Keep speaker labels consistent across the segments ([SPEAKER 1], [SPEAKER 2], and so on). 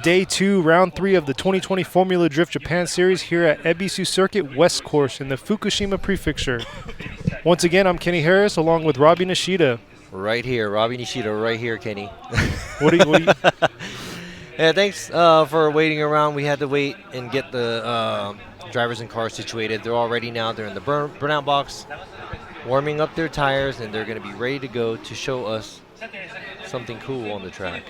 [SPEAKER 1] day 2, round 3 of the 2020 Formula Drift Japan Series here at Ebisu Circuit West Course in the Fukushima Prefecture. Once again, I'm Kenny Harris along with Robbie Nishida.
[SPEAKER 2] Right here, Robbie Nishida, right here, Kenny.
[SPEAKER 1] What do you
[SPEAKER 2] Yeah, thanks for waiting around. We had to wait and get the drivers and cars situated. They're all ready now. They're in the burnout box, warming up their tires, and they're going to be ready to go to show us something cool on the track.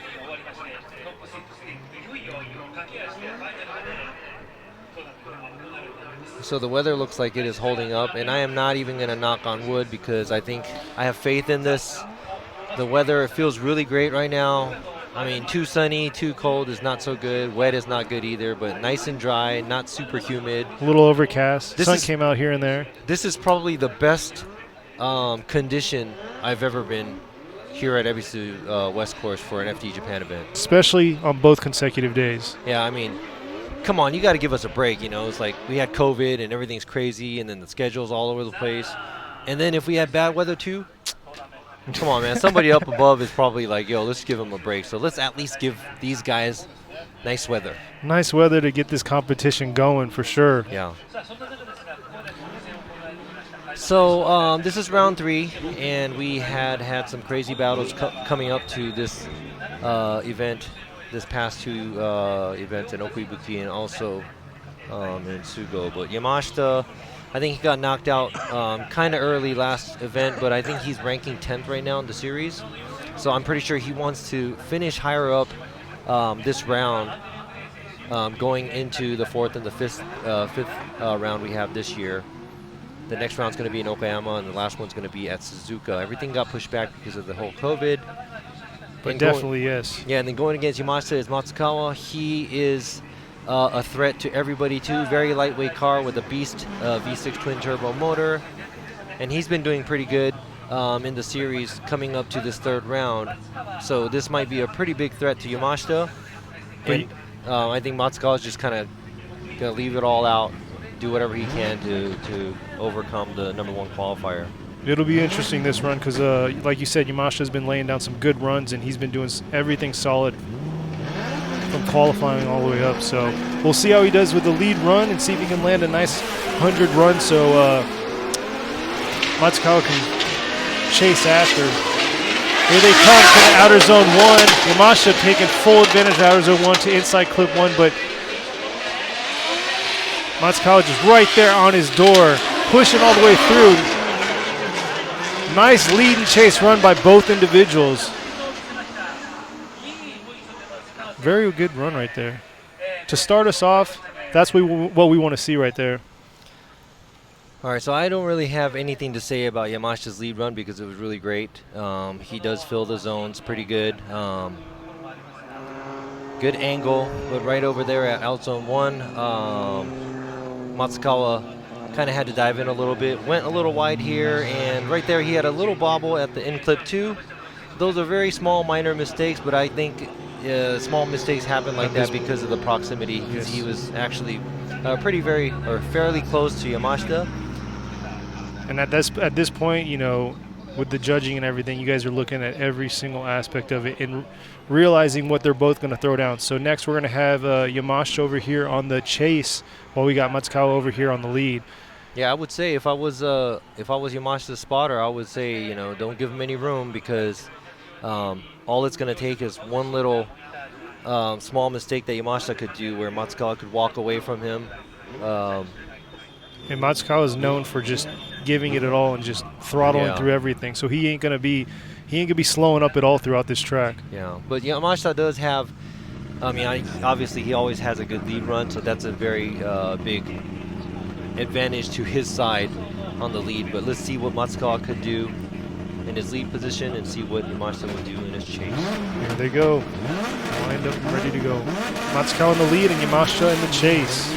[SPEAKER 2] So the weather looks like it is holding up, and I am not even going to knock on wood because I think I have faith in this. The weather, it feels really great right now. I mean, too sunny, too cold is not so good. Wet is not good either, but nice and dry, not super humid.
[SPEAKER 1] A little overcast. Sun came out here and there.
[SPEAKER 2] This is probably the best condition I've ever been here at Ebisu West Course for an FD Japan event.
[SPEAKER 1] Especially on both consecutive days.
[SPEAKER 2] Yeah, I mean, come on, you got to give us a break, you know. It's like we had COVID and everything's crazy, and then the schedule's all over the place. And then if we had bad weather too, come on, man. Somebody up above is probably like, yo, let's give them a break. So let's at least give these guys nice weather.
[SPEAKER 1] Nice weather to get this competition going for sure.
[SPEAKER 2] Yeah. So this is round 3, and we had some crazy battles coming up to this event. This past 2 events in Okuibuki and also in Sugo. But Yamashita, I think he got knocked out kind of early last event, but I think he's ranking 10th right now in the series. So I'm pretty sure he wants to finish higher up this round, going into the 4th and the 5th round we have this year. The next round's going to be in Okayama, and the last one's going to be at Suzuka. Everything got pushed back because of the whole COVID.
[SPEAKER 1] But definitely, yes.
[SPEAKER 2] Yeah, and then going against Yamashita is Matsukawa. He is a threat to everybody, too. Very lightweight car with a beast V6 twin-turbo motor. And he's been doing pretty good in the series coming up to this 3rd round. So this might be a pretty big threat to Yamashita. And I think Matsukawa is just kind of going to leave it all out, do whatever he can to overcome the #1 qualifier.
[SPEAKER 1] It'll be interesting this run because, like you said, Yamashita's been laying down some good runs, and he's been doing everything solid from qualifying all the way up. So we'll see how he does with the lead run and see if he can land a nice 100 run so Matsukawa can chase after. Here they come to the outer zone 1. Yamashita taking full advantage of outer zone 1 to inside clip 1, but Matsukawa just right there on his door, pushing all the way through. Nice lead and chase run by both individuals. Very good run right there. To start us off, that's what we want to see right there.
[SPEAKER 2] All right, so I don't really have anything to say about Yamashita's lead run because it was really great. He does fill the zones pretty good. Good angle, but right over there at out zone 1, Matsukawa kind of had to dive in a little bit, went a little wide here, and right there he had a little bobble at the end clip 2. Those are very small, minor mistakes, but I think small mistakes happen like that because of the proximity, because he was actually fairly close to Yamashita.
[SPEAKER 1] And at this point, you know, with the judging and everything, you guys are looking at every single aspect of it and realizing what they're both going to throw down. So next we're going to have Yamashita over here on the chase while we got Matsukawa over here on the lead.
[SPEAKER 2] Yeah, I would say if I was Yamashita's spotter, I would say, you know, don't give him any room because all it's going to take is one little small mistake that Yamashita could do where Matsukawa could walk away from him.
[SPEAKER 1] And Matsukawa is known for just giving it all and just throttling through everything. So he ain't gonna be slowing up at all throughout this track.
[SPEAKER 2] Yeah, but Yamashita does have. I mean, obviously he always has a good lead run, so that's a very big advantage to his side on the lead. But let's see what Matsukawa could do in his lead position and see what Yamashita would do in his chase.
[SPEAKER 1] Here they go, lined up and ready to go. Matsukawa in the lead and Yamashita in the chase.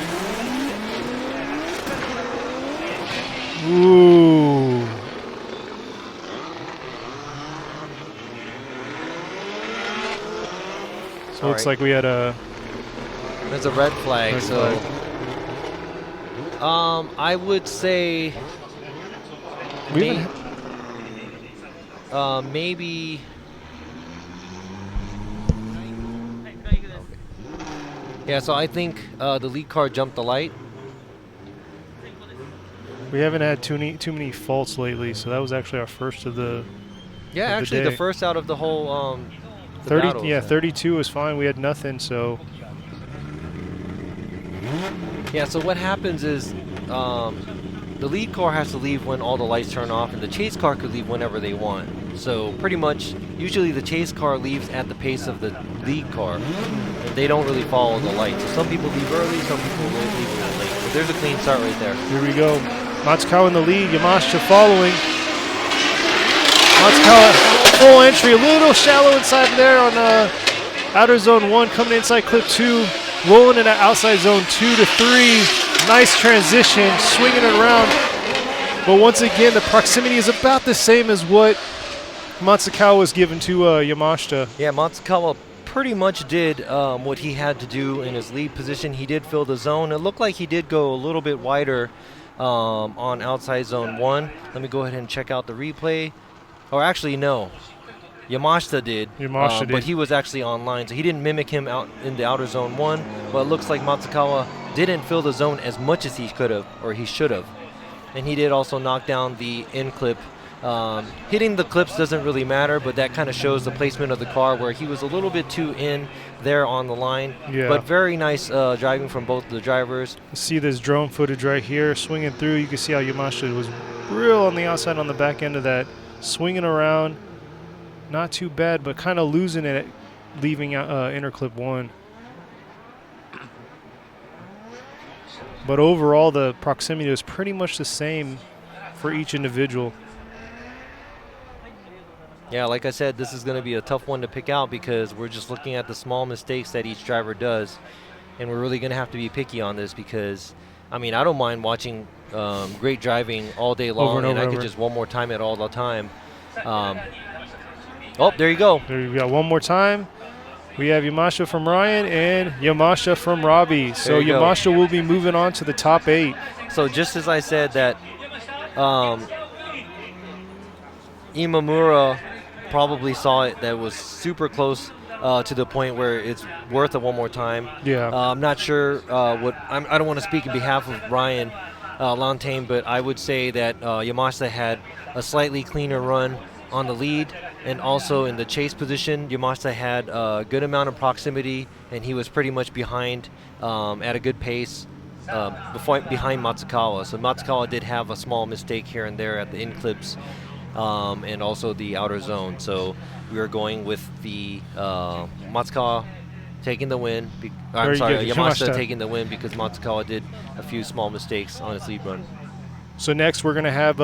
[SPEAKER 1] Ooh. So it looks like we had a...
[SPEAKER 2] There's a red flag, so... I would say... Maybe... Yeah, so I think the lead car jumped the light.
[SPEAKER 1] We haven't had too many faults lately, so that was actually our first of the
[SPEAKER 2] Yeah,
[SPEAKER 1] of
[SPEAKER 2] actually
[SPEAKER 1] the
[SPEAKER 2] the
[SPEAKER 1] day.
[SPEAKER 2] first out of the whole the
[SPEAKER 1] 30,
[SPEAKER 2] battles.
[SPEAKER 1] yeah, 32 was fine. We had nothing, so
[SPEAKER 2] Yeah, so what happens is the lead car has to leave when all the lights turn off, and the chase car could leave whenever they want. So pretty much, usually the chase car leaves at the pace of the lead car, and they don't really follow the lights. So some people leave early, some people leave a little late. But there's a clean start right there.
[SPEAKER 1] here we go. Matsukawa in the lead, Yamashita following. Matsukawa full entry, a little shallow inside there on outer zone 1, coming inside clip 2, rolling into outside zone 2 to 3. Nice transition, swinging it around. But once again, the proximity is about the same as what Matsukawa was given to Yamashita.
[SPEAKER 2] Yeah, Matsukawa pretty much did what he had to do in his lead position. He did fill the zone. It looked like he did go a little bit wider on outside zone 1. Let me go ahead and check out the replay. Or actually, no. Yamashita did.
[SPEAKER 1] Yamashita
[SPEAKER 2] But
[SPEAKER 1] did.
[SPEAKER 2] he was actually online, so he didn't mimic him out in the outer zone 1. But it looks like Matsukawa didn't fill the zone as much as he could have, or he should have. And he did also knock down the in clip. Hitting the clips doesn't really matter, but that kind of shows the placement of the car where he was a little bit too in there on the line.
[SPEAKER 1] Yeah.
[SPEAKER 2] But very nice driving from both the drivers.
[SPEAKER 1] See this drone footage right here, swinging through. You can see how Yamashita was real on the outside on the back end of that, swinging around. Not too bad, but kind of losing it, leaving inner clip 1. But overall, the proximity was pretty much the same for each individual.
[SPEAKER 2] Yeah, like I said, this is going to be a tough one to pick out because we're just looking at the small mistakes that each driver does. And we're really going to have to be picky on this because, I mean, I don't mind watching great driving all day long, and I could just one more time it all the time. Oh, there you go.
[SPEAKER 1] There you go. One more time. We have Yamashita from Ryan and Yamashita from Robbie. So Yamashita will be moving on to the top 8.
[SPEAKER 2] So just as I said that Imamura probably saw it that was super close to the point where it's worth it one more time.
[SPEAKER 1] Yeah.
[SPEAKER 2] I'm not sure I don't want to speak on behalf of Ryan Lantain, but I would say that Yamashita had a slightly cleaner run on the lead, and also in the chase position, Yamashita had a good amount of proximity, and he was pretty much behind at a good pace behind Matsukawa. So Matsukawa did have a small mistake here and there at the in clips and also the outer zone. So we are going with the Matsukawa taking the win. Yamashita taking the win because Matsukawa did a few small mistakes on his lead run.
[SPEAKER 1] So next we're going to have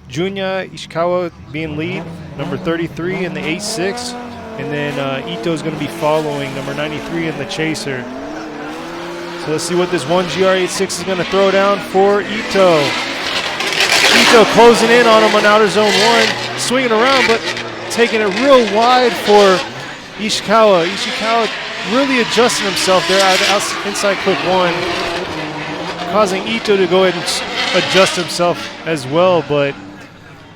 [SPEAKER 1] Junya Ishikawa being lead, number 33 in the 8.6. And then Ito's going to be following, number 93 in the chaser. So let's see what this 1GR86 is going to throw down for Ito. Ito closing in on him on outer zone 1, swinging around, but taking it real wide for Ishikawa. Ishikawa really adjusting himself there inside clip 1, causing Ito to go ahead and adjust himself as well, but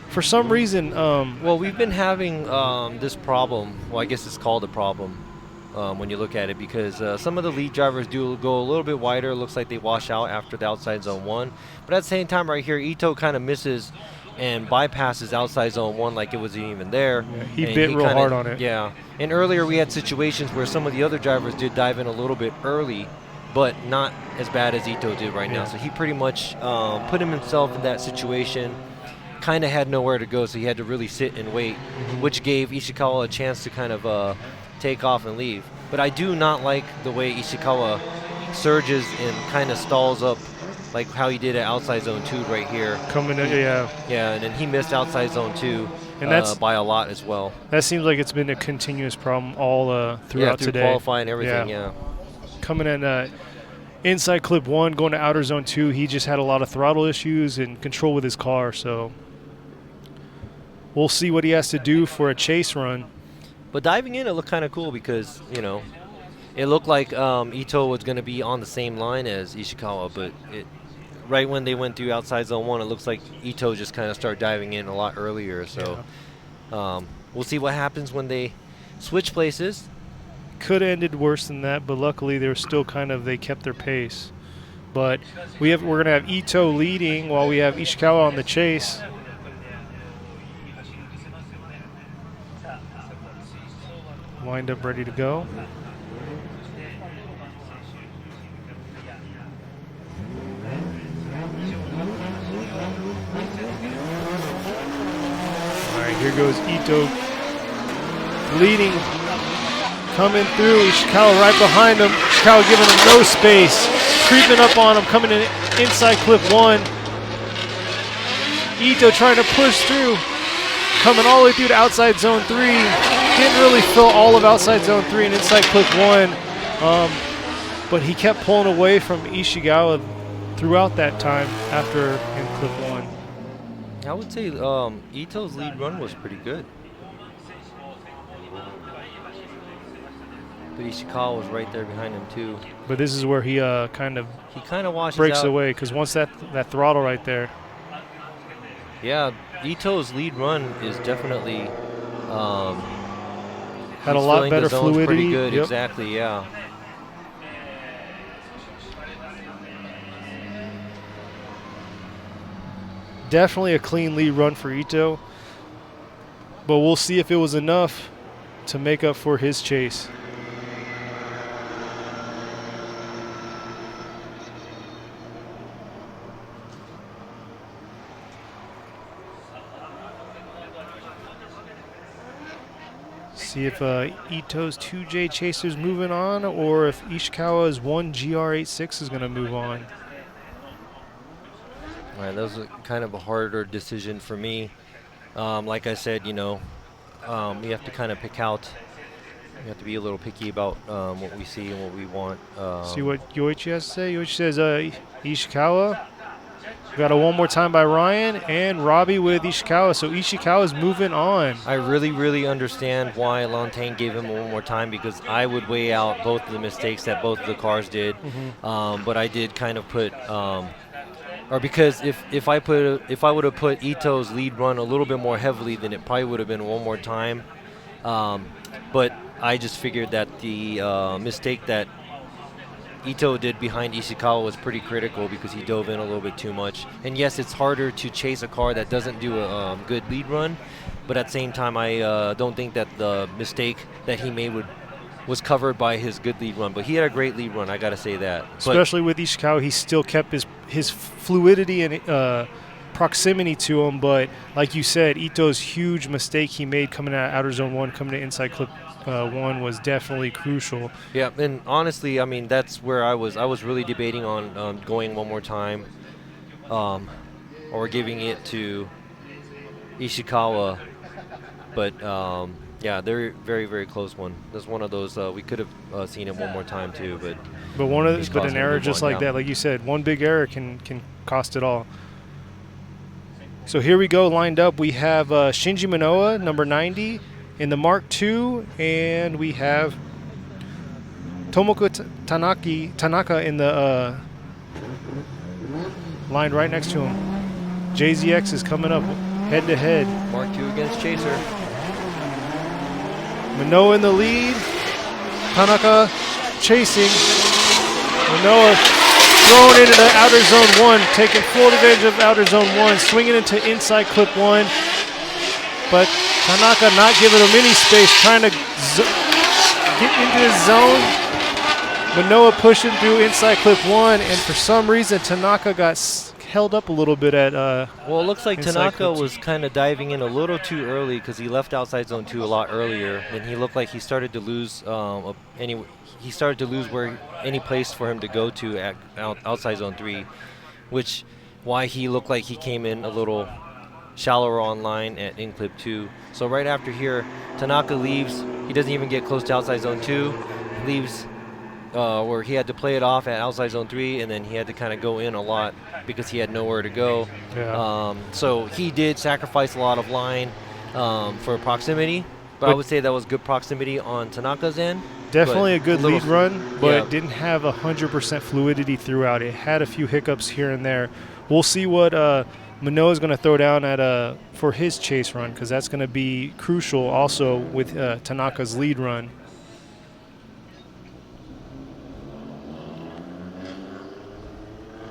[SPEAKER 1] for some reason,
[SPEAKER 2] well, we've been having this problem. Well, I guess it's called a problem when you look at it because some of the lead drivers do go a little bit wider. It looks like they wash out after the outside zone 1. But at the same time right here, Ito kind of misses and bypasses outside zone 1 like it wasn't even there.
[SPEAKER 1] Yeah, he bit real hard on it.
[SPEAKER 2] Yeah. And earlier we had situations where some of the other drivers did dive in a little bit early, but not as bad as Ito did right now. So he pretty much put himself in that situation. Kind of had nowhere to go, so he had to really sit and wait, which gave Ishikawa a chance to kind of take off and leave. But I do not like the way Ishikawa surges and kind of stalls up, like how he did at outside zone 2 right here. Yeah, and then he missed outside zone 2 and that's by a lot as well.
[SPEAKER 1] That seems like it's been a continuous problem all throughout
[SPEAKER 2] through
[SPEAKER 1] today.
[SPEAKER 2] Qualifying everything, yeah.
[SPEAKER 1] Coming in inside clip 1, going to outer zone 2, he just had a lot of throttle issues and control with his car, so we'll see what he has to do for a chase run.
[SPEAKER 2] But diving in, it looked kind of cool because, you know, it looked like Ito was going to be on the same line as Ishikawa, but right when they went through outside zone 1, it looks like Ito just kind of started diving in a lot earlier. So we'll see what happens when they switch places.
[SPEAKER 1] could have ended worse than that, but luckily they were still they kept their pace. But we're gonna have Ito leading while we have Ishikawa on the chase. Wind up ready to go. All right, here goes Ito leading, coming through. Ishikawa right behind him. Ishikawa giving him no space, creeping up on him, coming in inside clip 1. Ito trying to push through, coming all the way through to outside zone 3. Didn't really fill all of outside zone 3 and inside clip 1, but he kept pulling away from Ishikawa throughout that time after in clip 1.
[SPEAKER 2] I would say Ito's lead run was pretty good. But Ishikawa was right there behind him too.
[SPEAKER 1] But this is where he kind of
[SPEAKER 2] washes
[SPEAKER 1] breaks
[SPEAKER 2] out.
[SPEAKER 1] away, because once that throttle right there.
[SPEAKER 2] Yeah, Ito's lead run is definitely
[SPEAKER 1] Had a lot better fluidity.
[SPEAKER 2] Pretty good,
[SPEAKER 1] yep.
[SPEAKER 2] Exactly, yeah.
[SPEAKER 1] Definitely a clean lead run for Ito, but we'll see if it was enough to make up for his chase. See if Ito's 2J Chaser's moving on, or if Ishikawa's 1 GR86 is going to move on.
[SPEAKER 2] All right, that was kind of a harder decision for me. Like I said, you know, we have to kind of pick out. We have to be a little picky about what we see and what we want.
[SPEAKER 1] See what Yoichi has to say. Yoichi says Ishikawa. We got a one more time by Ryan and Robbie with Ishikawa. So Ishikawa's moving on.
[SPEAKER 2] I really, really understand why Lantain gave him one more time, because I would weigh out both of the mistakes that both of the cars did. But I did kind of put, or because if I would have put Ito's lead run a little bit more heavily, then it probably would have been one more time. But I just figured that the mistake that Ito did behind Ishikawa was pretty critical, because he dove in a little bit too much. And yes, it's harder to chase a car that doesn't do a good lead run, but at the same time, I don't think that the mistake that he made was covered by his good lead run. But he had a great lead run, I gotta say that.
[SPEAKER 1] Especially with Ishikawa, he still kept his fluidity and proximity to him. But like you said, Ito's huge mistake he made coming out of outer zone 1, coming to inside clip 1 was definitely crucial.
[SPEAKER 2] Yeah, and honestly, I mean, that's where I was really debating on going one more time, or giving it to Ishikawa. But yeah, they're very, very close one. That's one of those we could have seen it one more time too. But
[SPEAKER 1] an error just like that, like you said, one big error can cost it all. So here we go, lined up. We have Shinji Manoa, number 90. In the Mark II, and we have Tomoko Tanaka in the line right next to him. JZX is coming up head to head.
[SPEAKER 2] Mark II against Chaser.
[SPEAKER 1] Manoa in the lead. Tanaka chasing. Manoa thrown into the outer zone 1, taking full advantage of outer zone 1, swinging into inside clip 1. But Tanaka not giving him any space, trying to get into his zone. Manoa pushing through inside clip 1, and for some reason Tanaka got held up a little bit at
[SPEAKER 2] well, it looks like Tanaka was kind of diving in a little too early, because he left outside zone 2 a lot earlier, and he looked like he started to lose where any place for him to go to at outside zone 3, which why he looked like he came in a little shallower on line in clip 2. So right after here, Tanaka leaves. He doesn't even get close to outside zone 2. He leaves where he had to play it off at outside zone 3, and then he had to kind of go in a lot because he had nowhere to go.
[SPEAKER 1] Yeah.
[SPEAKER 2] So he did sacrifice a lot of line for proximity, but I would say that was good proximity on Tanaka's end.
[SPEAKER 1] Definitely a good lead run, but
[SPEAKER 2] yeah.
[SPEAKER 1] it didn't have 100% fluidity throughout. It had a few hiccups here and there. We'll see what Manoa is going to throw down at for his chase run, because that's going to be crucial also with Tanaka's lead run.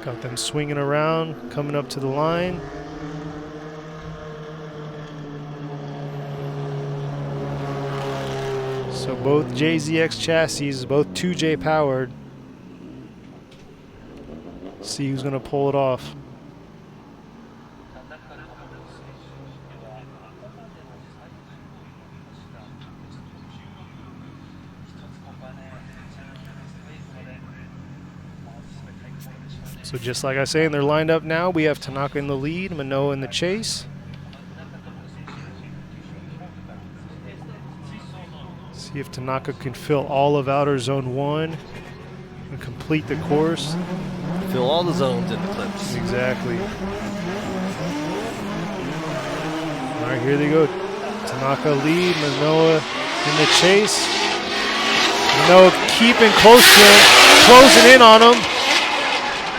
[SPEAKER 1] Got them swinging around, coming up to the line. So both JZX chassis, both 2J powered. See who's going to pull it off. So just like I was saying, they're lined up now. We have Tanaka in the lead, Manoa in the chase. See if Tanaka can fill all of outer zone 1 and complete the course.
[SPEAKER 2] Fill all the zones in the clips.
[SPEAKER 1] Exactly. All right, here they go. Tanaka lead, Manoa in the chase. Manoa keeping close to him, closing in on him.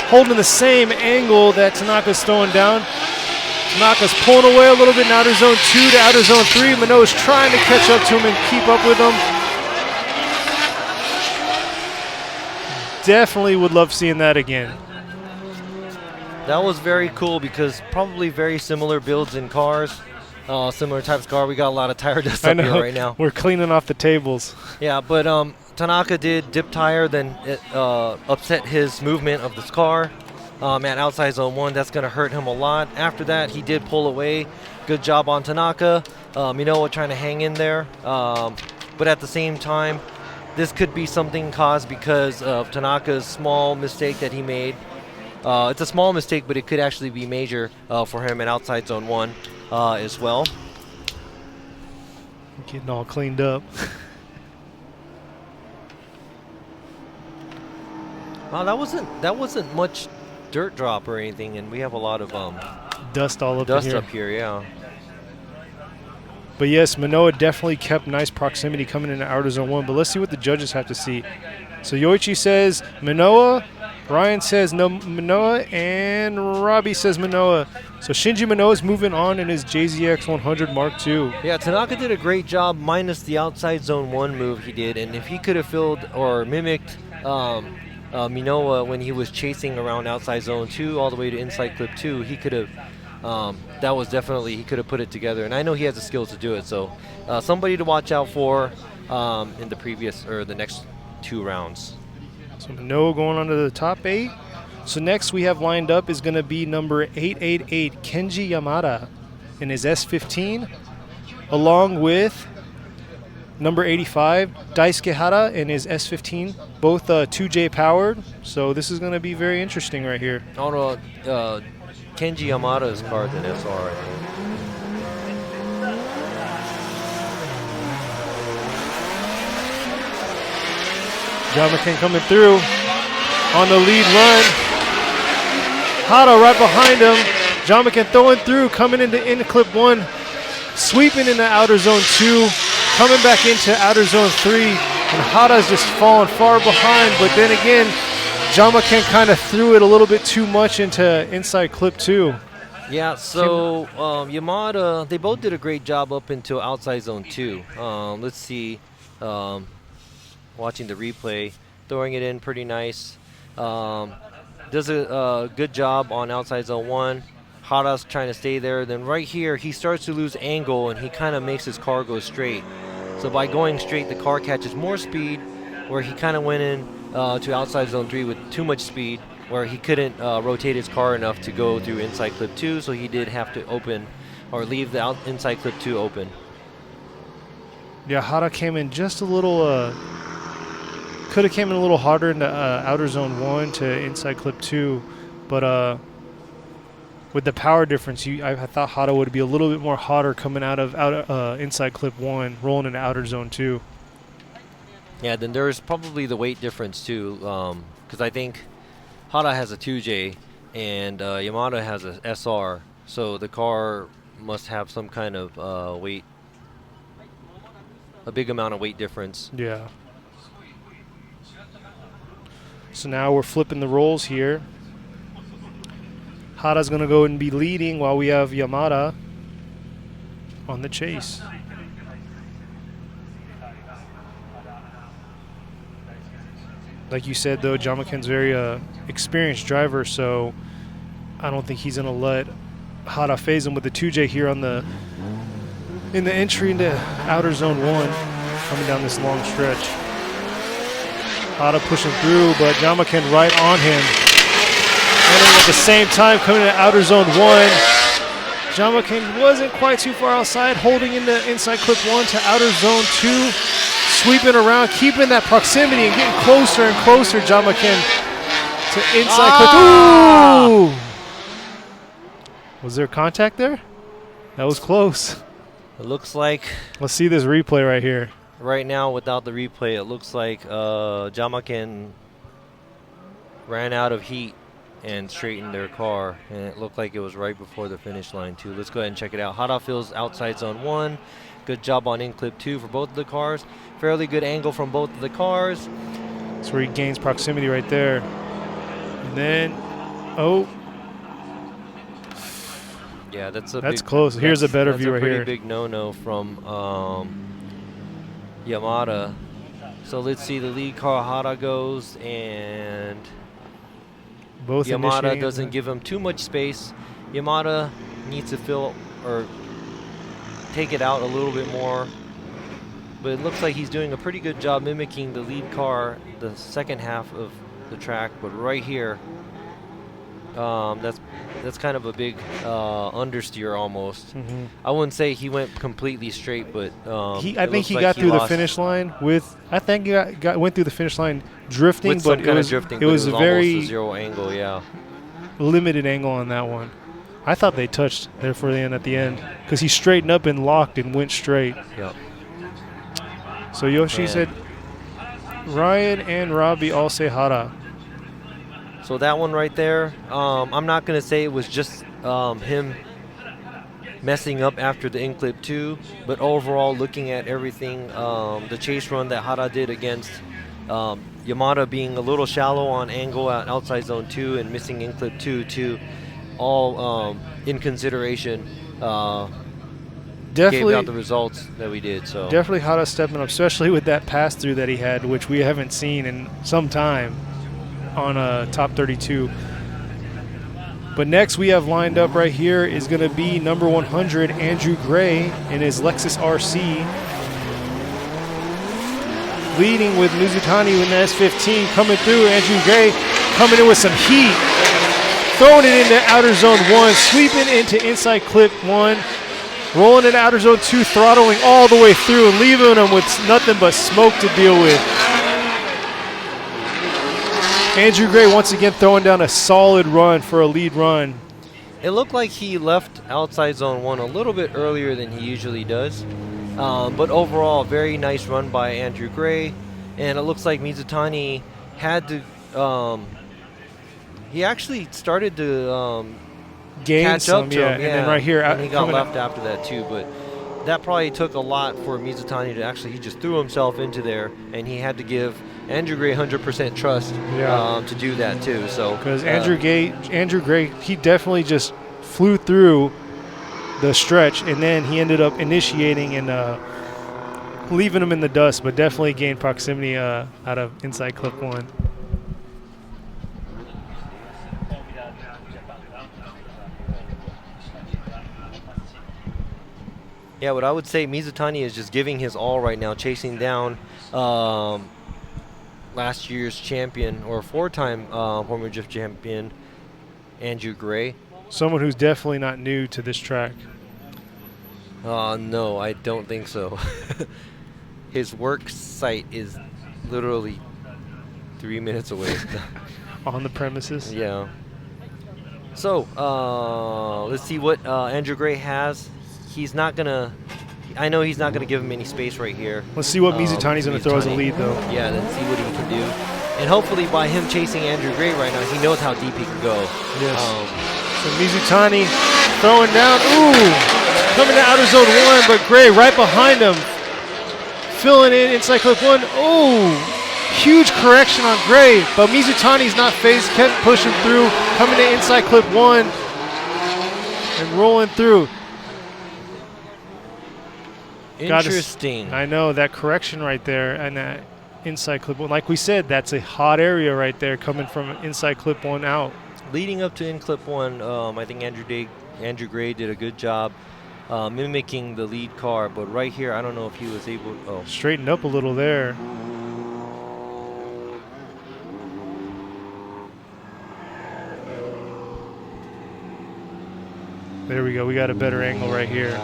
[SPEAKER 1] Holding the same angle that Tanaka's throwing down. Tanaka's pulling away a little bit in outer zone 2 to outer zone 3. Manoa's trying to catch up to him and keep up with him. Definitely would love seeing that again.
[SPEAKER 2] That was very cool because probably very similar builds in cars. Similar types of car. We got a lot of tire dust up here right now.
[SPEAKER 1] We're cleaning off the tables.
[SPEAKER 2] Yeah, but Tanaka did dip tire, then it upset his movement of this car at outside zone 1. That's going to hurt him a lot. After that, he did pull away. Good job on Tanaka. Manoa trying to hang in there. But at the same time, this could be something caused because of Tanaka's small mistake that he made. It's a small mistake, but it could actually be major for him in outside zone 1 as well.
[SPEAKER 1] Getting all cleaned up.
[SPEAKER 2] Wow, that wasn't much dirt drop or anything, and we have a lot of
[SPEAKER 1] dust all up
[SPEAKER 2] dust
[SPEAKER 1] in here.
[SPEAKER 2] up here, yeah.
[SPEAKER 1] But yes, Manoa definitely kept nice proximity coming into outer zone 1. But let's see what the judges have to see. So Yoichi says Manoa, Ryan says no Manoa, and Robbie says Manoa. So Shinji Manoa's moving on in his JZX 100 Mark II.
[SPEAKER 2] Yeah, Tanaka did a great job minus the outside zone 1 move he did, and if he could have filled or mimicked Manoa when he was chasing around outside zone 2 all the way to inside clip 2, he could have that was definitely, he could have put it together, and I know he has the skills to do it. So somebody to watch out for in the previous or the next 2 rounds.
[SPEAKER 1] So Manoa going on to the top 8. So next we have lined up is going to be number 888 Kenji Yamada in his S15, along with number 85 Daisuke Hada in his S15, both 2J powered. So this is going to be very interesting right here.
[SPEAKER 2] Oh no, Kenji Yamada's car than SR, I think.
[SPEAKER 1] Jamakin coming through on the lead run. Hada right behind him. Jamakin throwing through, coming into clip 1, sweeping into outer zone 2, coming back into outer zone 3, and Hada's just falling far behind. But then again, Jamakin kind of threw it a little bit too much into inside clip 2.
[SPEAKER 2] Yeah, so Yamada, they both did a great job up until outside zone 2. Let's see, watching the replay, throwing it in pretty nice. Does a good job on outside zone 1. Hada's trying to stay there. Then right here, he starts to lose angle, and he kind of makes his car go straight. So by going straight, the car catches more speed, where he kind of went in to outside zone 3 with too much speed, where he couldn't rotate his car enough to go through inside clip 2, so he did have to open or leave the inside clip 2 open.
[SPEAKER 1] Yeah, Hada came in just a little, could have came in a little harder into outer zone 1 to inside clip 2, but with the power difference, I thought Hada would be a little bit more hotter coming out of inside clip 1, rolling into outer zone 2.
[SPEAKER 2] Yeah, then there's probably the weight difference too, because I think Hada has a 2J and Yamada has a SR, so the car must have some kind of weight, a big amount of weight difference.
[SPEAKER 1] Yeah. So now we're flipping the roles here. Hada's going to go and be leading while we have Yamada on the chase. Like you said, though, Jamaken's very experienced driver, so I don't think he's going to let Hada phase him with the 2J here in the entry into outer zone 1, coming down this long stretch. Hada pushing through, but Jamaken right on him. And at the same time, coming to outer zone 1, Jamaken wasn't quite too far outside, holding in the inside clip 1 to outer zone 2. Sweeping around, keeping that proximity and getting closer and closer, Jamaken, to inside clip. Ooh! Was there contact there? That was close.
[SPEAKER 2] It looks like...
[SPEAKER 1] Let's see this replay right here.
[SPEAKER 2] Right now, without the replay, it looks like Jamaken ran out of heat and straightened their car, and it looked like it was right before the finish line, too. Let's go ahead and check it out. Hada feels outside zone 1. Good job on in clip 2 for both of the cars. Fairly good angle from both of the cars.
[SPEAKER 1] That's where he gains proximity right there. And then,
[SPEAKER 2] yeah, that's
[SPEAKER 1] close. Here's a better view right here.
[SPEAKER 2] That's a pretty big no-no from Yamada. So let's see, the lead car Hada goes, and
[SPEAKER 1] both
[SPEAKER 2] Yamada doesn't give him too much space. Yamada needs to fill or take it out a little bit more. But it looks like he's doing a pretty good job mimicking the lead car, the second half of the track. But right here, that's kind of a big understeer almost.
[SPEAKER 1] Mm-hmm.
[SPEAKER 2] I wouldn't say he went completely straight, but
[SPEAKER 1] I think he got through the finish line with. I think he went through the finish line drifting,
[SPEAKER 2] with
[SPEAKER 1] but
[SPEAKER 2] it was drifting.
[SPEAKER 1] It was a very
[SPEAKER 2] almost a zero angle, yeah.
[SPEAKER 1] Limited angle on that one. I thought they touched there for the end at the end because he straightened up and locked and went straight.
[SPEAKER 2] Yep.
[SPEAKER 1] So Yoshi said Ryan and Robbie all say Hada.
[SPEAKER 2] So that one right there, I'm not going to say it was just him messing up after the in clip 2, but overall looking at everything, the chase run that Hada did against Yamada being a little shallow on angle at outside zone 2 and missing in clip 2 too, all in consideration.
[SPEAKER 1] Definitely
[SPEAKER 2] gave out the results that we did. So
[SPEAKER 1] definitely Hada stepping up, especially with that pass through that he had, which we haven't seen in some time on a top 32. But next we have lined up right here is going to be number 100 Andrew Gray in his Lexus RC, leading with Mizutani in the S15 coming through. Andrew Gray coming in with some heat, throwing it into outer zone 1, sweeping into inside clip 1. Rolling in outer zone 2, throttling all the way through and leaving them with nothing but smoke to deal with. Andrew Gray once again throwing down a solid run for a lead run.
[SPEAKER 2] It looked like he left outside zone 1 a little bit earlier than he usually does. But overall, very nice run by Andrew Gray. And it looks like Mizutani had to... he actually started to... catch up to him,
[SPEAKER 1] and then right here,
[SPEAKER 2] and he got left after that too. But that probably took a lot for Mizutani to actually. He just threw himself into there, and he had to give Andrew Gray 100% trust to do that too. So
[SPEAKER 1] because Andrew Gray, he definitely just flew through the stretch, and then he ended up initiating and leaving him in the dust, but definitely gained proximity out of inside clip 1.
[SPEAKER 2] Yeah, what I would say, Mizutani is just giving his all right now, chasing down last year's champion or 4-time Formula Drift champion, Andrew Gray.
[SPEAKER 1] Someone who's definitely not new to this track.
[SPEAKER 2] No, I don't think so. His work site is literally 3 minutes away.
[SPEAKER 1] On the premises?
[SPEAKER 2] Yeah. So, let's see what Andrew Gray has. He's not going to... I know he's not going to give him any space right here.
[SPEAKER 1] Let's see what Mizutani's going to throw as a lead, though.
[SPEAKER 2] Yeah, let's see what he can do. And hopefully by him chasing Andrew Gray right now, he knows how deep he can go.
[SPEAKER 1] Yes. So Mizutani throwing down. Ooh! Coming to outer zone 1, but Gray right behind him. Filling in inside clip 1. Ooh! Huge correction on Gray, but Mizutani's not phased, kept pushing through, coming to inside clip 1 and rolling through.
[SPEAKER 2] Interesting.
[SPEAKER 1] I know that correction right there, and inside clip one. Like we said, that's a hot area right there coming from inside clip one out.
[SPEAKER 2] Leading up to in clip one, I think Andrew Gray did a good job mimicking the lead car, but right here, I don't know if he was able. Oh,
[SPEAKER 1] Straightened up a little there. There we go. We got a better angle right here.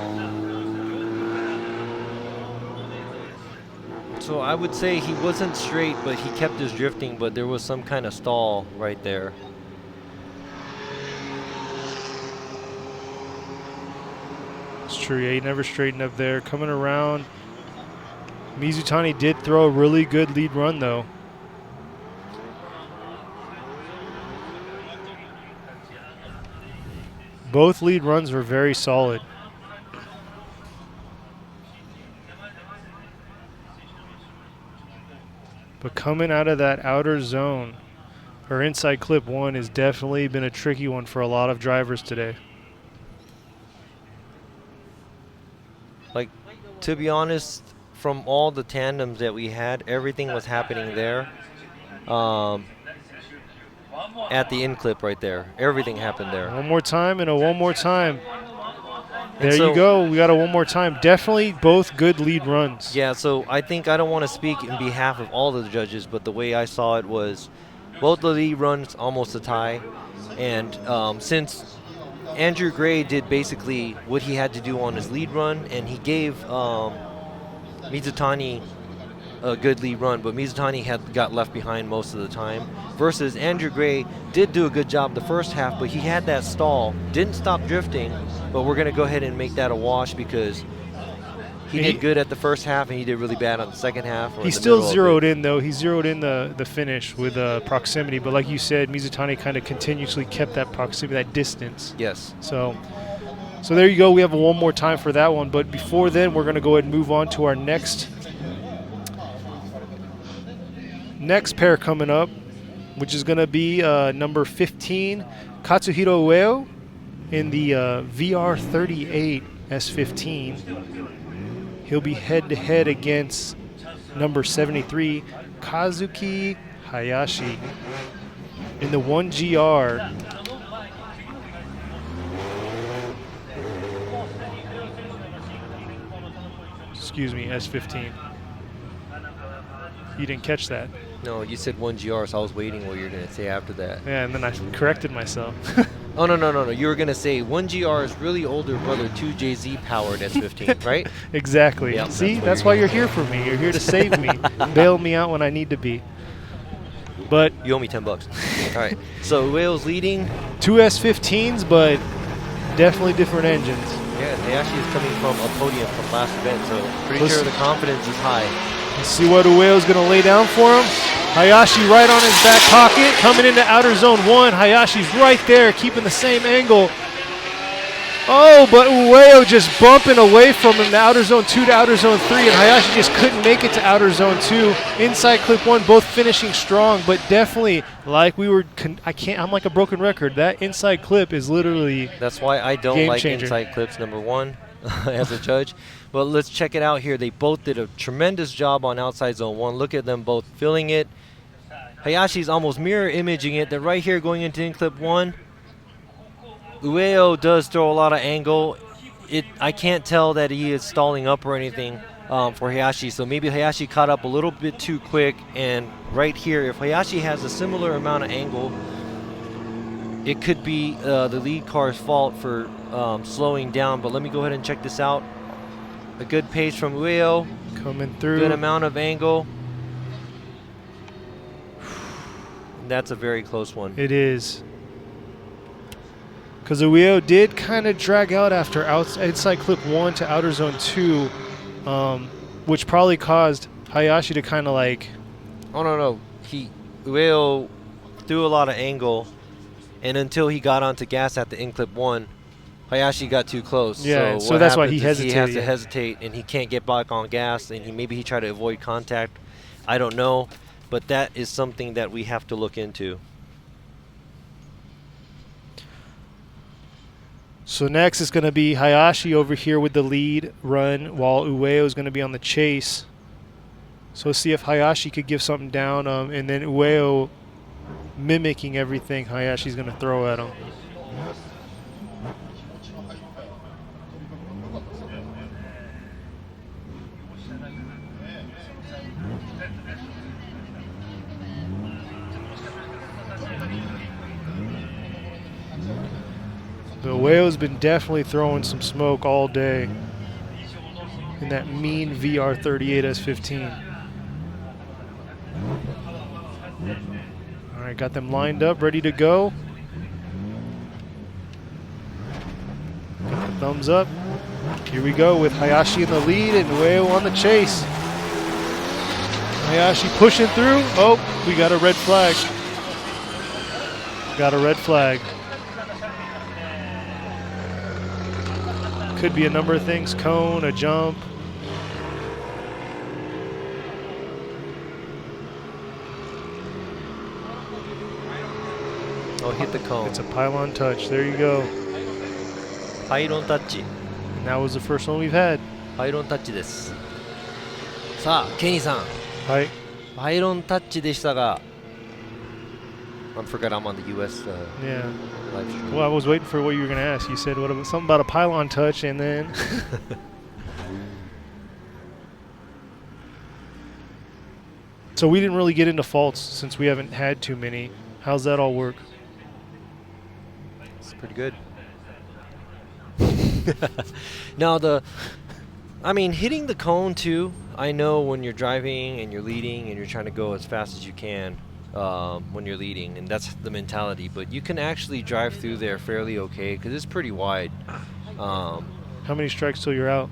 [SPEAKER 2] so I would say he wasn't straight, but he kept his drifting, but there was some kind of stall right there.
[SPEAKER 1] It's true. Yeah, he never straightened up there. Coming around. Mizutani did throw a really good lead run, though. Both lead runs were very solid. But coming out of that outer zone, or inside clip one, has definitely been a tricky one for a lot of drivers today.
[SPEAKER 2] Like, to be honest, from all the tandems that we had, everything was happening there. At the in clip right there, everything happened there.
[SPEAKER 1] One more time and a one more time.
[SPEAKER 2] And
[SPEAKER 1] There
[SPEAKER 2] so,
[SPEAKER 1] you go. We got a one more time. Definitely both good lead runs.
[SPEAKER 2] Yeah, so I think I don't want to speak in behalf of all the judges, but the way I saw it was both the lead runs almost a tie. And since Andrew Gray did basically what he had to do on his lead run, and he gave Mizutani a good lead run, but Mizutani got left behind most of the time. Versus Andrew Gray did do a good job the first half, but he had that stall, didn't stop drifting, but we're going to go ahead and make that a wash because he did good at the first half and he did really bad on the second half.
[SPEAKER 1] He still zeroed in, though. He zeroed in the finish with proximity, but like you said, Mizutani kind of continuously kept that proximity, that distance.
[SPEAKER 2] Yes.
[SPEAKER 1] So there you go. We have one more time for that one, but before then, we're going to go ahead and move on to our next pair coming up, which is going to be number 15, Katsuhiro Ueo in the VR38 S15. He'll be head-to-head against number 73, Kazuki Hayashi in the 1GR. Excuse me, S15. You didn't catch that.
[SPEAKER 2] No, you said 1GR, so I was waiting what you were going to say after that.
[SPEAKER 1] Yeah, and then I corrected myself.
[SPEAKER 2] Oh, no. You were going to say 1GR is really older brother 2JZ powered S15, right?
[SPEAKER 1] Exactly.
[SPEAKER 2] Yep,
[SPEAKER 1] See, that's why you're here for me. You're here to save me, bail me out when I need to be. But
[SPEAKER 2] you owe me $10. All right. So Ueo's leading.
[SPEAKER 1] Two S15s, but definitely different engines.
[SPEAKER 2] Yeah, Hayashi is coming from a podium from last event, so pretty sure the confidence is high.
[SPEAKER 1] Let's see what Ueo's going to lay down for him. Hayashi right on his back pocket, coming into outer zone one. Hayashi's right there, keeping the same angle. Oh, but Ueo just bumping away from him to outer zone 2 to outer zone 3, and Hayashi just couldn't make it to outer zone 2. Inside clip 1, both finishing strong, but definitely, like we were, I'm like a broken record. That inside clip is literally
[SPEAKER 2] That's why I don't
[SPEAKER 1] game
[SPEAKER 2] like
[SPEAKER 1] changer.
[SPEAKER 2] inside clips, number one, as a judge. But let's check it out here. They both did a tremendous job on outside zone 1. Look at them both filling it. Hayashi's almost mirror imaging it. They're right here going into in clip 1. Ueo does throw a lot of angle. I can't tell that he is stalling up or anything for Hayashi, so maybe Hayashi caught up a little bit too quick. And right here, if Hayashi has a similar amount of angle, it could be the lead car's fault for slowing down. But let me go ahead and check this out. A good pace from Ueo.
[SPEAKER 1] coming through.
[SPEAKER 2] Good amount of angle. That's a very close one.
[SPEAKER 1] It is. Because Ueo did kind of drag out after inside clip 1 to outer zone 2, which probably caused Hayashi to kind of like...
[SPEAKER 2] Oh, no. Ueo threw a lot of angle, and until he got onto gas at the in clip 1, Hayashi got too close.
[SPEAKER 1] Yeah, so that's why he hesitated.
[SPEAKER 2] He has to hesitate, and he can't get back on gas, and maybe he tried to avoid contact. I don't know, but that is something that we have to look into.
[SPEAKER 1] So next is going to be Hayashi over here with the lead run, while Ueo is going to be on the chase. So let's see if Hayashi could give something down, and then Ueo mimicking everything Hayashi's going to throw at him. The Ueo's been definitely throwing some smoke all day in that mean VR38 S15. All right, got them lined up, ready to go. Got the thumbs up. Here we go with Hayashi in the lead and Ueo on the chase. Hayashi pushing through. Oh, we got a red flag. Got a red flag. Could be a number of things, cone, a jump.
[SPEAKER 2] Oh, hit the cone.
[SPEAKER 1] It's a pylon touch. There you go.
[SPEAKER 2] パイロンタッチ。
[SPEAKER 1] And that was the first one we've had.
[SPEAKER 2] パイロンタッチです。さあ、ケニーさん。
[SPEAKER 1] はい。
[SPEAKER 2] パイロンタッチでしたが。I forgot I'm on the US
[SPEAKER 1] yeah.
[SPEAKER 2] live stream.
[SPEAKER 1] Well, I was waiting for what you were going to ask. You said something about a pylon touch, and then. So we didn't really get into faults since we haven't had too many. How's that all work?
[SPEAKER 2] It's pretty good. Now I mean, hitting the cone too. I know when you're driving and you're leading and you're trying to go as fast as you can when you're leading, and that's the mentality. But you can actually drive through there fairly okay because it's pretty wide.
[SPEAKER 1] How many strikes till you're out?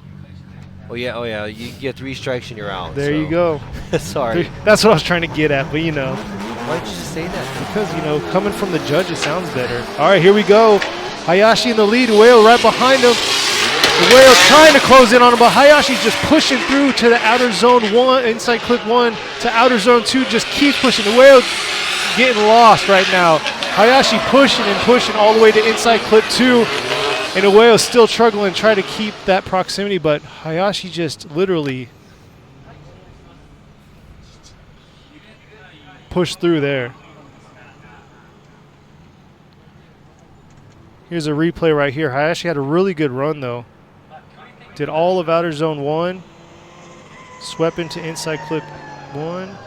[SPEAKER 2] Oh yeah. You get 3 strikes and you're out.
[SPEAKER 1] There you go.
[SPEAKER 2] Sorry.
[SPEAKER 1] That's what I was trying to get at, but you know.
[SPEAKER 2] Why did you just say that?
[SPEAKER 1] Because, you know, coming from the judge, it sounds better. All right, here we go. Hayashi in the lead. Ueo right behind him. Ueo trying to close in on him, but Hayashi's just pushing through to the outer zone 1, inside clip 1 to outer zone 2. Just keep pushing. Ueo getting lost right now. Hayashi pushing and pushing all the way to inside clip 2. And Ueo still struggling, trying to keep that proximity, but Hayashi just literally pushed through there. Here's a replay right here. Hayashi had a really good run, though. Did all of outer zone 1. Swept into inside clip 1.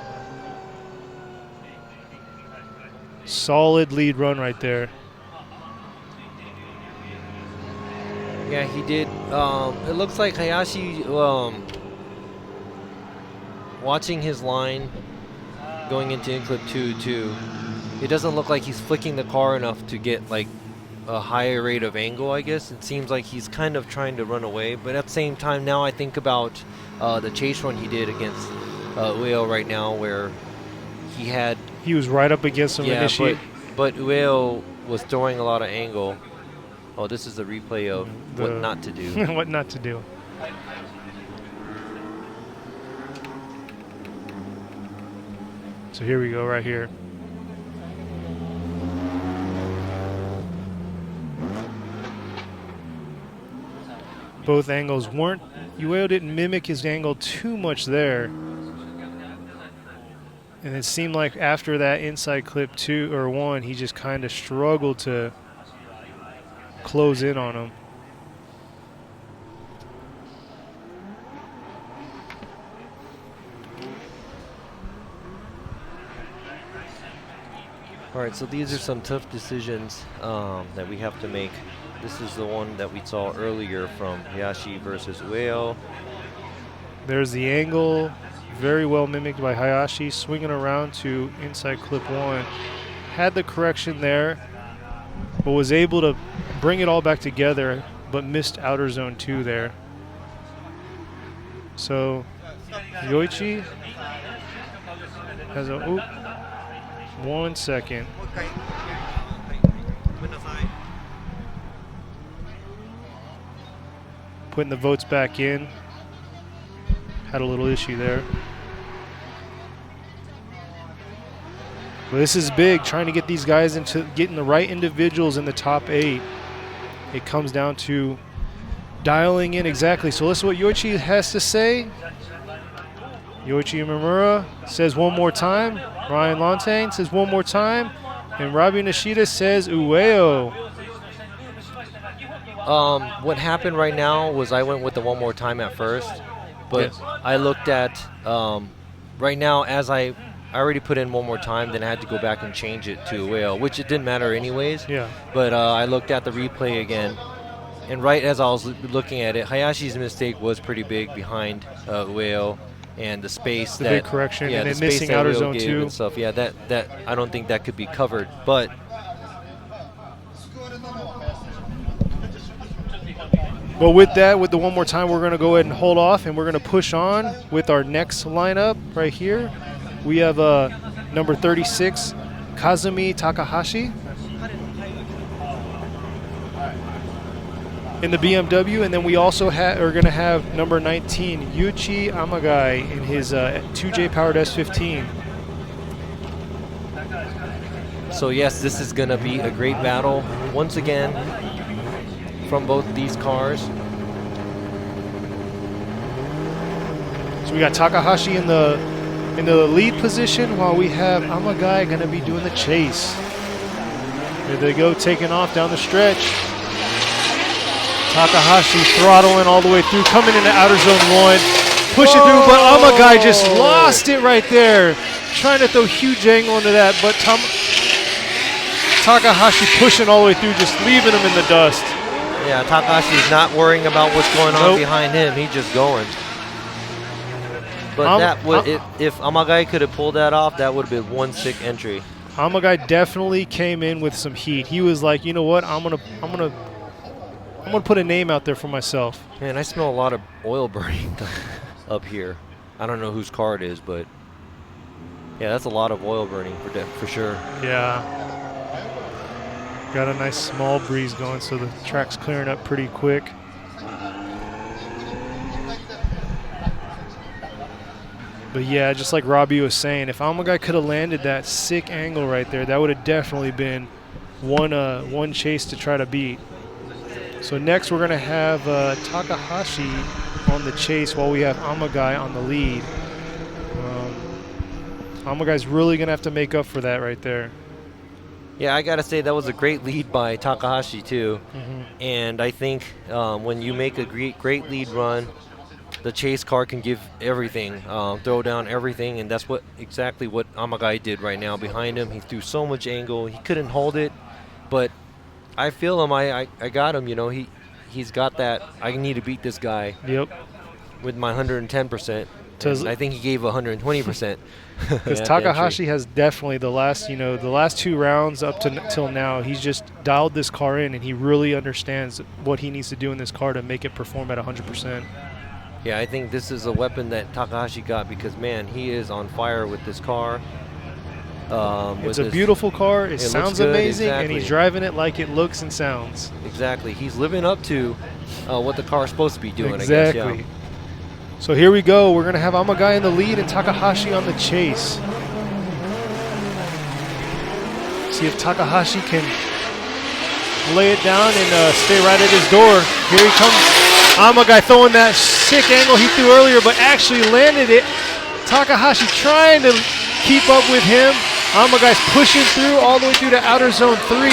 [SPEAKER 1] Solid lead run right there.
[SPEAKER 2] Yeah, he did. It looks like Hayashi, watching his line going into in clip 2 too, it doesn't look like he's flicking the car enough to get like a higher rate of angle, I guess. It seems like he's kind of trying to run away, but at the same time, now I think about the chase run he did against Ueo right now, where he
[SPEAKER 1] was right up against him initially.
[SPEAKER 2] But Ueo was throwing a lot of angle. Oh, this is the replay of what not to do.
[SPEAKER 1] What not to do. So here we go right here. Both angles weren't, Ueo didn't mimic his angle too much there. And it seemed like after that inside clip 2 or 1, he just kind of struggled to close in on him.
[SPEAKER 2] All right, so these are some tough decisions that we have to make. This is the one that we saw earlier from Hayashi versus Ueo.
[SPEAKER 1] There's the angle, very well mimicked by Hayashi, swinging around to inside clip 1. Had the correction there, but was able to bring it all back together, but missed outer zone 2 there. So Yoichi has a 1 second. Putting the votes back in. Had a little issue there. But this is big, trying to get these guys into getting the right individuals in the top 8. It comes down to dialing in exactly. So listen to what Yoichi has to say. Yoichi Imamura says one more time. Ryan Lontagne says one more time. And Robbie Nishida says Ueo.
[SPEAKER 2] What happened right now was I went with the one more time at first, but
[SPEAKER 1] Yes.
[SPEAKER 2] I looked at right now as I already put in one more time, then I had to go back and change it to Ueo, which it didn't matter anyways.
[SPEAKER 1] Yeah.
[SPEAKER 2] But I looked at the replay again, and right as I was looking at it, Hayashi's mistake was pretty big behind Ueo. And the space
[SPEAKER 1] The
[SPEAKER 2] that
[SPEAKER 1] big correction,
[SPEAKER 2] yeah,
[SPEAKER 1] and
[SPEAKER 2] the
[SPEAKER 1] then
[SPEAKER 2] space
[SPEAKER 1] missing
[SPEAKER 2] that
[SPEAKER 1] outer
[SPEAKER 2] Ueo
[SPEAKER 1] zone
[SPEAKER 2] gave
[SPEAKER 1] 2.
[SPEAKER 2] and stuff. Yeah, that I don't think that could be covered. But
[SPEAKER 1] with that, with the one more time, we're going to go ahead and hold off, and we're going to push on with our next lineup right here. We have number 36, Kazumi Takahashi in the BMW, and then we also are going to have number 19, Yuichi Amagai in his 2J powered S15.
[SPEAKER 2] so yes, this is going to be a great battle once again from both these cars.
[SPEAKER 1] So we got Takahashi in the lead position, while we have Amagai going to be doing the chase. Here they go, taking off down the stretch. Takahashi throttling all the way through, coming into outer zone 1, pushing through, but Amagai just lost it right there. Trying to throw huge angle into that, but Takahashi pushing all the way through, just leaving him in the dust.
[SPEAKER 2] Yeah, Takahashi's not worrying about what's going on behind him. He's just going. But that would, if Amagai could have pulled that off, that would have been one sick entry.
[SPEAKER 1] Amagai definitely came in with some heat. He was like, you know what, I'm gonna put a name out there for myself.
[SPEAKER 2] Man, I smell a lot of oil burning up here. I don't know whose car it is, but yeah, that's a lot of oil burning for sure.
[SPEAKER 1] Yeah. Got a nice small breeze going, so the track's clearing up pretty quick. But yeah, just like Robbie was saying, if Amagai could have landed that sick angle right there, that would have definitely been one chase to try to beat. So next we're going to have Takahashi on the chase while we have Amagai on the lead. Amagai's really going to have to make up for that right there.
[SPEAKER 2] Yeah, I got to say that was a great lead by Takahashi too.
[SPEAKER 1] Mm-hmm.
[SPEAKER 2] And I think when you make a great lead run, the chase car can give everything, throw down everything, and that's exactly what Amagai did right now behind him. He threw so much angle. He couldn't hold it, but I feel him. I got him. You know, he's got that. I need to beat this guy.
[SPEAKER 1] Yep.
[SPEAKER 2] With my 110%. I think he gave 120%.
[SPEAKER 1] Because Takahashi has definitely the last 2 rounds up to till now, he's just dialed this car in, and he really understands what he needs to do in this car to make it perform at 100%.
[SPEAKER 2] Yeah, I think this is a weapon that Takahashi got because, man, he is on fire with this car.
[SPEAKER 1] It's a beautiful car. It sounds
[SPEAKER 2] good,
[SPEAKER 1] amazing,
[SPEAKER 2] exactly.
[SPEAKER 1] and he's driving it like it looks and sounds.
[SPEAKER 2] Exactly. He's living up to what the car is supposed to be doing,
[SPEAKER 1] exactly.
[SPEAKER 2] I guess. Yeah.
[SPEAKER 1] So here we go. We're going to have Amagai in the lead and Takahashi on the chase. See if Takahashi can lay it down and stay right at his door. Here he comes. Amagai throwing that sick angle he threw earlier, but actually landed it. Takahashi trying to keep up with him. Amagai's pushing through all the way through to outer zone 3.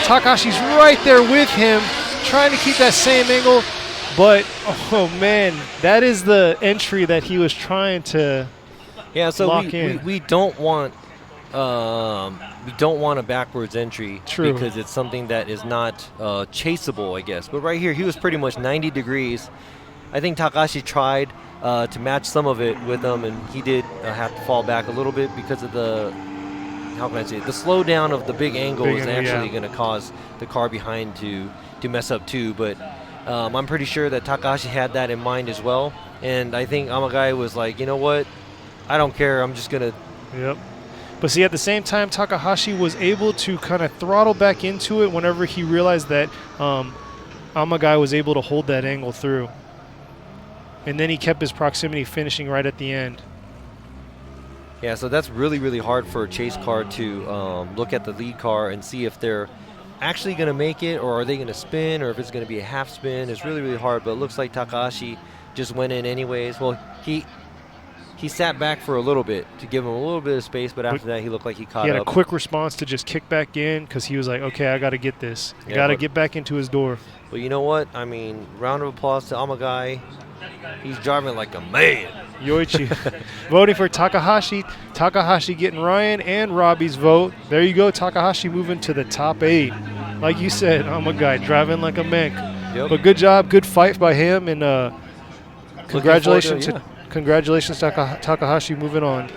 [SPEAKER 1] Takahashi's right there with him, trying to keep that same angle. But, oh man, that is the entry that he was trying to lock in.
[SPEAKER 2] We don't want a backwards entry.
[SPEAKER 1] True.
[SPEAKER 2] Because it's something that is not chaseable, I guess. But right here, he was pretty much 90 degrees. I think Takahashi tried to match some of it with him, and he did have to fall back a little bit because of the slowdown of the big angle is actually going to cause the car behind to mess up too. But I'm pretty sure that Takahashi had that in mind as well. And I think Amagai was like, you know what? I don't care. I'm just going to...
[SPEAKER 1] Yep. But see, at the same time, Takahashi was able to kind of throttle back into it whenever he realized that Amagai was able to hold that angle through. And then he kept his proximity, finishing right at the end.
[SPEAKER 2] Yeah, so that's really, really hard for a chase car to look at the lead car and see if they're actually going to make it, or are they going to spin, or if it's going to be a half spin. It's really, really hard, but it looks like Takahashi just went in anyways. Well, he he sat back for a little bit to give him a little bit of space, but after that he looked like he caught up.
[SPEAKER 1] He had a quick response to just kick back in because he was like, okay, I got to get this. I got to get back into his door.
[SPEAKER 2] But you know what? I mean, round of applause to Amagai. He's driving like a man.
[SPEAKER 1] Yoichi voting for Takahashi. Takahashi getting Ryan and Robbie's vote. There you go. Takahashi moving to the top 8. Like you said, Amagai driving like a man.
[SPEAKER 2] Yep.
[SPEAKER 1] But good job. Good fight by him. And congratulations to Takahashi moving on.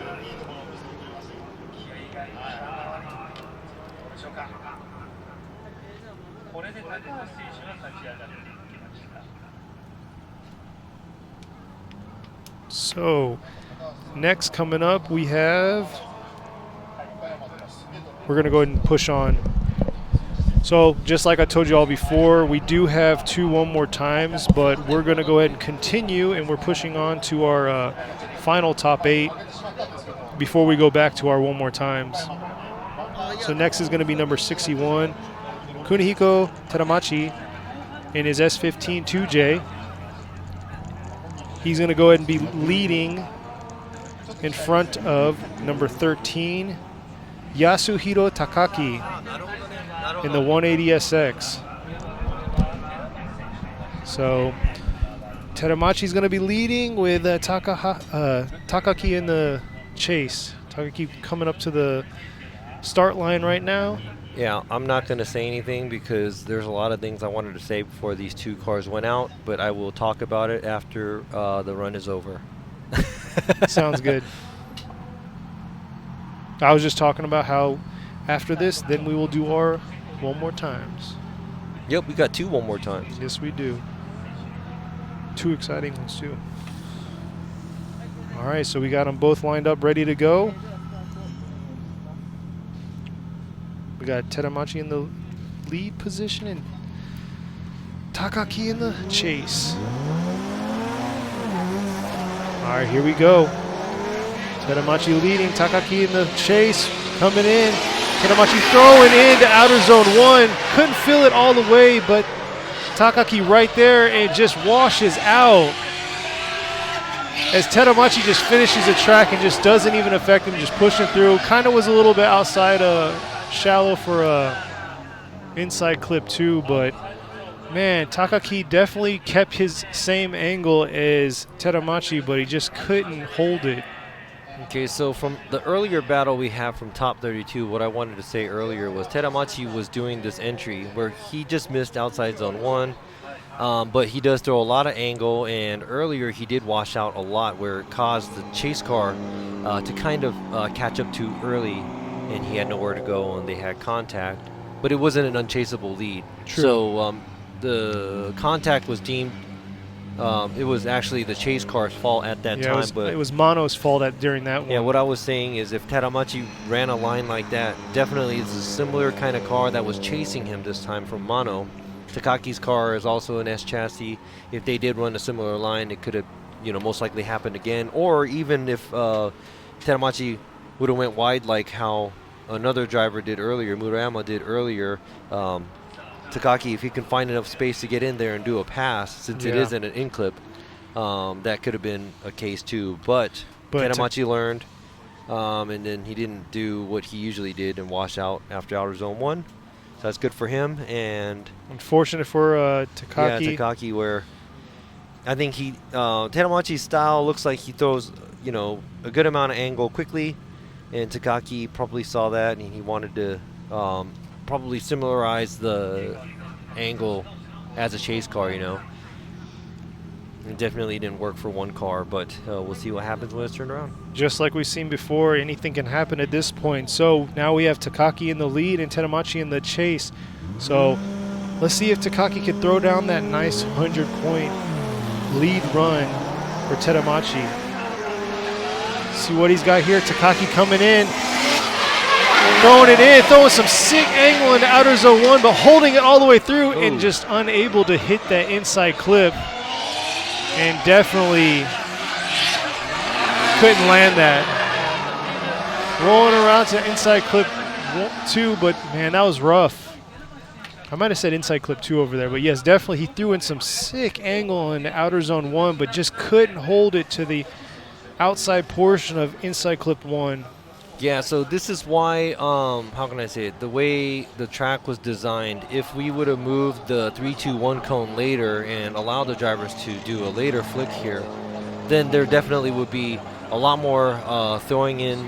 [SPEAKER 1] So, next coming up, we're going to go ahead and push on. So, just like I told you all before, we do have 2 one more times, but we're going to go ahead and continue, and we're pushing on to our final top 8 before we go back to our one more times. So, next is going to be number 61, Kunihiko Taramachi in his S15 2J. He's going to go ahead and be leading in front of number 13, Yasuhiro Takaki in the 180SX. So Taramachi's going to be leading with Takaki in the chase. Takaki coming up to the start line right now.
[SPEAKER 2] Yeah, I'm not going to say anything because there's a lot of things I wanted to say before these 2 cars went out, but I will talk about it after the run is over.
[SPEAKER 1] Sounds good. I was just talking about how after this, then we will do our one more times.
[SPEAKER 2] Yep, we got 2 one more times.
[SPEAKER 1] Yes, we do. 2 exciting ones, too. All right, so we got them both lined up, ready to go. We got Taramachi in the lead position and Takaki in the chase. All right, here we go. Taramachi leading, Takaki in the chase, coming in. Taramachi throwing into outer zone 1. Couldn't feel it all the way, but Takaki right there and just washes out. As Taramachi just finishes the track and just doesn't even affect him, just pushing through. Kind of was a little bit outside shallow for a inside clip too, but man, Takaki definitely kept his same angle as Taramachi, but he just couldn't hold it.
[SPEAKER 2] Okay, so from the earlier battle we have from top 32, what I wanted to say earlier was Taramachi was doing this entry where he just missed outside zone 1, but he does throw a lot of angle, and earlier he did wash out a lot where it caused the chase car to kind of catch up too early, and he had nowhere to go and they had contact, but it wasn't an unchaseable lead.
[SPEAKER 1] True.
[SPEAKER 2] So the contact was deemed, it was actually the chase car's fault at that time. But
[SPEAKER 1] it was Mano's fault during that one.
[SPEAKER 2] Yeah, what I was saying is if Taramachi ran a line like that, definitely it's a similar kind of car that was chasing him this time from Mano. Takaki's car is also an S chassis. If they did run a similar line, it could have, most likely happened again. Or even if Taramachi would have went wide like how another driver did earlier, Murayama did earlier, Takaki, if he can find enough space to get in there and do a pass, since it isn't an in-clip, that could have been a case too. But Taramachi learned, and then he didn't do what he usually did and wash out after outer zone 1. So that's good for him. And
[SPEAKER 1] unfortunate for Takaki.
[SPEAKER 2] Yeah, Takaki, where I think Taramachi's style looks like he throws, a good amount of angle quickly, and Takaki probably saw that and he wanted to probably similarize the angle as a chase car, It definitely didn't work for one car, but we'll see what happens when it's turned around.
[SPEAKER 1] Just like we've seen before, anything can happen at this point. So now we have Takaki in the lead and Taramachi in the chase. So let's see if Takaki can throw down that nice 100-point lead run for Taramachi. See what he's got here. Takaki coming in. Throwing it in, throwing some sick angle into outer zone 1, but holding it all the way through and just unable to hit that inside clip. And definitely couldn't land that. Rolling around to inside clip 2, but man, that was rough. I might have said inside clip 2 over there, but yes, definitely he threw in some sick angle in outer zone 1, but just couldn't hold it to the outside portion of inside clip 1.
[SPEAKER 2] Yeah, so this is why, how can I say it? The way the track was designed, if we would have moved the 3-2-1 cone later and allowed the drivers to do a later flick here, then there definitely would be a lot more throwing in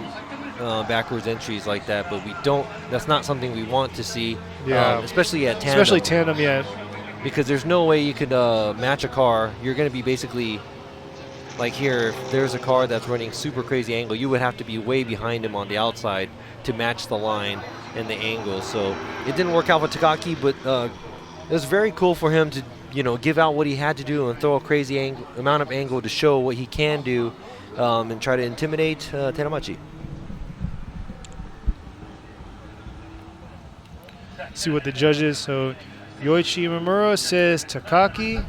[SPEAKER 2] backwards entries like that. But we don't. That's not something we want to see.
[SPEAKER 1] Yeah.
[SPEAKER 2] Especially at tandem.
[SPEAKER 1] Especially tandem, yeah.
[SPEAKER 2] Because there's no way you could match a car. You're going to be basically. Like here, if there's a car that's running super crazy angle, you would have to be way behind him on the outside to match the line and the angle. So it didn't work out for Takaki, but it was very cool for him to, give out what he had to do and throw a crazy amount of angle to show what he can do and try to intimidate Taramachi.
[SPEAKER 1] See what the judges. So Yoichi Imamura says Takaki.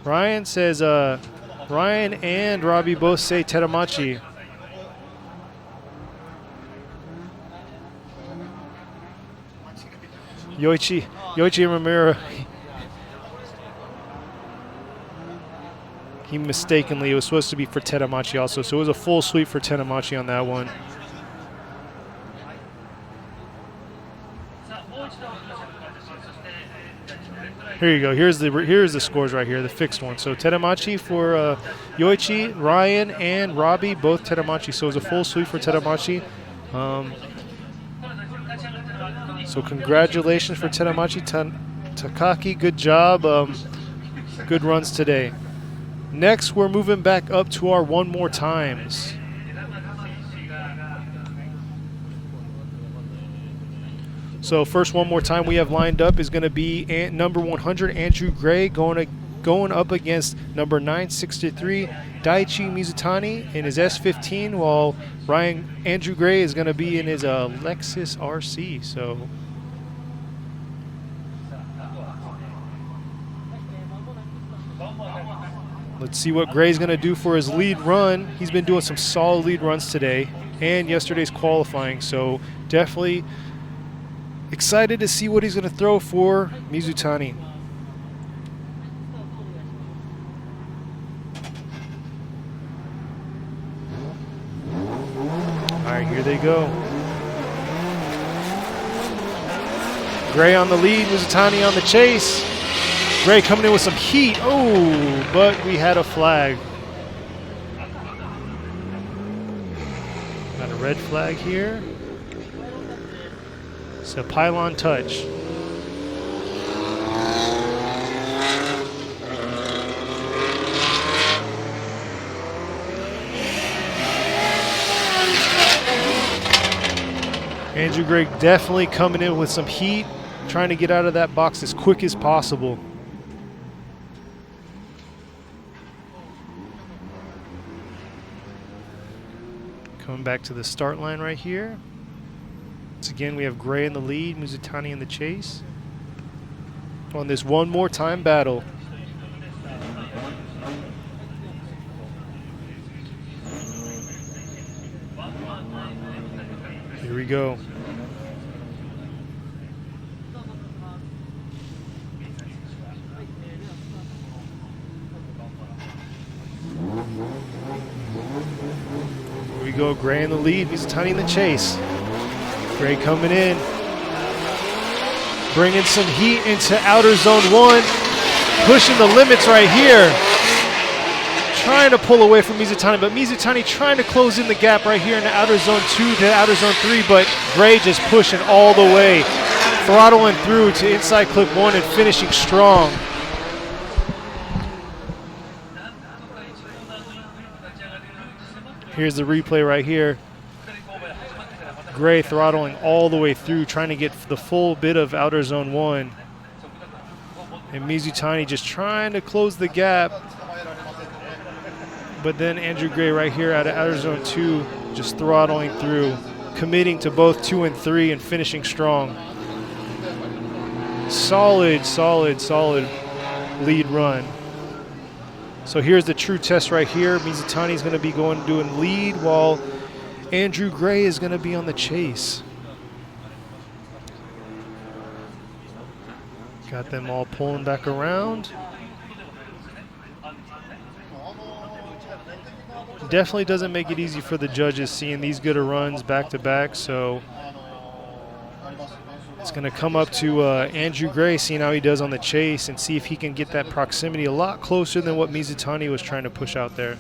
[SPEAKER 1] Ryan says Ryan and Robbie both say Taramachi. Yoichi Imamura. He mistakenly, it was supposed to be for Taramachi also, so it was a full sweep for Taramachi on that one. Here you go. Here's the scores right here, the fixed one. So Taramachi for Yoichi, Ryan, and Robbie, both Taramachi. So it was a full sweep for Taramachi. So congratulations for Taramachi. Takaki, good job. Good runs today. Next, we're moving back up to our one more times. So first one more time we have lined up is going to be number 100, Andrew Gray, going up against number 963, Daichi Mizutani in his S15, while Andrew Gray is going to be in his Lexus RC. So let's see what Gray's going to do for his lead run. He's been doing some solid lead runs today and yesterday's qualifying, so definitely excited to see what he's going to throw for Mizutani. All right, here they go. Gray on the lead, Mizutani on the chase. Gray coming in with some heat. Oh, but we had a flag. Got a red flag here. It's a pylon touch. Andrew Gray definitely coming in with some heat, trying to get out of that box as quick as possible. Coming back to the start line right here. Once again, we have Gray in the lead, Mizutani in the chase. On this one more time battle. Here we go. Here we go, Gray in the lead, Mizutani in the chase. Gray coming in, bringing some heat into outer zone 1, pushing the limits right here. Trying to pull away from Mizutani, but Mizutani trying to close in the gap right here in the outer zone 2 to outer zone 3, but Gray just pushing all the way, throttling through to inside clip 1 and finishing strong. Here's the replay right here. Gray throttling all the way through, trying to get the full bit of outer zone 1. And Mizutani just trying to close the gap. But then Andrew Gray right here out of outer zone 2, just throttling through, committing to both 2 and 3 and finishing strong. Solid, solid, solid lead run. So here's the true test right here. Mizutani is going to be doing lead while Andrew Gray is going to be on the chase. Got them all pulling back around. definitely doesn't make it easy for the judges seeing these good of runs back to back. So it's going to come up to Andrew Gray, seeing how he does on the chase and see if he can get that proximity a lot closer than what Mizutani was trying to push out there.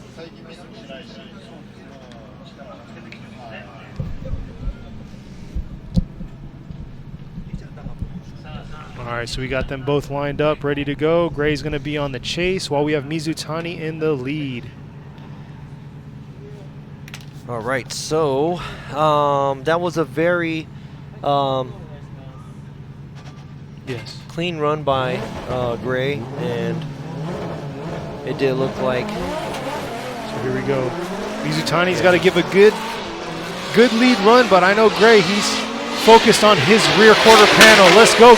[SPEAKER 1] All right, so we got them both lined up, ready to go. Gray's going to be on the chase while we have Mizutani in the lead.
[SPEAKER 2] All right, so that was a very clean run by Gray, and it did look like.
[SPEAKER 1] So here we go. Mizutani's got to give a good lead run, but I know Gray, he's focused on his rear quarter panel. Let's go.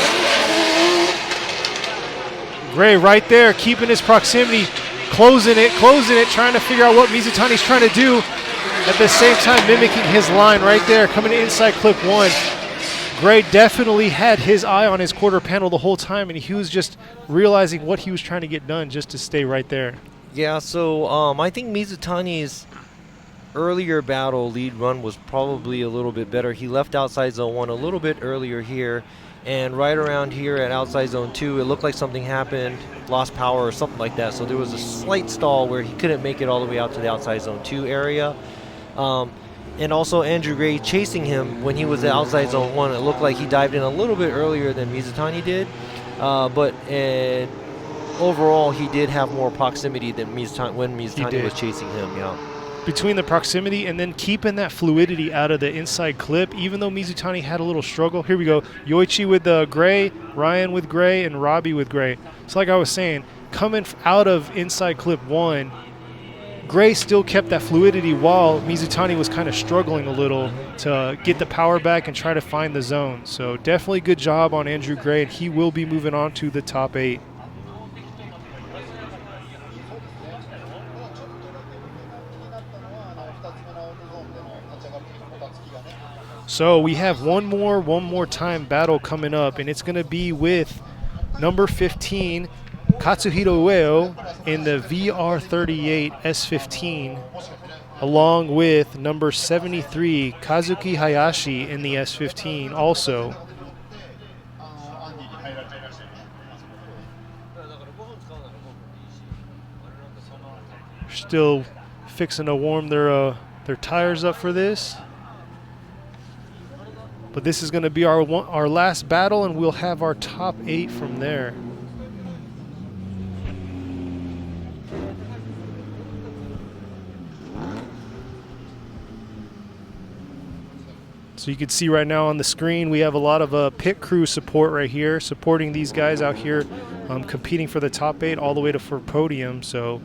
[SPEAKER 1] Gray right there, keeping his proximity, closing it, trying to figure out what Mizutani's trying to do. At the same time, mimicking his line right there, coming to inside clip 1. Gray definitely had his eye on his quarter panel the whole time, and he was just realizing what he was trying to get done just to stay right there.
[SPEAKER 2] Yeah, so I think Mizutani's earlier battle lead run was probably a little bit better. He left outside zone 1 a little bit earlier here, and right around here at outside zone 2, it looked like something happened, lost power or something like that. So there was a slight stall where he couldn't make it all the way out to the outside zone 2 area. And also Andrew Gray chasing him when he was at outside zone 1. It looked like he dived in a little bit earlier than Mizutani did. But overall, he did have more proximity than Mizutani when Mizutani was chasing him. Yeah.
[SPEAKER 1] Between the proximity and then keeping that fluidity out of the inside clip, even though Mizutani had a little struggle. Here we go. Yoichi with Gray, Ryan with Gray, and Robbie with Gray. So like I was saying, coming out of inside clip 1, Gray still kept that fluidity while Mizutani was kind of struggling a little to get the power back and try to find the zone. So definitely good job on Andrew Gray, and he will be moving on to the top 8. So we have one more time battle coming up, and it's going to be with number 15, Katsuhiro Ueo in the VR38 S15, along with number 73, Kazuki Hayashi in the S15 also. Still fixing to warm their tires up for this. But this is going to be our last battle, and we'll have our top 8 from there. So you can see right now on the screen, we have a lot of pit crew support right here, supporting these guys out here, competing for the top 8 all the way to for podium. So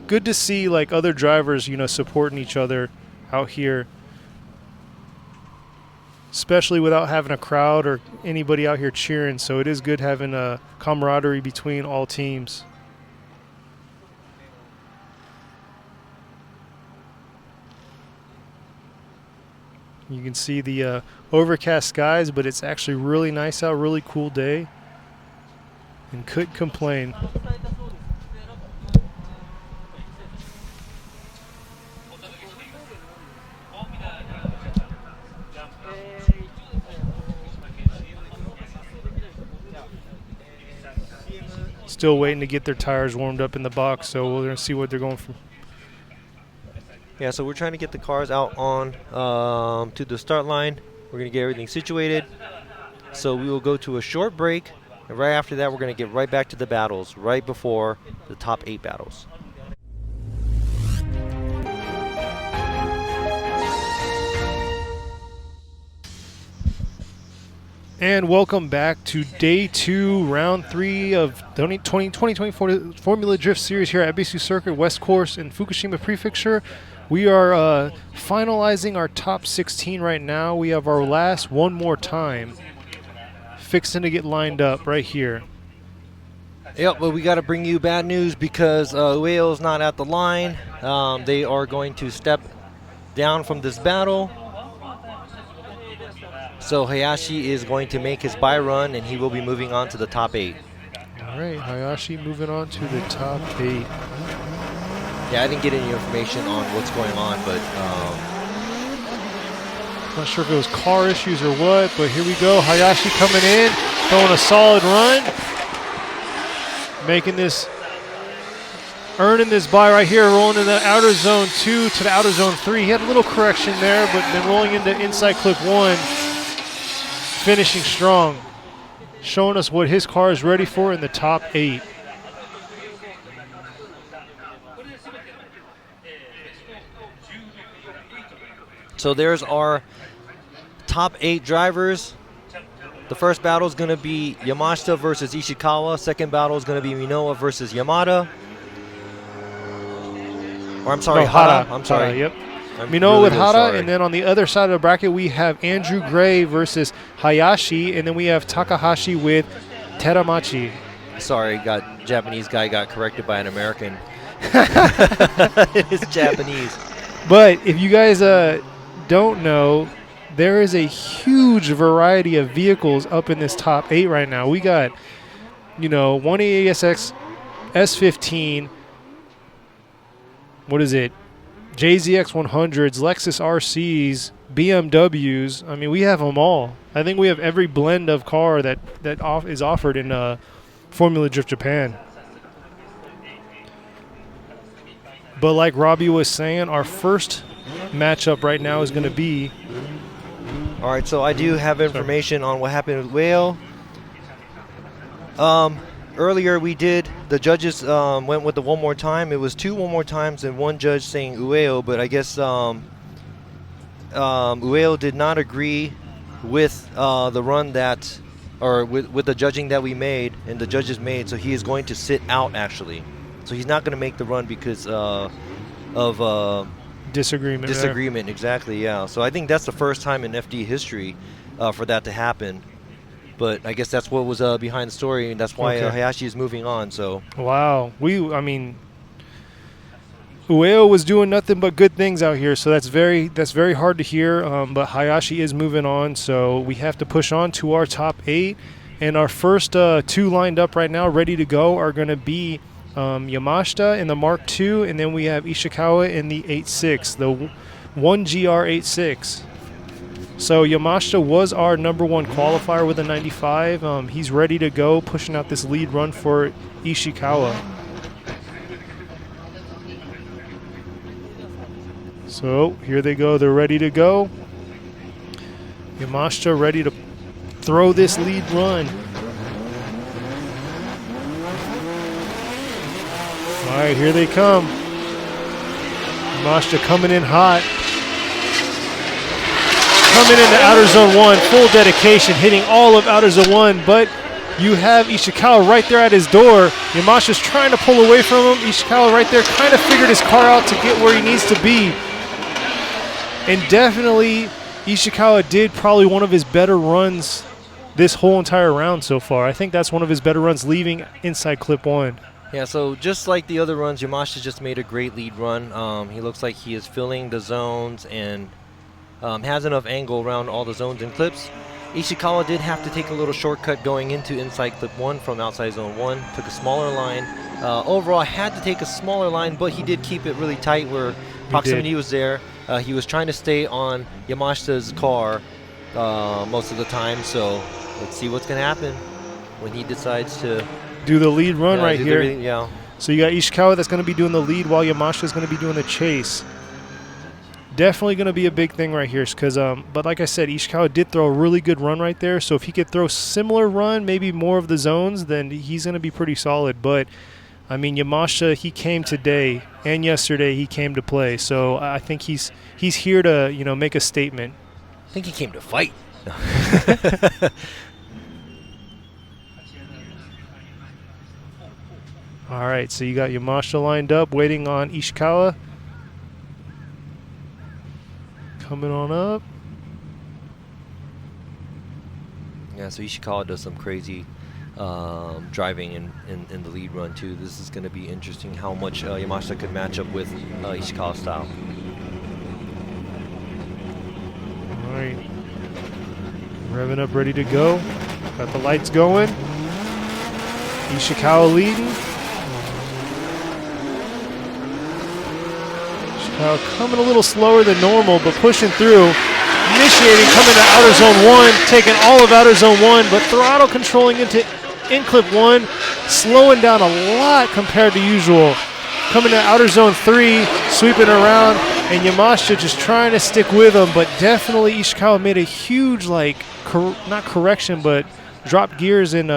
[SPEAKER 1] good to see like other drivers, supporting each other out here, especially without having a crowd or anybody out here cheering. So it is good having a camaraderie between all teams. You can see the overcast skies, but it's actually really nice out, really cool day, and couldn't complain. Still waiting to get their tires warmed up in the box, so we're going to see what they're going for.
[SPEAKER 2] Yeah, so we're trying to get the cars out on to the start line. We're going to get everything situated. So we will go to a short break, and right after that, we're going to get right back to the battles, right before the top 8 battles.
[SPEAKER 1] And welcome back to day 2, round 3 of 2024 Formula Drift Series here at Ebisu Circuit, West Course in Fukushima Prefecture. We are finalizing our top 16 right now. We have our last one more time, fixing to get lined up right here.
[SPEAKER 2] Yep, but we got to bring you bad news because Ueo's not at the line. They are going to step down from this battle. So Hayashi is going to make his bye run, and he will be moving on to the top 8.
[SPEAKER 1] All right, Hayashi moving on to the top 8.
[SPEAKER 2] Yeah, I didn't get any information on what's going on, but
[SPEAKER 1] Not sure if it was car issues or what, but here we go. Hayashi coming in, throwing a solid run, making this, earning this bye right here, rolling in the outer zone 2 to the outer zone 3. He had a little correction there, but then rolling into inside clip 1, finishing strong, showing us what his car is ready for in the top 8.
[SPEAKER 2] so there's our top 8 drivers. The first battle is going to be Yamashita versus Ishikawa. Second battle is going to be Manoa versus Yamada. Or I'm sorry,
[SPEAKER 1] No,
[SPEAKER 2] Hada. I'm sorry.
[SPEAKER 1] Hada, yep.
[SPEAKER 2] I'm
[SPEAKER 1] Minoa with Hada,
[SPEAKER 2] sorry.
[SPEAKER 1] and then on the other side of the bracket, we have Andrew Gray versus Hayashi, and then we have Takahashi with Taramachi.
[SPEAKER 2] Sorry, Japanese guy got corrected by an American. It's Japanese.
[SPEAKER 1] But if you guys don't know, there is a huge variety of vehicles up in this top 8 right now. We got, 180SX S15. What is it? JZX 100s, Lexus RCs, BMWs. I mean, we have them all. I think we have every blend of car that is offered in Formula Drift Japan. But like Robbie was saying, our first matchup right now is going to be...
[SPEAKER 2] All right, so I do have information on what happened with Whale. Earlier the judges went with the one more time. It was 2 one more times and 1 judge saying Ueo, but I guess Ueo did not agree with the run that, or with the judging that we made and the judges made, so he is going to sit out actually. So he's not going to make the run because of
[SPEAKER 1] disagreement.
[SPEAKER 2] Disagreement, exactly, yeah. So I think that's the first time in FD history for that to happen. But I guess that's what was behind the story, and that's why Hayashi is moving on. So
[SPEAKER 1] wow, Ueo was doing nothing but good things out here, so that's very hard to hear. But Hayashi is moving on, so we have to push on to our top 8. And our first 2 lined up right now, ready to go, are going to be Yamashita in the Mark II, and then we have Ishikawa in the 86, the 1GR86. So Yamashita was our number 1 qualifier with a 95. He's ready to go, pushing out this lead run for Ishikawa. So here they go. They're ready to go. Yamashita ready to throw this lead run. All right, here they come. Yamashita coming in hot. Coming into outer zone 1, full dedication, hitting all of outer zone 1, but you have Ishikawa right there at his door. Yamashita's trying to pull away from him. Ishikawa right there kind of figured his car out to get where he needs to be. And definitely, Ishikawa did probably one of his better runs this whole entire round so far. I think that's one of his better runs leaving inside clip 1.
[SPEAKER 2] yeah, so just like the other runs, Yamashita just made a great lead run. He looks like he is filling the zones and has enough angle around all the zones and clips. Ishikawa did have to take a little shortcut going into inside clip 1 from outside zone 1. Took a smaller line. Overall, had to take a smaller line, but he did keep it really tight where proximity was there. He was trying to stay on Yamashita's car most of the time, so let's see what's going to happen when he decides to
[SPEAKER 1] do the lead run right here.
[SPEAKER 2] Yeah.
[SPEAKER 1] So you got Ishikawa that's going to be doing the lead while Yamashita is going to be doing the chase. Definitely going to be a big thing right here, because but like I said, Ishikawa did throw a really good run right there. So if he could throw similar run, maybe more of the zones, then he's going to be pretty solid. But I mean, Yamashita, he came today and yesterday. He came to play, so I think he's here to make a statement.
[SPEAKER 2] I think he came to fight.
[SPEAKER 1] All right, so you got Yamashita lined up, waiting on Ishikawa. Coming on up.
[SPEAKER 2] Yeah, so Ishikawa does some crazy driving in the lead run too. This is going to be interesting how much Yamashita could match up with Ishikawa's style.
[SPEAKER 1] All right. Revving up, ready to go. Got the lights going. Ishikawa leading. Ishikawa coming a little slower than normal, but pushing through. Initiating, coming to outer zone 1, taking all of outer zone 1, but throttle controlling into in-clip 1, slowing down a lot compared to usual. Coming to outer zone 3, sweeping around, and Yamashita just trying to stick with him, but definitely Ishikawa made a huge, like, not correction, but dropped gears in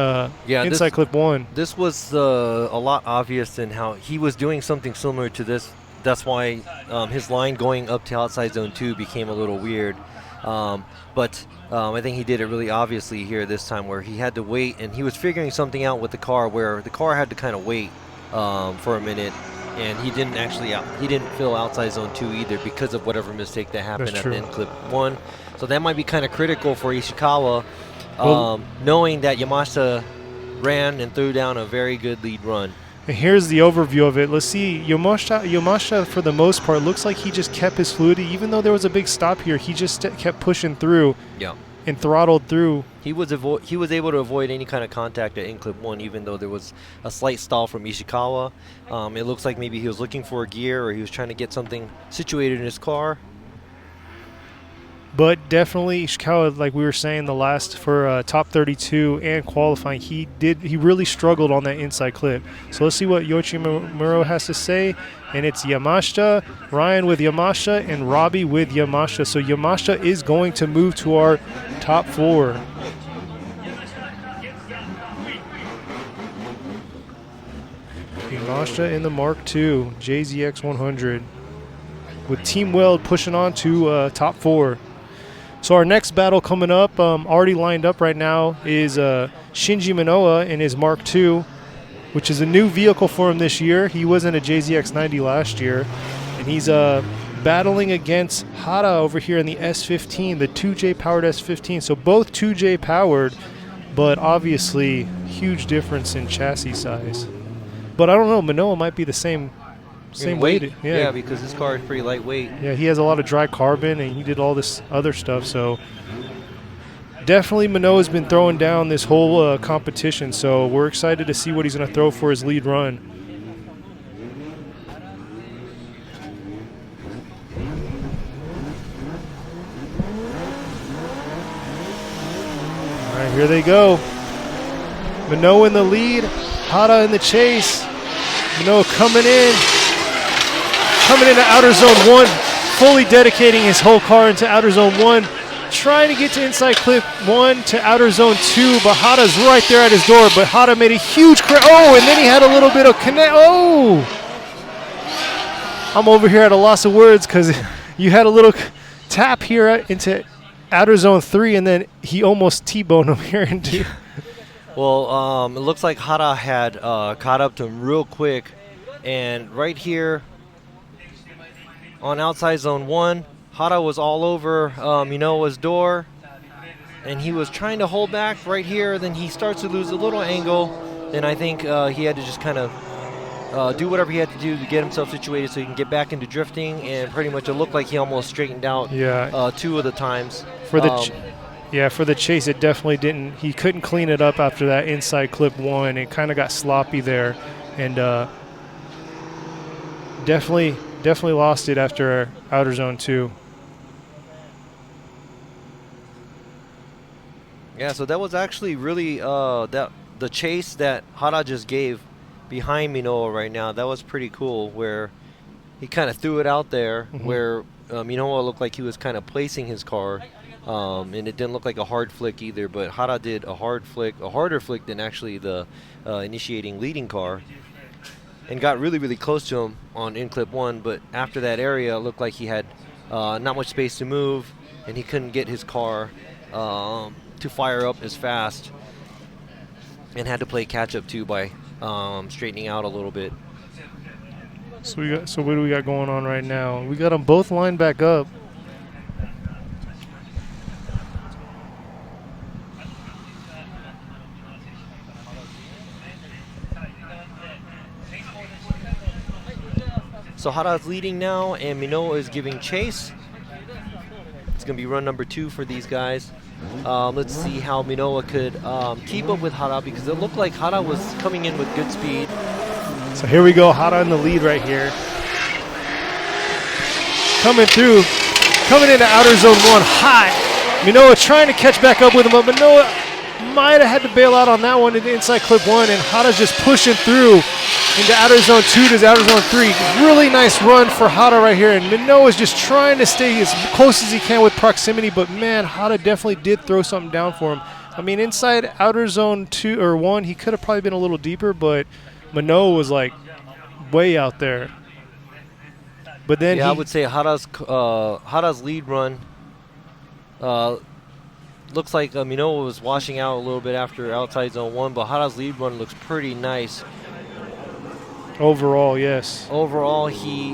[SPEAKER 1] inside clip 1.
[SPEAKER 2] This was a lot obvious in how he was doing something similar to this. That's why his line going up to outside zone 2 became a little weird. But I think he did it really obviously here this time, where he had to wait, and he was figuring something out with the car, where the car had to kind of wait for a minute, and he didn't fill outside zone 2 either because of whatever mistake that happened at the end clip 1. So that might be kind of critical for Ishikawa, knowing that Yamashita ran and threw down a very good lead run.
[SPEAKER 1] And here's the overview of it. Let's see, Yamashita, for the most part, looks like he just kept his fluidity. Even though there was a big stop here, he just kept pushing through and throttled through.
[SPEAKER 2] He was able to avoid any kind of contact at in clip 1, even though there was a slight stall from Ishikawa. It looks like maybe he was looking for a gear, or he was trying to get something situated in his car.
[SPEAKER 1] But definitely Ishikawa, like we were saying, the last for top 32 and qualifying, he really struggled on that inside clip. So let's see what Yoshimuro has to say. And it's Yamashita, Ryan with Yamashita, and Robbie with Yamashita. So Yamashita is going to move to our top 4. Yamashita in the Mark II JZX 100 with Team Weld pushing on to top 4. So our next battle coming up, already lined up right now, is Shinji Manoa in his Mark II, which is a new vehicle for him this year. He was in a JZX 90 last year, and he's battling against Hada over here in the S15, the 2J powered S15. So both 2J powered, but obviously huge difference in chassis size. But I don't know, Manoa might be the same weight.
[SPEAKER 2] Yeah, because this car is pretty lightweight.
[SPEAKER 1] Yeah, he has a lot of dry carbon, and he did all this other stuff. So definitely Manoa's been throwing down this whole competition. So we're excited to see what he's going to throw for his lead run. All right, here they go. Manoa in the lead, Hada in the chase. Manoa coming into outer zone 1, fully dedicating his whole car into outer zone 1, trying to get to inside clip 1 to outer zone 2, but Hada's right there at his door. But Hada made a huge and then he had a little bit of connect. Oh! I'm over here at a loss of words because you had a little tap here into outer zone 3, and then he almost T-boned him here into.
[SPEAKER 2] Well, it looks like Hada had caught up to him real quick, and right here on outside zone 1, Hada was all over Minoa's door, and he was trying to hold back right here. Then he starts to lose a little angle, and I think he had to just kind of do whatever he had to do to get himself situated so he can get back into drifting, and pretty much it looked like he almost straightened out 2 of the times.
[SPEAKER 1] For the chase, it definitely didn't. He couldn't clean it up after that inside clip 1. It kind of got sloppy there, and definitely lost it after outer zone 2.
[SPEAKER 2] Yeah, so that was actually really the chase that Hada just gave behind Minoa right now. That was pretty cool, where he kind of threw it out there, where Minoa looked like he was kind of placing his car. And it didn't look like a hard flick either, but Hada did a harder flick than actually the initiating leading car, and got really, really close to him on in clip 1. But after that area, it looked like he had not much space to move, and he couldn't get his car to fire up as fast, and had to play catch up too by straightening out a little bit.
[SPEAKER 1] So what do we got going on right now? We got them both lined back up.
[SPEAKER 2] So Hada's leading now, and Minoa is giving chase. It's going to be run number 2 for these guys. Let's see how Minoa could keep up with Hada, because it looked like Hada was coming in with good speed.
[SPEAKER 1] So here we go, Hada in the lead right here. coming into outer zone 1 hot. Manoa trying to catch back up with him, but Manoa might have had to bail out on that one in the inside clip 1, and Hada's just pushing through into outer zone 2 to outer zone 3. Really nice run for Hada right here, and Manoa's just trying to stay as close as he can with proximity, but man, Hada definitely did throw something down for him. I mean, inside outer zone 2 or 1, he could have probably been a little deeper, but Manoa was like way out there. But then
[SPEAKER 2] I would say Hada's lead run looks like Manoa was washing out a little bit after outside zone 1, but Hada's lead run looks pretty nice.
[SPEAKER 1] Overall, yes.
[SPEAKER 2] Overall, he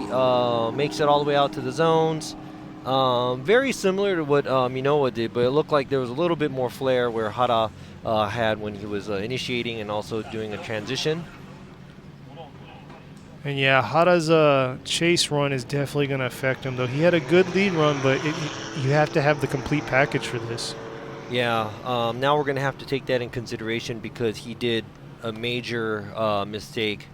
[SPEAKER 2] makes it all the way out to the zones. Very similar to what Manoa did, but it looked like there was a little bit more flair where Hada had when he was initiating and also doing a transition.
[SPEAKER 1] And yeah, Hada's chase run is definitely going to affect him, though. He had a good lead run, but you have to have the complete package for this.
[SPEAKER 2] Yeah, now we're going to have to take that in consideration because he did a major mistake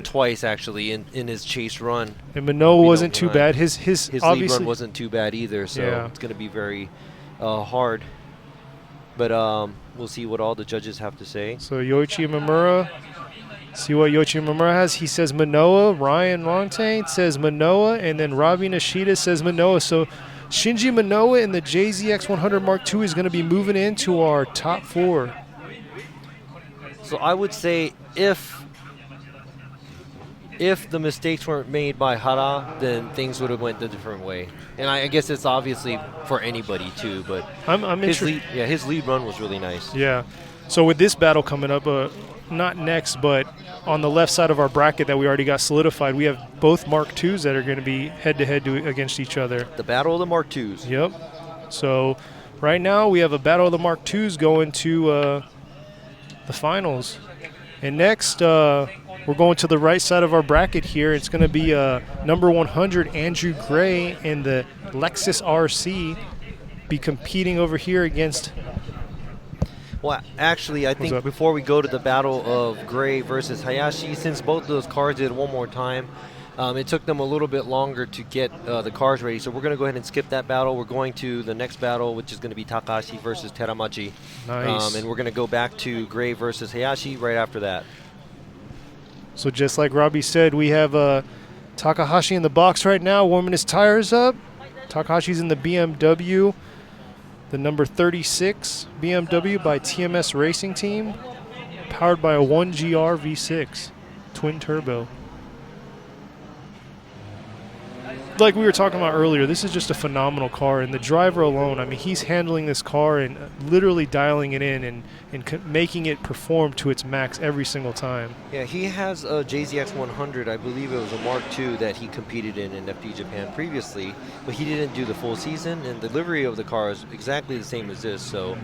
[SPEAKER 2] twice, actually, in his chase run.
[SPEAKER 1] And Manoa wasn't too bad. His
[SPEAKER 2] lead run wasn't too bad either, so it's going to be very hard. But we'll see what all the judges have to say.
[SPEAKER 1] So Yoichi Imamura. See what Yoichi Imamura has. He says Manoa. Ryan Longtain says Manoa. And then Robbie Nishida says Manoa. So Shinji Manoa in the JZX100 Mark II is going to be moving into our top 4.
[SPEAKER 2] So I would say if the mistakes weren't made by Hada, then things would have went a different way. And I guess it's obviously for anybody too, but his lead run was really nice.
[SPEAKER 1] Yeah. So with this battle coming up, not next, but on the left side of our bracket that we already got solidified, we have both Mark IIs that are going to be head-to-head against each other.
[SPEAKER 2] The Battle of the Mark IIs.
[SPEAKER 1] Yep. So right now we have a Battle of the Mark IIs going to the finals. And next, we're going to the right side of our bracket here. It's going to be number 100, Andrew Gray, and the Lexus RC be competing over here against...
[SPEAKER 2] Well, actually, I think before we go to the battle of Gray versus Hayashi, since both of those cars did it one more time, it took them a little bit longer to get the cars ready. So we're going to go ahead and skip that battle. We're going to the next battle, which is going to be Takahashi versus Taramachi.
[SPEAKER 1] Nice.
[SPEAKER 2] And we're going to go back to Gray versus Hayashi right after that.
[SPEAKER 1] So just like Robbie said, we have Takahashi in the box right now, warming his tires up. Takahashi's in the BMW. The number 36 BMW by TMS Racing Team, powered by a 1GR V6 twin turbo. Like we were talking about earlier, this is just a phenomenal car, and the driver alone, I mean, he's handling this car and literally dialing it in and making it perform to its max every single time.
[SPEAKER 2] Yeah, he has a JZX 100. I believe it was a Mark II that he competed in FD Japan previously, but he didn't do the full season, and the livery of the car is exactly the same as this, so...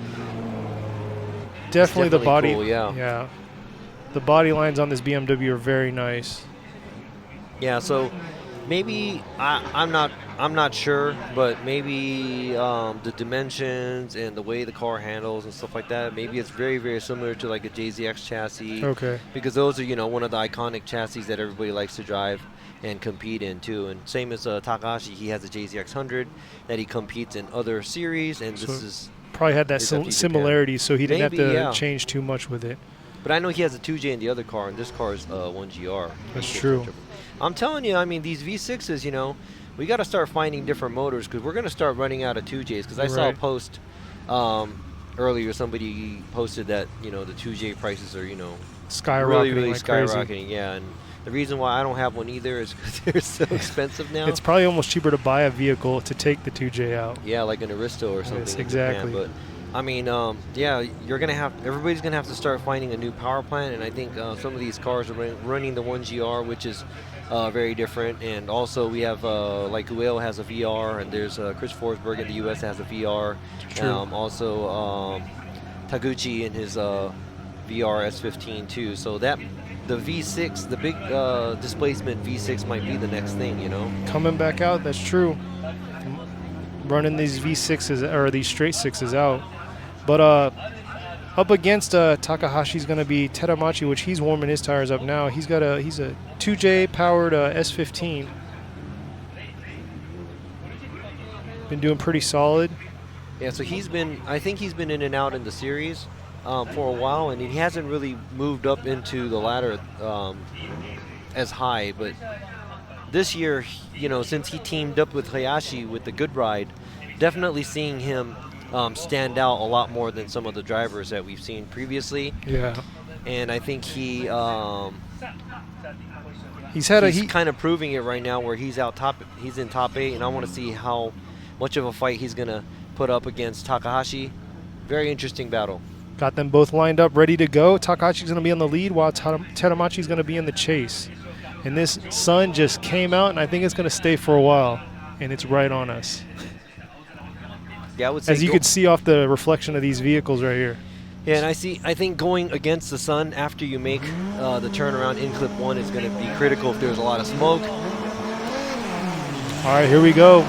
[SPEAKER 1] Definitely the body.
[SPEAKER 2] Cool,
[SPEAKER 1] yeah. The body lines on this BMW are very nice.
[SPEAKER 2] Yeah, so... Maybe I'm not sure, but maybe the dimensions and the way the car handles and stuff like that. Maybe it's very, very similar to like a JZX chassis.
[SPEAKER 1] Okay.
[SPEAKER 2] Because those are one of the iconic chassis that everybody likes to drive and compete in too. And same as Takahashi, he has a JZX 100 that he competes in other series, and
[SPEAKER 1] so
[SPEAKER 2] this is
[SPEAKER 1] probably had that similarity, so he didn't have to change too much with it.
[SPEAKER 2] But I know he has a 2J in the other car, and this car is 1GR.
[SPEAKER 1] That's true.
[SPEAKER 2] I'm telling you, I mean, these V6s, we got to start finding different motors because we're going to start running out of 2Js. Because I saw a post earlier, somebody posted that, the 2J prices are,
[SPEAKER 1] skyrocketing,
[SPEAKER 2] really, really
[SPEAKER 1] like
[SPEAKER 2] skyrocketing.
[SPEAKER 1] crazy.
[SPEAKER 2] Yeah, and the reason why I don't have one either is because they're so expensive now.
[SPEAKER 1] It's probably almost cheaper to buy a vehicle to take the 2J out.
[SPEAKER 2] Yeah, like an Aristo or something. Yes,
[SPEAKER 1] exactly.
[SPEAKER 2] Japan. But I mean, everybody's gonna have to start finding a new power plant, and I think some of these cars are running the 1GR, which is very different. And also we have like Ueo has a VR, and there's Chris Forsberg in the U.S. has a VR. Also Taguchi in his VR S15 too. So that the V6, the big displacement V6 might be the next thing,
[SPEAKER 1] Coming back out, that's true. Running these V6s or these straight sixes out. But up against Takahashi's going to be Taramachi, which he's warming his tires up now. He's a 2J powered S15. Been doing pretty solid.
[SPEAKER 2] Yeah, so I think he's been in and out in the series for a while, and he hasn't really moved up into the ladder as high. But this year, since he teamed up with Hayashi with the Good Ride, definitely seeing him stand out a lot more than some of the drivers that we've seen previously.
[SPEAKER 1] Yeah.
[SPEAKER 2] And I think he's
[SPEAKER 1] he's
[SPEAKER 2] kind of proving it right now, where he's in top 8, and I want to see how much of a fight he's gonna put up against Takahashi. Very interesting battle.
[SPEAKER 1] got them both lined up, ready to go. Takahashi's going to be on the lead while Taramachi's going to be in the chase. And this sun just came out, and I think it's going to stay for a while. And it's right on us.
[SPEAKER 2] Yeah, I would say.
[SPEAKER 1] As you could see off the reflection of these vehicles right here.
[SPEAKER 2] Yeah, and I think going against the sun after you make the turnaround in clip 1 is going to be critical if there's a lot of smoke.
[SPEAKER 1] All right, here we go.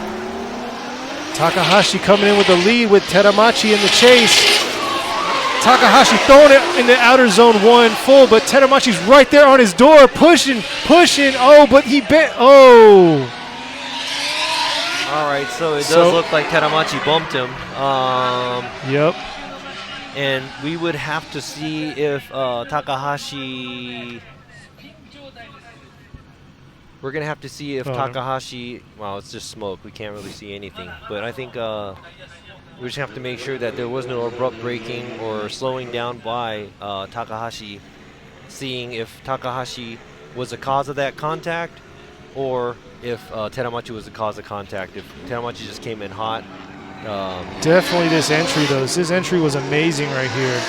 [SPEAKER 1] Takahashi coming in with the lead with Taramachi in the chase. Takahashi throwing it in the outer zone 1 full, but Taramachi's right there on his door, pushing. Oh, but he bent. Oh.
[SPEAKER 2] All right, so it does look like Taramachi bumped him.
[SPEAKER 1] Yep.
[SPEAKER 2] And we would have to see if Takahashi... We're going to have to see if Takahashi... Well, it's just smoke. We can't really see anything. But I think we just have to make sure that there was no abrupt braking or slowing down by Takahashi, seeing if Takahashi was the cause of that contact or if Taramachi was the cause of contact. If Taramachi just came in hot.
[SPEAKER 1] Definitely this entry, though. This entry was amazing right here.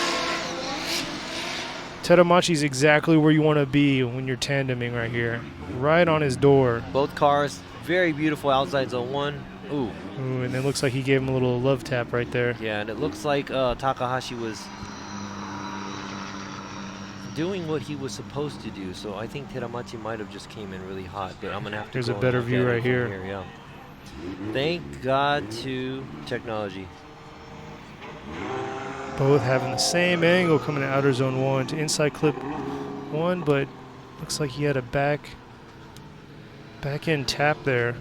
[SPEAKER 1] Taramachi's exactly where you want to be when you're tandeming right here. Right on his door.
[SPEAKER 2] Both cars, very beautiful outside zone 1. Ooh,
[SPEAKER 1] and it looks like he gave him a little love tap right there.
[SPEAKER 2] Yeah, and it looks like Takahashi was doing what he was supposed to do. So I think Taramachi might have just came in really hot, but I'm going to have to
[SPEAKER 1] There's a better view right here.
[SPEAKER 2] Yeah. Thank God to technology.
[SPEAKER 1] Both having the same angle coming to outer zone 1 to inside clip 1, but looks like he had a back end tap there.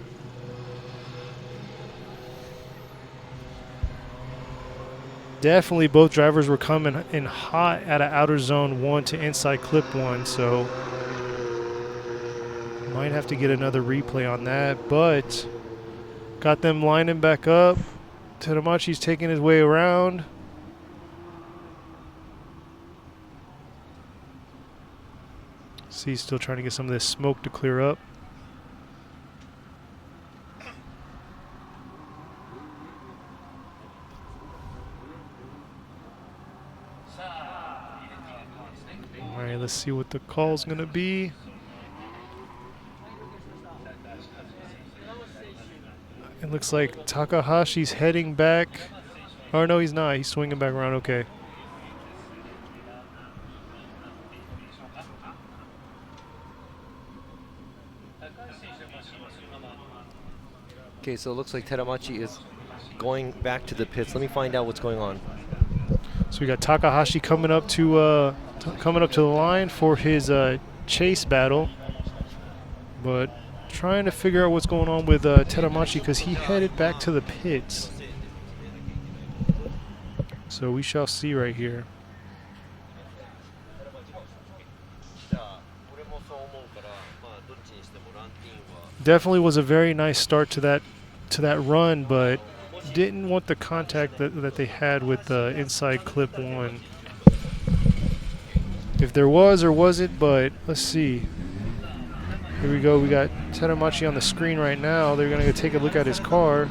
[SPEAKER 1] Definitely both drivers were coming in hot out of outer zone 1 to inside clip 1, so might have to get another replay on that, but got them lining back up. Taramachi's taking his way around. See, he's still trying to get some of this smoke to clear up. All right, let's see what the call's going to be. It looks like Takahashi's heading back. Oh, no, he's not. He's swinging back around. Okay.
[SPEAKER 2] Okay, so it looks like Taramachi is going back to the pits. Let me find out what's going on.
[SPEAKER 1] So we got Takahashi coming up to the line for his chase battle, but trying to figure out what's going on with Taramachi because he headed back to the pits. So we shall see right here. Definitely was a very nice start to that run, but didn't want the contact that they had with the inside clip 1. If there was or wasn't, but let's see. Here we go. We got Taramachi on the screen right now. They're going to go take a look at his car.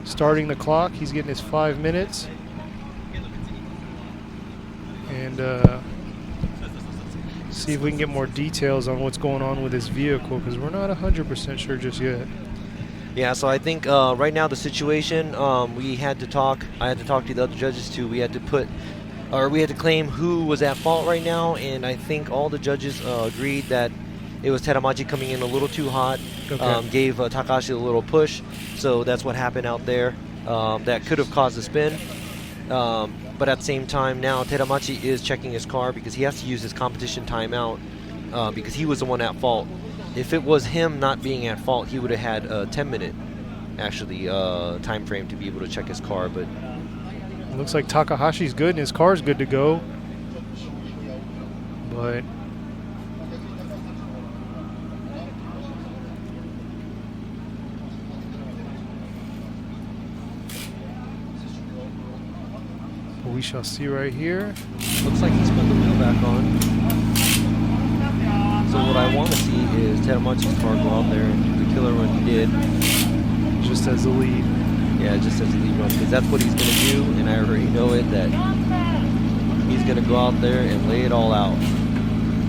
[SPEAKER 1] Starting the clock. He's getting his 5 minutes. And see if we can get more details on what's going on with his vehicle, because we're not 100% sure just yet.
[SPEAKER 2] Yeah, so I think right now the situation, I had to talk to the other judges too. We had to claim who was at fault right now, and I think all the judges agreed that it was Taramachi coming in a little too hot, gave Takahashi a little push, so that's what happened out there. That could have caused a spin, but at the same time now Taramachi is checking his car because he has to use his competition timeout because he was the one at fault. if it was him not being at fault, he would have had a 10-minute actually time frame to be able to check his car. But
[SPEAKER 1] it looks like Takahashi's good and his car's good to go. But we shall see right here.
[SPEAKER 2] Looks like he's put the wheel back on. So what I want to see is Taramachi's car go out there and do the killer run he did.
[SPEAKER 1] Just as the lead.
[SPEAKER 2] Yeah, just as the lead run, because that's what he's going to do, and I already know it, that he's going to go out there and lay it all out.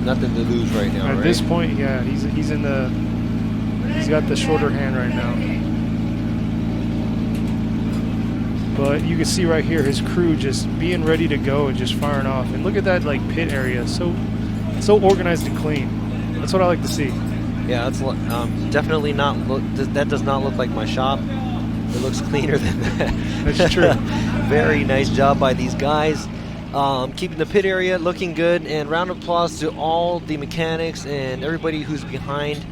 [SPEAKER 2] Nothing to lose right now,
[SPEAKER 1] At this point, yeah, he's got the shorter hand right now. But you can see right here his crew just being ready to go and just firing off. And look at that like pit area, so organized and clean. That's what I like to see.
[SPEAKER 2] Yeah, that's definitely not look. That does not look like my shop. It looks cleaner than that.
[SPEAKER 1] That's true.
[SPEAKER 2] Very nice job by these guys. Keeping the pit area looking good, and round of applause to all the mechanics and everybody who's behind.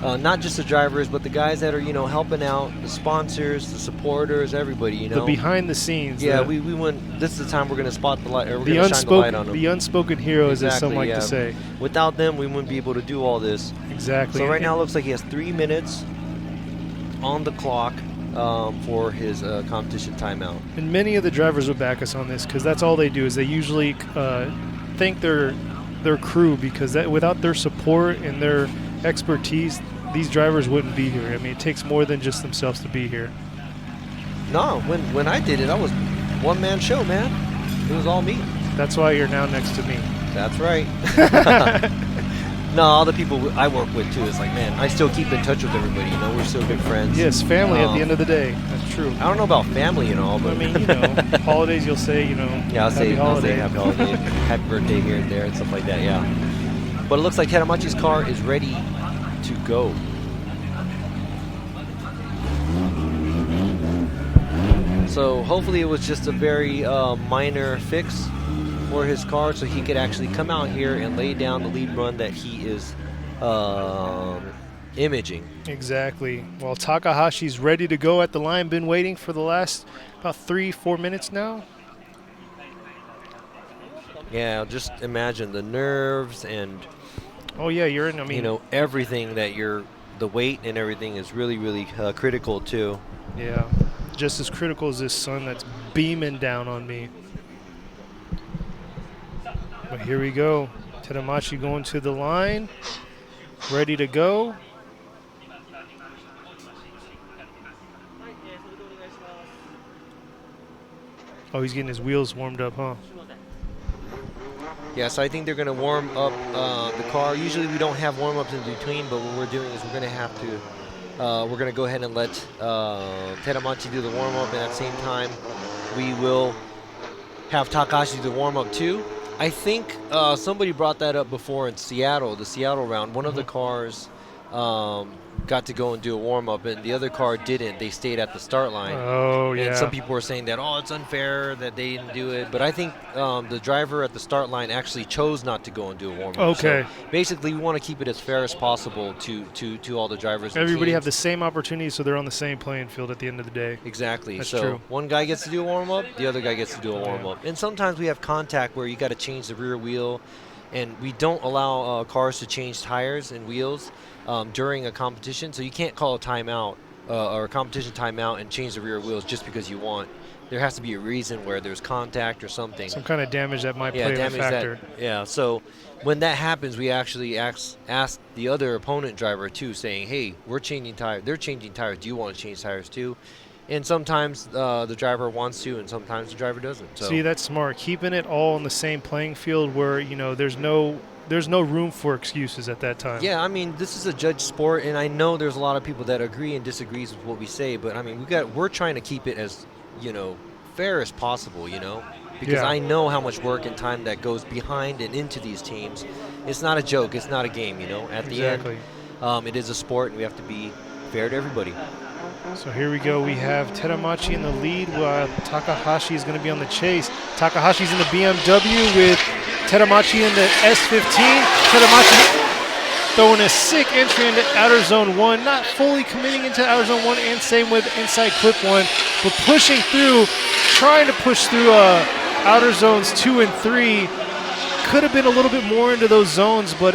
[SPEAKER 2] Not just the drivers, but the guys that are, helping out, the sponsors, the supporters, everybody,
[SPEAKER 1] The behind the scenes.
[SPEAKER 2] Yeah, we went. This is the time we're going to spot the light, or we're going to shine the light on them.
[SPEAKER 1] The unspoken heroes, as some like to say.
[SPEAKER 2] Without them, we wouldn't be able to do all this.
[SPEAKER 1] Exactly.
[SPEAKER 2] So right now, it looks like he has 3 minutes on the clock for his competition timeout.
[SPEAKER 1] And many of the drivers will back us on this, because that's all they do is they usually thank their crew, because without their support and their expertise, these drivers wouldn't be here. I mean, it takes more than just themselves to be here.
[SPEAKER 2] No, when I did it, I was one-man show, man. It was all me.
[SPEAKER 1] That's why you're now next to me.
[SPEAKER 2] That's right. No, all the people I work with, too, it's like, man, I still keep in touch with everybody. We're still good friends.
[SPEAKER 1] Yes, family at the end of the day. That's true.
[SPEAKER 2] I don't know about family and all, but...
[SPEAKER 1] I mean, holidays you'll say,
[SPEAKER 2] Yeah, I'll say
[SPEAKER 1] holiday.
[SPEAKER 2] happy holiday, happy birthday here and there and stuff like that, yeah. But it looks like Taramachi's car is ready to go. So hopefully it was just a very minor fix for his car, so he could actually come out here and lay down the lead run that he is imaging.
[SPEAKER 1] Exactly. Well, Takahashi's ready to go at the line. Been waiting for the last about 3-4 minutes now.
[SPEAKER 2] Yeah, just imagine the nerves and...
[SPEAKER 1] Oh yeah, you're in. I mean,
[SPEAKER 2] everything that the weight and everything is really, really critical too.
[SPEAKER 1] Yeah, just as critical as this sun that's beaming down on me. But here we go. Taramachi going to the line, ready to go. Oh, he's getting his wheels warmed up, huh?
[SPEAKER 2] Yeah, so I think they're going to warm up the car. Usually we don't have warm-ups in between, but what we're doing is we're going to have to, we're going to go ahead and let Taramachi do the warm-up, and at the same time, we will have Takahashi do the warm-up too. I think somebody brought that up before in Seattle, the Seattle round. One of the cars got to go and do a warm-up, and the other car didn't. They stayed at the start line.
[SPEAKER 1] Oh, yeah.
[SPEAKER 2] And some people were saying that, it's unfair that they didn't do it. But I think the driver at the start line actually chose not to go and do a warm-up.
[SPEAKER 1] Okay.
[SPEAKER 2] So basically, we want to keep it as fair as possible to all the drivers.
[SPEAKER 1] Everybody have the same opportunity, so they're on the same playing field at the end of the day.
[SPEAKER 2] Exactly.
[SPEAKER 1] That's
[SPEAKER 2] so
[SPEAKER 1] true.
[SPEAKER 2] One guy gets to do a warm-up, the other guy gets to do a warm-up. And sometimes we have contact where you got to change the rear wheel, and we don't allow cars to change tires and wheels during a competition, so you can't call a timeout or a competition timeout and change the rear wheels just because you want. There has to be a reason where there's contact or something.
[SPEAKER 1] Some kind of damage that might play a factor.
[SPEAKER 2] So when that happens, we actually ask the other opponent driver too, saying, hey, we're changing tires. They're changing tires. Do you want to change tires too? And sometimes the driver wants to, and sometimes the driver doesn't. So.
[SPEAKER 1] See, that's smart. Keeping it all on the same playing field where, there's no room for excuses at that time.
[SPEAKER 2] Yeah, I mean, this is a judge sport, and I know there's a lot of people that agree and disagrees with what we say, but I mean, we're trying to keep it as, fair as possible, because I know how much work and time that goes behind and into these teams. It's not a joke. It's not a game, At the end, it is a sport, and we have to be fair to everybody.
[SPEAKER 1] So here we go. We have Taramachi in the lead while Takahashi is going to be on the chase. Takahashi's in the BMW with Taramachi in the S15. Taramachi throwing a sick entry into outer zone 1, not fully committing into outer zone 1, and same with inside clip 1, but pushing through, trying to push through outer zones 2 and 3. Could have been a little bit more into those zones, but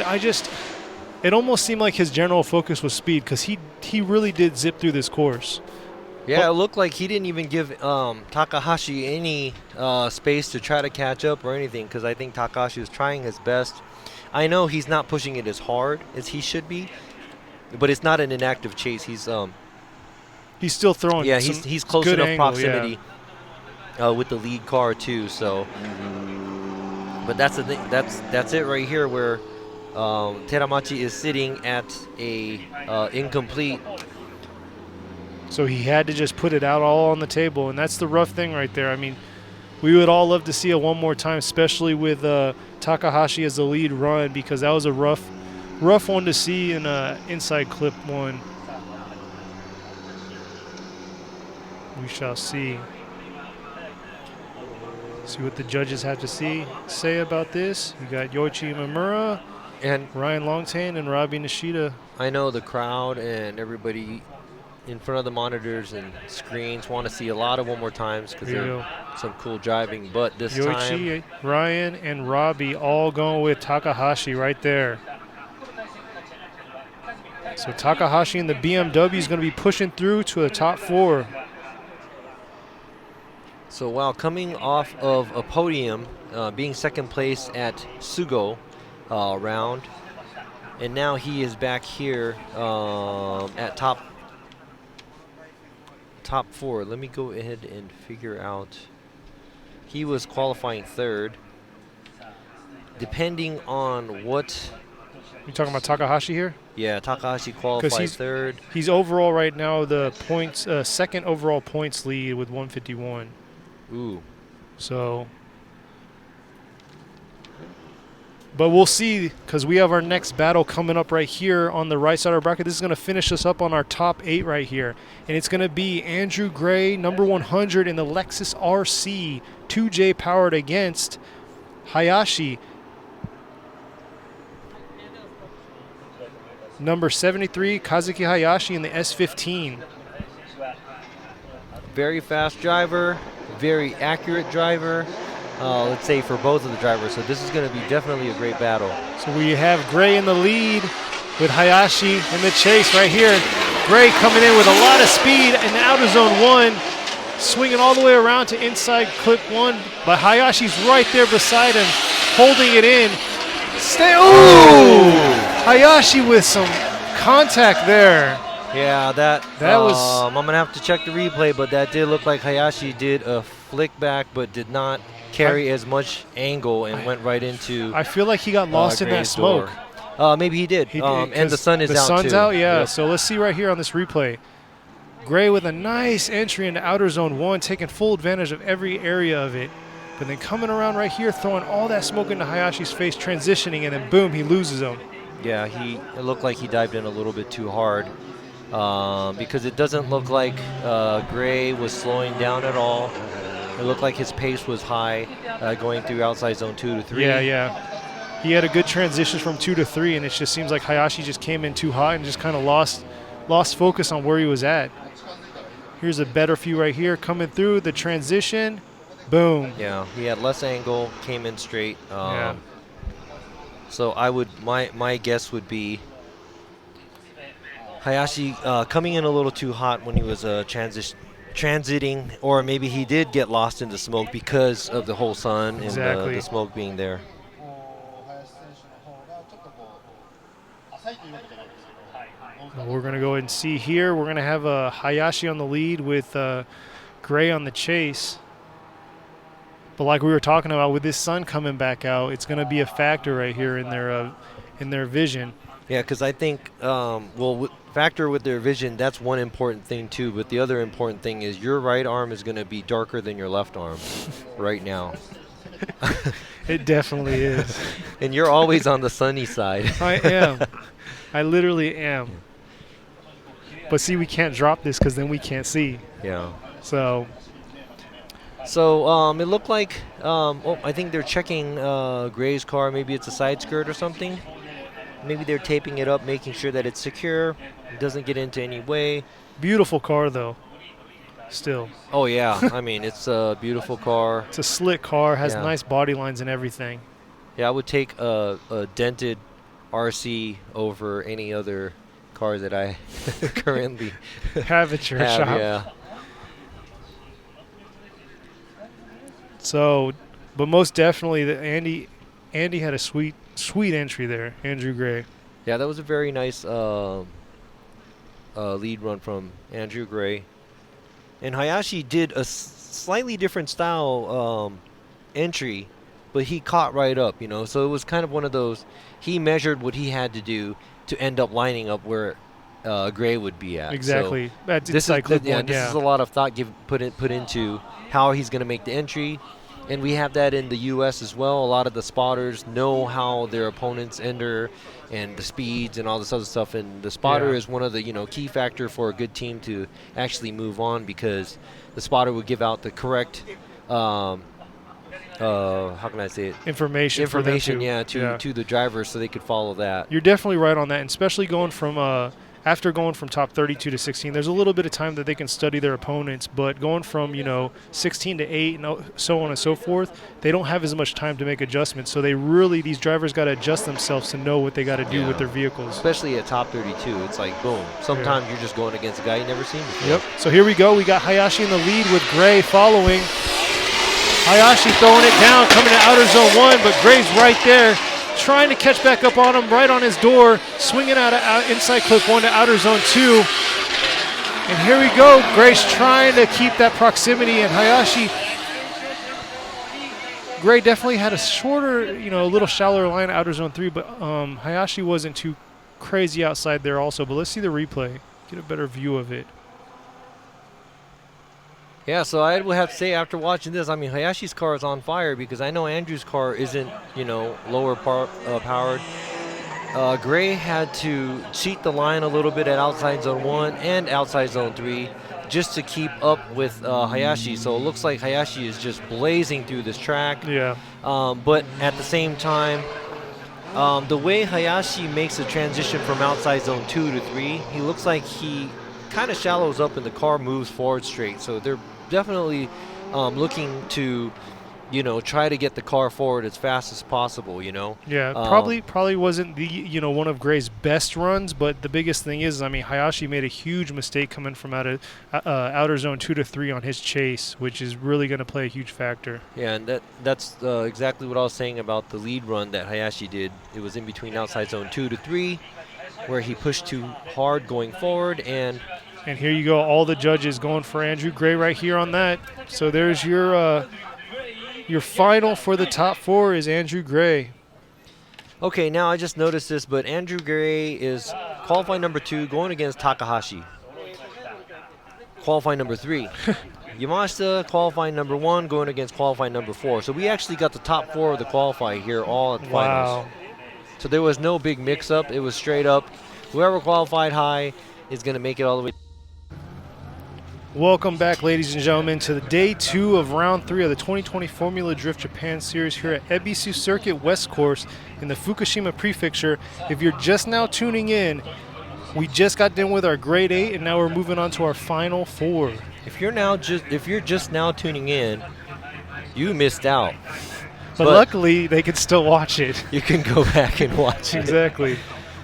[SPEAKER 1] it almost seemed like his general focus was speed, because he really did zip through this course.
[SPEAKER 2] Yeah, it looked like he didn't even give Takahashi any space to try to catch up or anything, because I think Takahashi was trying his best. I know he's not pushing it as hard as he should be, but it's not an inactive chase. He's
[SPEAKER 1] still throwing.
[SPEAKER 2] Yeah, he's close
[SPEAKER 1] good
[SPEAKER 2] enough
[SPEAKER 1] angle,
[SPEAKER 2] proximity with the lead car too. So, but that's the thing. That's it right here, where Taramachi is sitting at a incomplete.
[SPEAKER 1] So he had to just put it out all on the table, and that's the rough thing right there. I mean, we would all love to see it one more time, especially with Takahashi as the lead run, because that was a rough one to see in inside clip 1. We shall see. See what the judges have to say about this. You got Yoichi Imamura
[SPEAKER 2] And
[SPEAKER 1] Ryan Longtan and Robbie Nishida.
[SPEAKER 2] I know the crowd and everybody in front of the monitors and screens want to see a lot of one more times, because they're some cool driving. But this
[SPEAKER 1] Yoichi,
[SPEAKER 2] time,
[SPEAKER 1] Ryan, and Robbie all going with Takahashi right there. So Takahashi in the BMW is going to be pushing through to the top 4.
[SPEAKER 2] so while coming off of a podium, being second place at Sugo round, and now he is back here at top 4. Let me go ahead and figure out. He was qualifying 3rd. Depending on what.
[SPEAKER 1] You talking about Takahashi here?
[SPEAKER 2] Yeah, Takahashi qualified 3rd.
[SPEAKER 1] He's overall right now the points, second overall points lead with 151.
[SPEAKER 2] Ooh.
[SPEAKER 1] So. But we'll see, because we have our next battle coming up right here on the right side of our bracket. This is going to finish us up on our top 8 right here. And it's going to be Andrew Gray, number 100 in the Lexus RC, 2J powered, against Hayashi, number 73, Kazuki Hayashi in the S15.
[SPEAKER 2] Very fast driver, very accurate driver. Let's say for both of the drivers. So this is going to be definitely a great battle.
[SPEAKER 1] So we have Gray in the lead with Hayashi in the chase right here. Gray coming in with a lot of speed in the outer zone 1, swinging all the way around to inside clip 1. But Hayashi's right there beside him, holding it in. Ooh! Hayashi with some contact there.
[SPEAKER 2] Yeah, that
[SPEAKER 1] was.
[SPEAKER 2] I'm going to have to check the replay, but that did look like Hayashi did a flick back, but did not carry as much angle and went right into.
[SPEAKER 1] I feel like he got lost in that smoke.
[SPEAKER 2] Maybe he did.
[SPEAKER 1] He did,
[SPEAKER 2] and the sun is out too.
[SPEAKER 1] The sun's out, yeah.
[SPEAKER 2] Yep.
[SPEAKER 1] So let's see right here on this replay. Gray with a nice entry into outer zone 1, taking full advantage of every area of it. But then coming around right here, throwing all that smoke into Hayashi's face, transitioning, and then boom, he loses him.
[SPEAKER 2] Yeah, it looked like he dived in a little bit too hard, because it doesn't look like Gray was slowing down at all. It looked like his pace was high, going through outside zone 2 to 3.
[SPEAKER 1] Yeah. He had a good transition from 2 to 3, and it just seems like Hayashi just came in too hot and just kind of lost focus on where he was at. Here's a better view right here, coming through the transition. Boom.
[SPEAKER 2] Yeah, he had less angle, came in straight.
[SPEAKER 1] Yeah.
[SPEAKER 2] So my guess would be Hayashi coming in a little too hot when he was transiting, or maybe he did get lost in the smoke because of the whole sun and the smoke being there.
[SPEAKER 1] We're going to go ahead and see here. We're going to have Hayashi on the lead with Gray on the chase. But like we were talking about, with this sun coming back out, it's going to be a factor right here in their vision.
[SPEAKER 2] Yeah, because I think, factor with their vision, that's one important thing too. But the other important thing is your right arm is going to be darker than your left arm right now.
[SPEAKER 1] It definitely is.
[SPEAKER 2] And you're always on the sunny side.
[SPEAKER 1] I am. I literally am. But see, we can't drop this because then we can't see.
[SPEAKER 2] Yeah.
[SPEAKER 1] So
[SPEAKER 2] it looked like, I think they're checking Gray's car. Maybe it's a side skirt or something. maybe they're taping it up, making sure that it's secure, it doesn't get into any way.
[SPEAKER 1] Beautiful car, though. Still.
[SPEAKER 2] Oh yeah, I mean it's a beautiful car.
[SPEAKER 1] It's a slick car, has
[SPEAKER 2] Yeah.
[SPEAKER 1] nice body lines and everything.
[SPEAKER 2] Yeah, I would take a dented RC over any other car that I currently
[SPEAKER 1] Have at your
[SPEAKER 2] have.
[SPEAKER 1] shop.
[SPEAKER 2] Yeah.
[SPEAKER 1] So, but most definitely, Andy had a sweet entry there. Andrew Gray.
[SPEAKER 2] Yeah, that was a very nice lead run from Andrew Gray. And Hayashi did a slightly different style entry, but he caught right up, you know. So it was kind of one of those, he measured what he had to do to end up lining up where Gray would be at.
[SPEAKER 1] Exactly.
[SPEAKER 2] So
[SPEAKER 1] That's
[SPEAKER 2] this
[SPEAKER 1] like
[SPEAKER 2] is this is a lot of thought put into how he's going to make the entry. And we have that in the U.S. as well. A lot of the spotters know how their opponents enter and the speeds and all this other stuff. And the spotter is one of the key factor for a good team to actually move on, because the spotter would give out the correct how can I say it?
[SPEAKER 1] Information for them
[SPEAKER 2] to the drivers so they could follow that.
[SPEAKER 1] You're definitely right on that, and especially going from after going from top 32 to 16, there's a little bit of time that they can study their opponents, but going from 16 to 8 and so on and so forth, they don't have as much time to make adjustments. So these drivers got to adjust themselves to know what they got to do with their vehicles.
[SPEAKER 2] Especially at top 32, it's like boom. Sometimes you're just going against a guy you never seen before.
[SPEAKER 1] Yep. So here we go. We got Hayashi in the lead with Gray following. Hayashi throwing it down, coming to outer zone 1, but Gray's right there, trying to catch back up on him, right on his door, swinging out of inside clip 1 to outer zone 2. And here we go. Gray's trying to keep that proximity, and Gray definitely had a shorter, a little shallower line outer zone 3, but Hayashi wasn't too crazy outside there also. But let's see the replay, get a better view of it.
[SPEAKER 2] Yeah, so I would have to say after watching this, I mean, Hayashi's car is on fire, because I know Andrew's car isn't, lower powered. Gray had to cheat the line a little bit at outside zone 1 and outside zone 3 just to keep up with Hayashi. So it looks like Hayashi is just blazing through this track.
[SPEAKER 1] Yeah.
[SPEAKER 2] But at the same time, the way Hayashi makes a transition from outside zone 2 to 3, he looks like he kind of shallows up and the car moves forward straight. So they're definitely looking to, try to get the car forward as fast as possible,
[SPEAKER 1] Yeah, probably wasn't the, one of Gray's best runs, but the biggest thing is, Hayashi made a huge mistake coming from outer zone 2 to 3 on his chase, which is really going to play a huge factor.
[SPEAKER 2] Yeah, and that's exactly what I was saying about the lead run that Hayashi did. It was in between outside zone 2 to 3, where he pushed too hard going forward, and
[SPEAKER 1] here you go, all the judges going for Andrew Gray right here on that. So there's your final for the top 4 is Andrew Gray.
[SPEAKER 2] Okay, now I just noticed this, but Andrew Gray is qualifying number 2 going against Takahashi. Qualifying number 3. Yamashita qualifying number 1 going against qualifying number 4. So we actually got the top 4 of the qualifying here all at the finals. So there was no big mix-up. It was straight up. Whoever qualified high is going to make it all the way.
[SPEAKER 1] Welcome back, ladies and gentlemen, to the day 2 of round 3 of the 2020 Formula Drift Japan Series here at Ebisu Circuit West Course in the Fukushima Prefecture. If you're just now tuning in, we just got done with our grade 8, and now we're moving on to our final 4.
[SPEAKER 2] If you're just now tuning in, you missed out.
[SPEAKER 1] But luckily, they can still watch it.
[SPEAKER 2] You can go back and watch it.
[SPEAKER 1] Exactly.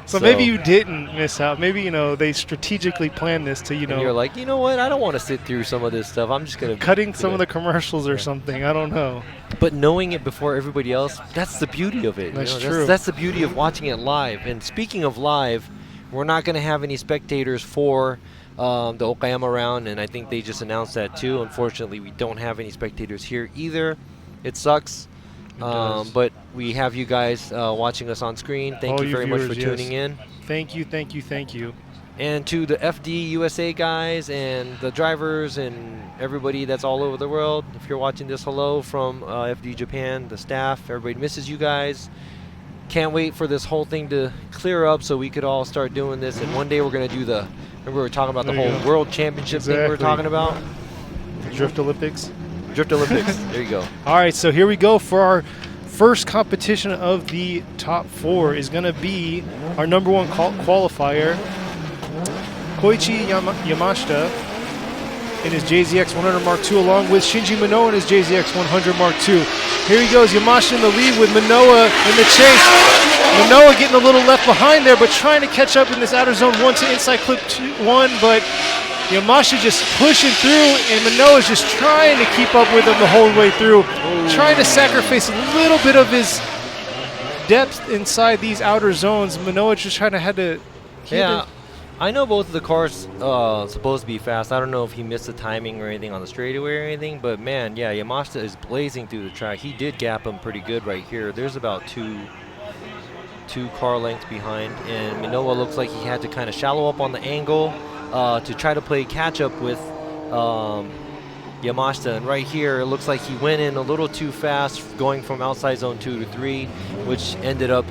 [SPEAKER 1] So maybe you didn't miss out. Maybe, they strategically planned this to,
[SPEAKER 2] And you're like, you know what? I don't want to sit through some of this stuff. I'm just going to...
[SPEAKER 1] Cutting some of the commercials or something. I don't know.
[SPEAKER 2] But knowing it before everybody else, that's the beauty of it.
[SPEAKER 1] That's true.
[SPEAKER 2] That's the beauty of watching it live. And speaking of live, we're not going to have any spectators for the Okayama round, and I think they just announced that too. Unfortunately, we don't have any spectators here either. It sucks. But we have you guys watching us on screen. Thank you very much for tuning in.
[SPEAKER 1] Thank you.
[SPEAKER 2] And to the FD USA guys and the drivers and everybody that's all over the world, if you're watching this, hello from FD Japan, the staff. Everybody misses you guys. Can't wait for this whole thing to clear up so we could all start doing this. And one day we're going to do remember we were talking about the whole World Championship thing we were talking about?
[SPEAKER 1] Drift Olympics.
[SPEAKER 2] Drift Olympics. There you go.
[SPEAKER 1] All right, so here we go for our first competition of the top 4 is going to be our number 1 qualifier, Koichi Yamashita in his JZX 100 Mark II, along with Shinji Manoa in his JZX 100 Mark II. Here he goes, Yamashita in the lead with Manoa in the chase. Manoa getting a little left behind there, but trying to catch up in this outer zone 1 to inside clip 1, but Yamashita just pushing through, and Manoa's just trying to keep up with him the whole way through, trying to sacrifice a little bit of his depth inside these outer zones. Manoa just trying to had to.
[SPEAKER 2] Yeah, I know both of the cars supposed to be fast. I don't know if he missed the timing or anything on the straightaway or anything, but man, yeah, Yamashita is blazing through the track. He did gap him pretty good right here. There's about two car lengths behind, and Manoa looks like he had to kind of shallow up on the angle to try to play catch up with Yamashita. And right here, it looks like he went in a little too fast, going from outside zone 2 to 3, which ended up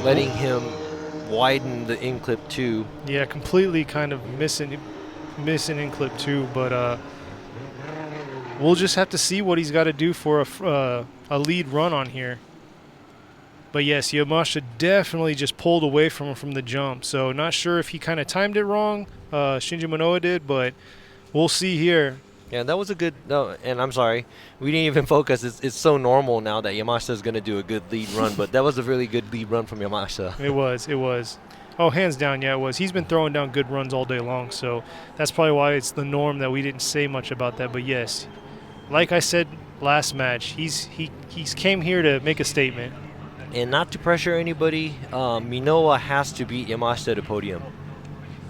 [SPEAKER 2] letting him widen the in clip 2.
[SPEAKER 1] Yeah, completely kind of missing in clip 2, but we'll just have to see what he's got to do for a lead run on here. But yes, Yamashita definitely just pulled away from him from the jump. So not sure if he kind of timed it wrong, Shinji Manoa did, but we'll see here.
[SPEAKER 2] Yeah, that was a good, no, and I'm sorry, we didn't even focus. It's so normal now that Yamashita is going to do a good lead run, but that was a really good lead run from Yamashita.
[SPEAKER 1] It was. Oh, hands down, yeah, it was. He's been throwing down good runs all day long, so that's probably why it's the norm that we didn't say much about that. But yes, like I said last match, he's came here to make a statement.
[SPEAKER 2] And not to pressure anybody, Manoa has to beat Yamashita to podium.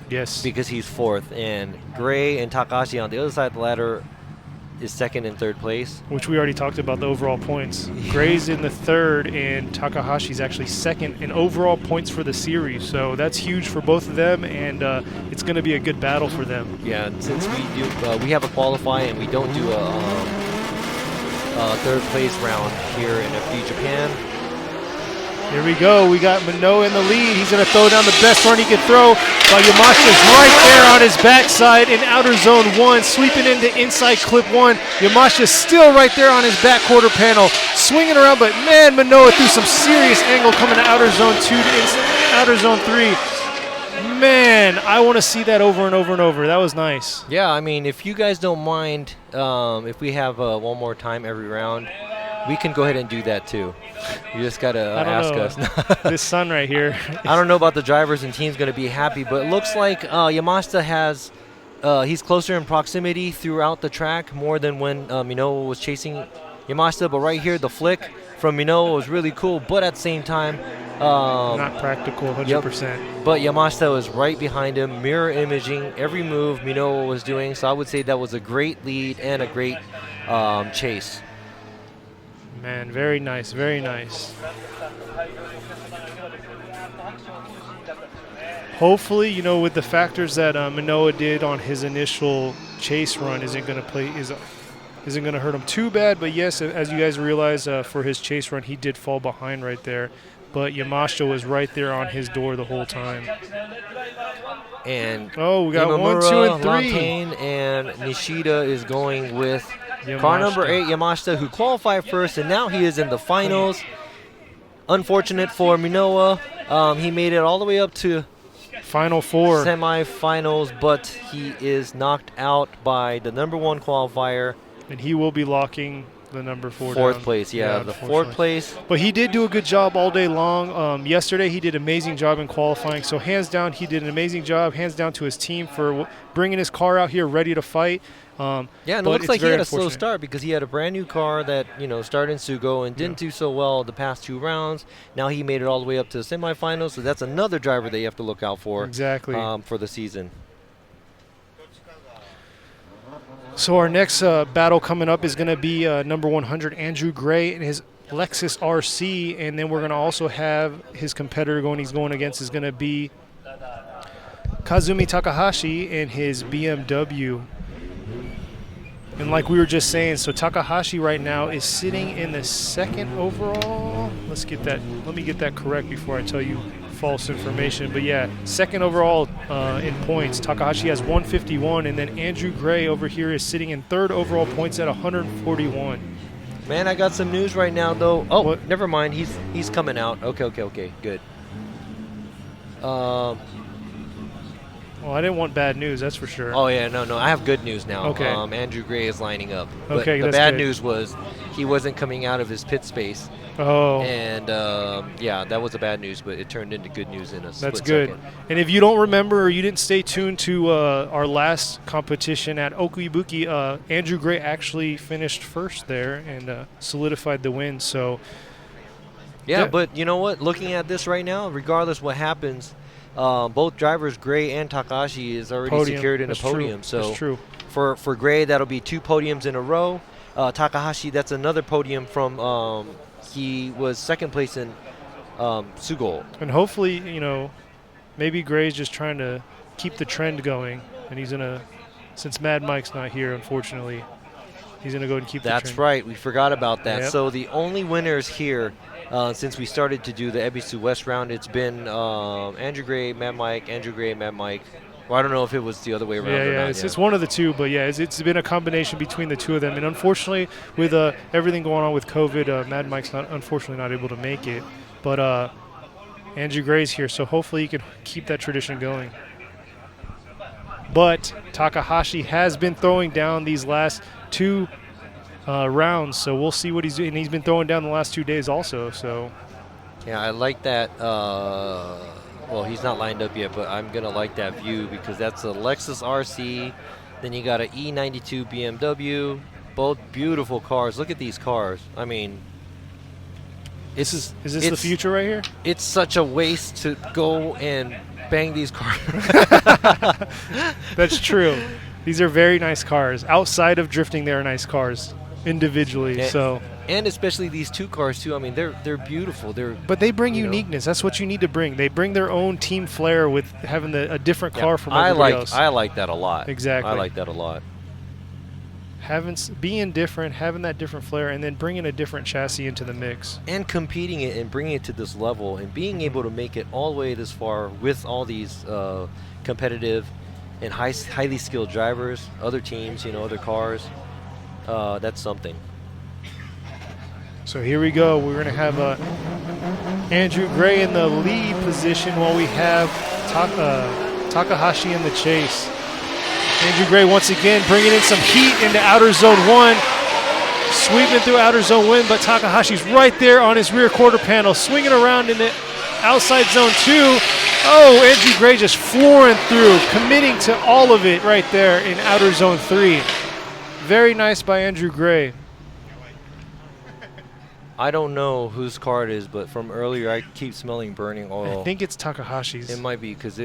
[SPEAKER 1] Yes.
[SPEAKER 2] Because he's 4th, and Gray and Takahashi on the other side of the ladder is 2nd and 3rd place.
[SPEAKER 1] Which we already talked about the overall points. Gray's in the 3rd, and Takahashi's actually 2nd in overall points for the series. So that's huge for both of them, and it's going to be a good battle for them.
[SPEAKER 2] Yeah, and since we have a qualify and we don't do a 3rd place round here in FD Japan.
[SPEAKER 1] Here we go. We got Manoa in the lead. He's going to throw down the best run he can throw. But Yamashita's right there on his backside in outer zone 1, sweeping into inside clip 1. Yamashita's still right there on his back quarter panel, swinging around. But man, Manoa threw some serious angle coming to outer zone 2 to outer zone 3. Man, I want to see that over and over and over. That was nice.
[SPEAKER 2] Yeah, I mean, if you guys don't mind, if we have one more time every round, we can go ahead and do that too. You just got to ask us.
[SPEAKER 1] This sun right here.
[SPEAKER 2] I don't know about the drivers and teams going to be happy, but it looks like Yamashita has, he's closer in proximity throughout the track more than when Manoa was chasing Yamashita. But right here, the flick from Manoa was really cool, but at the same time,
[SPEAKER 1] not practical 100%.
[SPEAKER 2] Yep, but Yamashita was right behind him, mirror imaging every move Manoa was doing. So I would say that was a great lead and a great chase.
[SPEAKER 1] Man, very nice, very nice. Hopefully, you know, with the factors that Manoa did on his initial chase run, isn't going to hurt him too bad. But yes, as you guys realize, for his chase run, he did fall behind right there. But Yamashita was right there on his door the whole time.
[SPEAKER 2] And
[SPEAKER 1] we got
[SPEAKER 2] Imamura,
[SPEAKER 1] 1, 2, and 3.
[SPEAKER 2] Lantain, and Nishida is going with
[SPEAKER 1] Yamashita.
[SPEAKER 2] Car number 8, Yamashita, who qualified first, and now he is in the finals. Unfortunate for Manoa. He made it all the way up to
[SPEAKER 1] Final 4.
[SPEAKER 2] Semifinals, but he is knocked out by the number 1 qualifier.
[SPEAKER 1] And he will be locking the number 4
[SPEAKER 2] 4th
[SPEAKER 1] down.
[SPEAKER 2] place, yeah, the 4th place.
[SPEAKER 1] But he did do a good job all day long. Yesterday he did an amazing job in qualifying. So hands down, he did an amazing job. Hands down to his team for bringing his car out here ready to fight.
[SPEAKER 2] Yeah, and it looks like he had a slow start because he had a brand new car that, you know, started in Sugo and didn't do so well the past 2 rounds. Now he made it all the way up to the semifinals, so that's another driver that you have to look out for.
[SPEAKER 1] Exactly.
[SPEAKER 2] For the season.
[SPEAKER 1] So our next battle coming up is going to be number 100, Andrew Gray, and his Lexus RC, and then we're going to also have his competitor he's going against is going to be Kazumi Takahashi and his BMW. And like we were just saying, so Takahashi right now is sitting in the 2nd overall. Let me get that correct before I tell you false information. But yeah, 2nd overall in points. Takahashi has 151, and then Andrew Gray over here is sitting in 3rd overall points at 141.
[SPEAKER 2] Man, I got some news right now, though. Oh,
[SPEAKER 1] What?
[SPEAKER 2] never mind. He's coming out. Okay. Good.
[SPEAKER 1] Well, I didn't want bad news, that's for sure.
[SPEAKER 2] Oh, yeah, no. I have good news now.
[SPEAKER 1] Okay.
[SPEAKER 2] Andrew Gray is lining up. But
[SPEAKER 1] Okay,
[SPEAKER 2] the
[SPEAKER 1] that's
[SPEAKER 2] bad
[SPEAKER 1] good.
[SPEAKER 2] news was he wasn't coming out of his pit space.
[SPEAKER 1] Oh,
[SPEAKER 2] And, yeah, that was the bad news, but it turned into good news in a
[SPEAKER 1] that's
[SPEAKER 2] split
[SPEAKER 1] good.
[SPEAKER 2] second.
[SPEAKER 1] And if you don't remember or you didn't stay tuned to our last competition at Okuibuki, Andrew Gray actually finished first there and solidified the win. So,
[SPEAKER 2] Yeah,
[SPEAKER 1] Yeah.
[SPEAKER 2] but you know what? Looking at this right now, regardless what happens, both drivers, Gray and Takahashi, is already
[SPEAKER 1] podium.
[SPEAKER 2] secured in
[SPEAKER 1] That's
[SPEAKER 2] a podium.
[SPEAKER 1] True.
[SPEAKER 2] So
[SPEAKER 1] that's true.
[SPEAKER 2] for Gray, that'll be 2 podiums in a row. Takahashi, that's another podium from he was second place in Sugol.
[SPEAKER 1] And hopefully, maybe Gray's just trying to keep the trend going, and he's gonna, since Mad Mike's not here, unfortunately, he's gonna go and keep the trend.
[SPEAKER 2] That's right. We forgot about that.
[SPEAKER 1] Yep.
[SPEAKER 2] So the only winners here, since we started to do the Ebisu West round, it's been Andrew Gray, Mad Mike, Andrew Gray, Mad Mike. Well, I don't know if it was the other way around or
[SPEAKER 1] Yeah,
[SPEAKER 2] not.
[SPEAKER 1] it's one of the two, but yeah, it's been a combination between the two of them. And unfortunately, with everything going on with COVID, Mad Mike's unfortunately not able to make it. But Andrew Gray's here, so hopefully he can keep that tradition going. But Takahashi has been throwing down these last 2 rounds, so we'll see what he's doing. And he's been throwing down the last 2 days also. So
[SPEAKER 2] Yeah, I like that. Well, he's not lined up yet, but I'm going to like that view because that's a Lexus RC. Then you got an E92 BMW. Both beautiful cars. Look at these cars. I mean,
[SPEAKER 1] is this the future right here?
[SPEAKER 2] It's such a waste to go and bang these cars.
[SPEAKER 1] That's true. These are very nice cars. Outside of drifting, they are nice cars individually.
[SPEAKER 2] And especially these 2 cars too. I mean, they're beautiful.
[SPEAKER 1] But they bring uniqueness. That's what you need to bring. They bring their own team flair with having a different car from everybody else.
[SPEAKER 2] I like that a lot.
[SPEAKER 1] Exactly.
[SPEAKER 2] I like that a lot.
[SPEAKER 1] Being different, having that different flair, and then bringing a different chassis into the mix.
[SPEAKER 2] And competing it and bringing it to this level and being able to make it all the way this far with all these competitive and highly skilled drivers, other teams, other cars, that's something.
[SPEAKER 1] So here we go. We're going to have Andrew Gray in the lead position while we have Takahashi in the chase. Andrew Gray once again bringing in some heat into outer zone 1. Sweeping through outer zone 1, but Takahashi's right there on his rear quarter panel, swinging around into outside zone 2. Oh, Andrew Gray just flooring through, committing to all of it right there in outer zone 3. Very nice by Andrew Gray.
[SPEAKER 2] I don't know whose car it is, but from earlier I keep smelling burning oil.
[SPEAKER 1] I think it's Takahashi's.
[SPEAKER 2] It might be because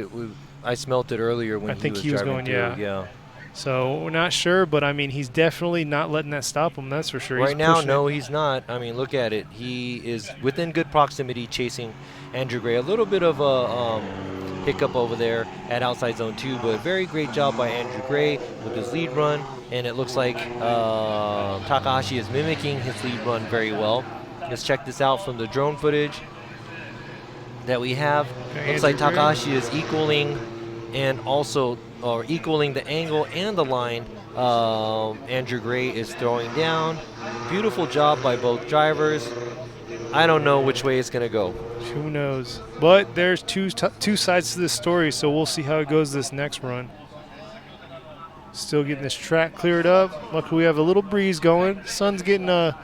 [SPEAKER 2] I smelt it earlier when
[SPEAKER 1] he was
[SPEAKER 2] driving
[SPEAKER 1] going,
[SPEAKER 2] through. Yeah.
[SPEAKER 1] So we're not sure, but I mean, he's definitely not letting that stop him. That's for sure.
[SPEAKER 2] Right now, no, he's not. I mean, look at it. He is within good proximity, chasing Andrew Gray. A little bit of a hiccup over there at outside zone 2, but very great job by Andrew Gray with his lead run. And it looks like Takahashi is mimicking his lead run very well. Let's check this out from the drone footage that we have. Looks like Takahashi is equaling and also equaling the angle and the line. Andrew Gray is throwing down. Beautiful job by both drivers. I don't know which way it's going to go.
[SPEAKER 1] Who knows? But there's two sides to this story, so we'll see how it goes this next run. Still getting this track cleared up. Luckily, we have a little breeze going. Sun's getting a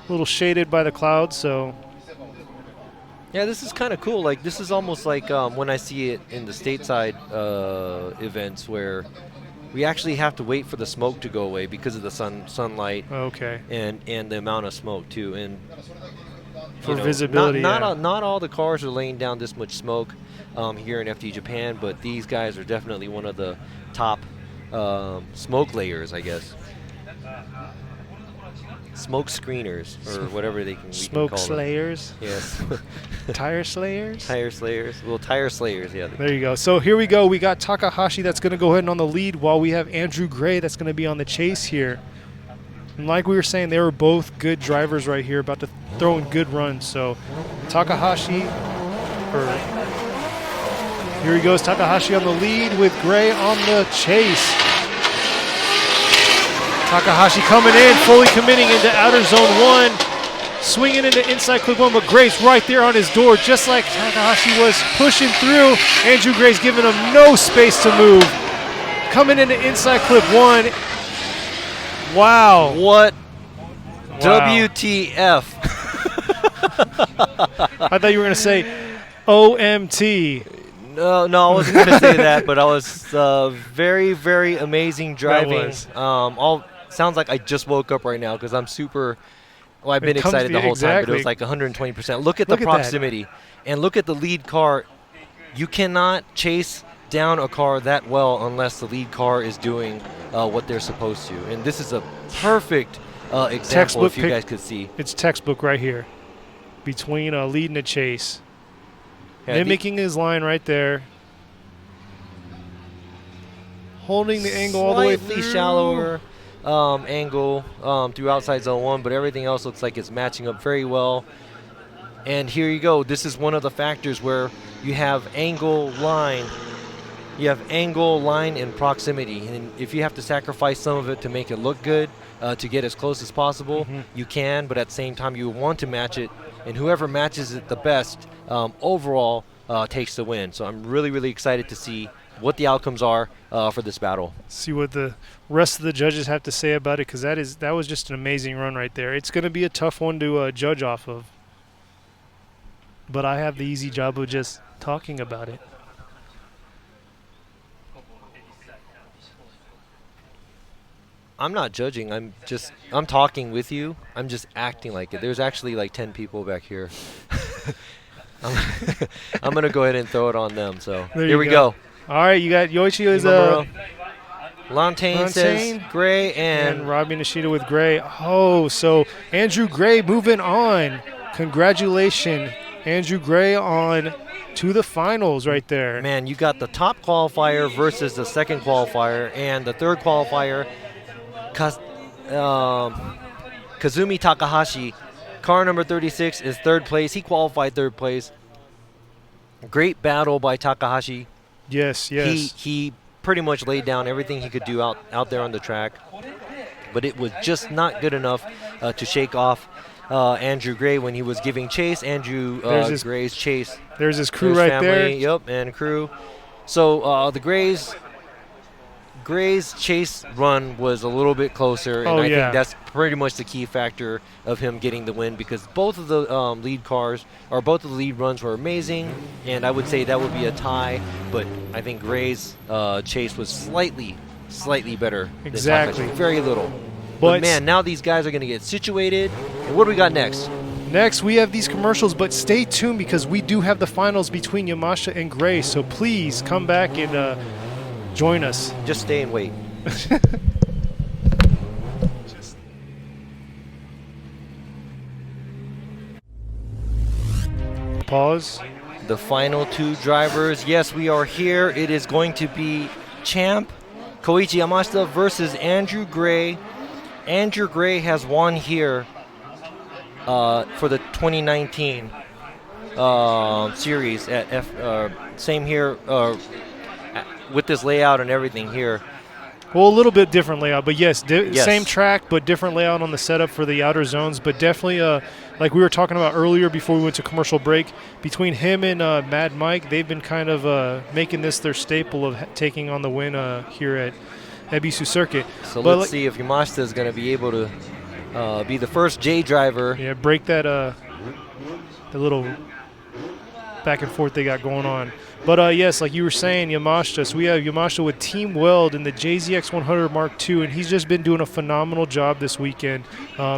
[SPEAKER 1] little shaded by the clouds, so.
[SPEAKER 2] Yeah, this is kind of cool. Like, this is almost like when I see it in the stateside events where we actually have to wait for the smoke to go away because of the sunlight.
[SPEAKER 1] Okay.
[SPEAKER 2] And the amount of smoke too. And
[SPEAKER 1] for visibility,
[SPEAKER 2] not all the cars are laying down this much smoke here in FD Japan, but these guys are definitely one of the top smoke layers, I guess. Smoke screeners, or whatever we can
[SPEAKER 1] Smoke
[SPEAKER 2] call
[SPEAKER 1] slayers?
[SPEAKER 2] Them. Yes.
[SPEAKER 1] Tire slayers?
[SPEAKER 2] Tire slayers. Well, tire slayers, yeah.
[SPEAKER 1] There you go. So here we go. We got Takahashi that's going to go ahead and on the lead, while we have Andrew Gray that's going to be on the chase here. And like we were saying, they were both good drivers right here, about to throw in good runs. So Takahashi, here he goes, Takahashi on the lead with Gray on the chase. Takahashi coming in, fully committing into outer zone 1, swinging into inside clip 1, but Gray's right there on his door, just like Takahashi was pushing through. Andrew Gray's giving him no space to move. Coming into inside clip 1. Wow.
[SPEAKER 2] What?
[SPEAKER 1] Wow.
[SPEAKER 2] WTF.
[SPEAKER 1] I thought you were going to say OMT.
[SPEAKER 2] No, I wasn't going to say that, but I was very, very amazing driving. Sounds like I just woke up right now because I'm super. Well, I've been excited the whole time, but it was like 120%. Look at the proximity, and look at the lead car. You cannot chase down a car that well unless the lead car is doing what they're supposed to. And this is a perfect example, if you guys could see.
[SPEAKER 1] It's textbook right here, between a lead and a chase. Mimicking his line right there. Holding the angle all the way through.
[SPEAKER 2] Slightly shallower angle through outside zone 1, but everything else looks like it's matching up very well. And here you go. This is one of the factors where you have angle, line. You have angle, line, and proximity. And if you have to sacrifice some of it to make it look good, to get as close as possible, you can, but at the same time you want to match it. And whoever matches it the best overall takes the win. So I'm really, really excited to see what the outcomes are for this battle.
[SPEAKER 1] See what the rest of the judges have to say about it, because that was just an amazing run right there. It's going to be a tough one to judge off of, but I have the easy job of just talking about it.
[SPEAKER 2] I'm not judging. I'm talking with you. I'm just acting like it. There's actually like 10 people back here. I'm going to go ahead and throw it on them. So here we go.
[SPEAKER 1] All right, you got Yoichi is
[SPEAKER 2] Lantain says Gray and
[SPEAKER 1] Robbie Nishida with Gray. Oh, so Andrew Gray moving on. Congratulations, Andrew Gray, on to the finals right there.
[SPEAKER 2] Man, you got the top qualifier versus the second qualifier, and the third qualifier, Kazumi Takahashi, car number 36, is third place. He qualified third place. Great battle by Takahashi.
[SPEAKER 1] Yes.
[SPEAKER 2] He pretty much laid down everything he could do out there on the track, but it was just not good enough to shake off Andrew Gray when he was giving chase. Andrew Gray's chase.
[SPEAKER 1] There's his crew right there.
[SPEAKER 2] Yep, and crew. So the Gray's chase run was a little bit closer, and I think that's pretty much the key factor of him getting the win, because both of the both of the lead runs were amazing, and I would say that would be a tie, but I think Gray's chase was slightly better.
[SPEAKER 1] Exactly.
[SPEAKER 2] Very little. But man, now these guys are going to get situated. And what do we got next?
[SPEAKER 1] Next, we have these commercials, but stay tuned because we do have the finals between Yamashita and Gray, so please come back and join us.
[SPEAKER 2] Just stay and wait.
[SPEAKER 1] Pause.
[SPEAKER 2] The final two drivers. Yes, we are here. It is going to be champ Koichi Yamashita versus Andrew Gray. Andrew Gray has won here for the 2019 series at same here with this layout and everything here.
[SPEAKER 1] Well, a little bit different layout, but yes, same track, but different layout on the setup for the outer zones. But definitely, like we were talking about earlier before we went to commercial break, between him and Mad Mike, they've been kind of making this their staple of taking on the win here at Ebisu Circuit.
[SPEAKER 2] So let's see if Yamashita is going to be able to be the first J driver.
[SPEAKER 1] Yeah, break that the little back and forth they got going on. But yes, like you were saying, Yamashita. So we have Yamashita with Team Weld in the JZX 100 Mark II, and he's just been doing a phenomenal job this weekend.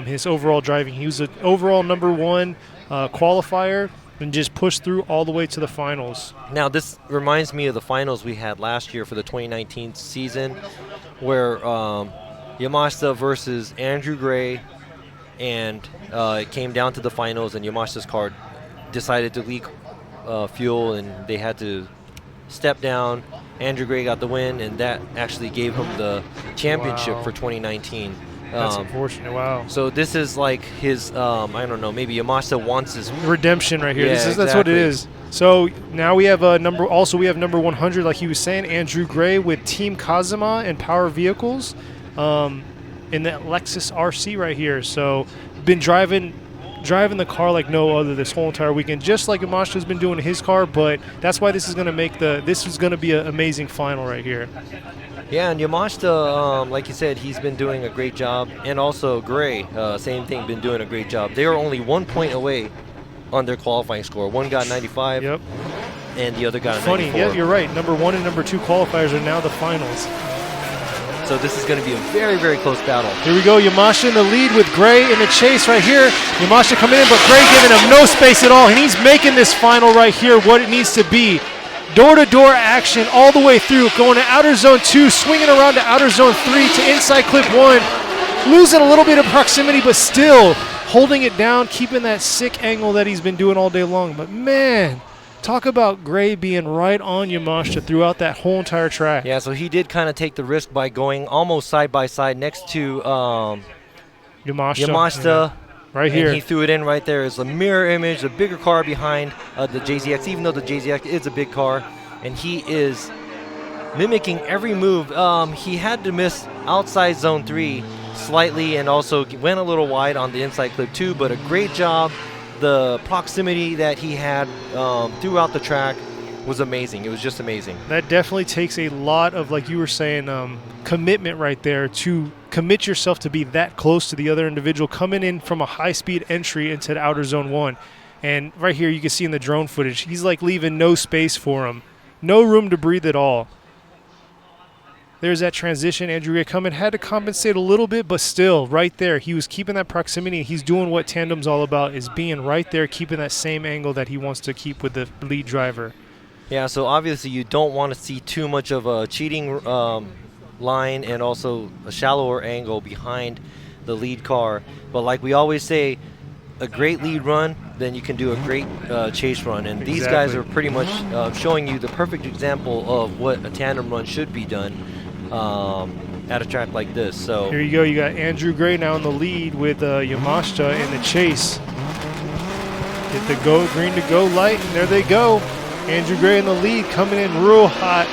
[SPEAKER 1] His overall driving, he was an overall #1 qualifier and just pushed through all the way to the finals.
[SPEAKER 2] Now this reminds me of the finals we had last year for the 2019 season, where Yamashita versus Andrew Gray, and it came down to the finals, and Yamashita's car decided to leak fuel, and they had to step down. Andrew Gray got the win, and that actually gave him the championship for 2019.
[SPEAKER 1] That's unfortunate. Wow.
[SPEAKER 2] So this is like his, I don't know, maybe Yamashita wants his
[SPEAKER 1] redemption right here.
[SPEAKER 2] Yeah,
[SPEAKER 1] That's what it is. So now we have number 100, like he was saying, Andrew Gray with Team Kazuma and Power Vehicles. in the Lexus RC right here. So been driving the car like no other this whole entire weekend, just like Yamashita's been doing his car. But that's why this is going to be an amazing final right here.
[SPEAKER 2] Yeah, and Yamashita, like you said, he's been doing a great job, and also Gray, same thing, been doing a great job. They were only 1 point away on their qualifying score. One got 95,
[SPEAKER 1] yep,
[SPEAKER 2] and the other got 94.
[SPEAKER 1] Funny, yeah, you're right. Number 1 and number 2 qualifiers are now the finals.
[SPEAKER 2] So this is going to be a very, very close battle.
[SPEAKER 1] Here we go, Yamashita in the lead with Gray in the chase right here. Yamashita coming in, but Gray giving him no space at all, and he's making this final right here what it needs to be. Door-to-door action all the way through, going to outer zone 2, swinging around to outer zone 3 to inside clip 1, losing a little bit of proximity, but still holding it down, keeping that sick angle that he's been doing all day long. But man, talk about Gray being right on Yamashita throughout that whole entire track.
[SPEAKER 2] Yeah, so he did kind of take the risk by going almost side by side next to Yamashita.
[SPEAKER 1] Yeah. Right here.
[SPEAKER 2] And he threw it in right there. It's a mirror image, a bigger car behind the JZX, even though the JZX is a big car. And he is mimicking every move. He had to miss outside zone 3 slightly and also went a little wide on the inside clip 2, but a great job. The proximity that he had throughout the track was amazing. It was just amazing.
[SPEAKER 1] That definitely takes a lot of, like you were saying, commitment right there to commit yourself to be that close to the other individual coming in from a high-speed entry into the outer zone 1. And right here you can see in the drone footage, he's like leaving no space for him. No room to breathe at all. There's that transition. Andrew Gray coming, had to compensate a little bit, but still right there. He was keeping that proximity. He's doing what tandem's all about, is being right there, keeping that same angle that he wants to keep with the lead driver.
[SPEAKER 2] Yeah, so obviously you don't want to see too much of a cheating line and also a shallower angle behind the lead car. But like we always say, a great lead run, then you can do a great chase run. And these guys are pretty much showing you the perfect example of what a tandem run should be done at a track like this. So
[SPEAKER 1] here you go. You got Andrew Gray now in the lead with Yamashita in the chase. Get the green to go light, and there they go. Andrew Gray in the lead, coming in real hot,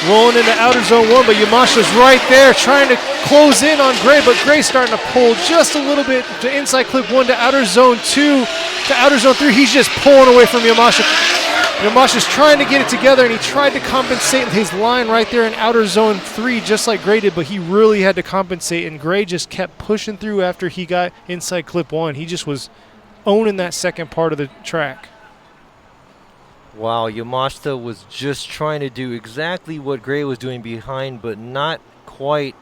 [SPEAKER 1] rolling into outer zone 1, but Yamashita's right there trying to close in on Gray, but Gray's starting to pull just a little bit to inside clip 1 to outer zone 2 to outer zone 3. He's just pulling away from Yamashita. Yamashita's trying to get it together, and he tried to compensate his line right there in outer zone 3 just like Gray did, but he really had to compensate, and Gray just kept pushing through after he got inside clip 1. He just was owning that second part of the track.
[SPEAKER 2] Wow, Yamashita was just trying to do exactly what Gray was doing behind, but not quite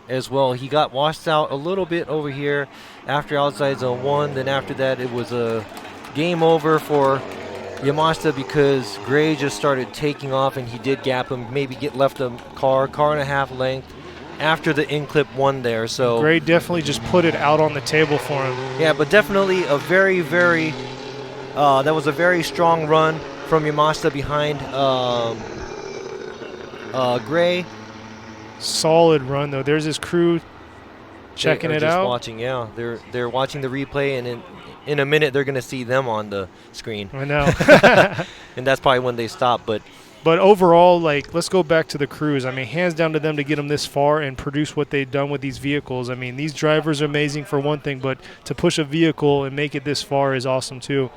[SPEAKER 2] as well. He got washed out a little bit over here after outside zone 1. Then after that, it was a game over for Yamashita because Gray just started taking off, and he did gap him, maybe left a car and a half length after the in-clip 1 there. So
[SPEAKER 1] Gray definitely just put it out on the table for him.
[SPEAKER 2] Yeah, but definitely a very, very, that was a very strong run from Yamashita behind Gray.
[SPEAKER 1] Solid run though. There's his crew checking it out.
[SPEAKER 2] Watching, yeah. They're watching the replay, and in a minute they're gonna see them on the screen.
[SPEAKER 1] I know.
[SPEAKER 2] And that's probably when they stop. But
[SPEAKER 1] overall, like, let's go back to the crews. I mean, hands down to them to get them this far and produce what they've done with these vehicles. I mean, these drivers are amazing for one thing, but to push a vehicle and make it this far is awesome too.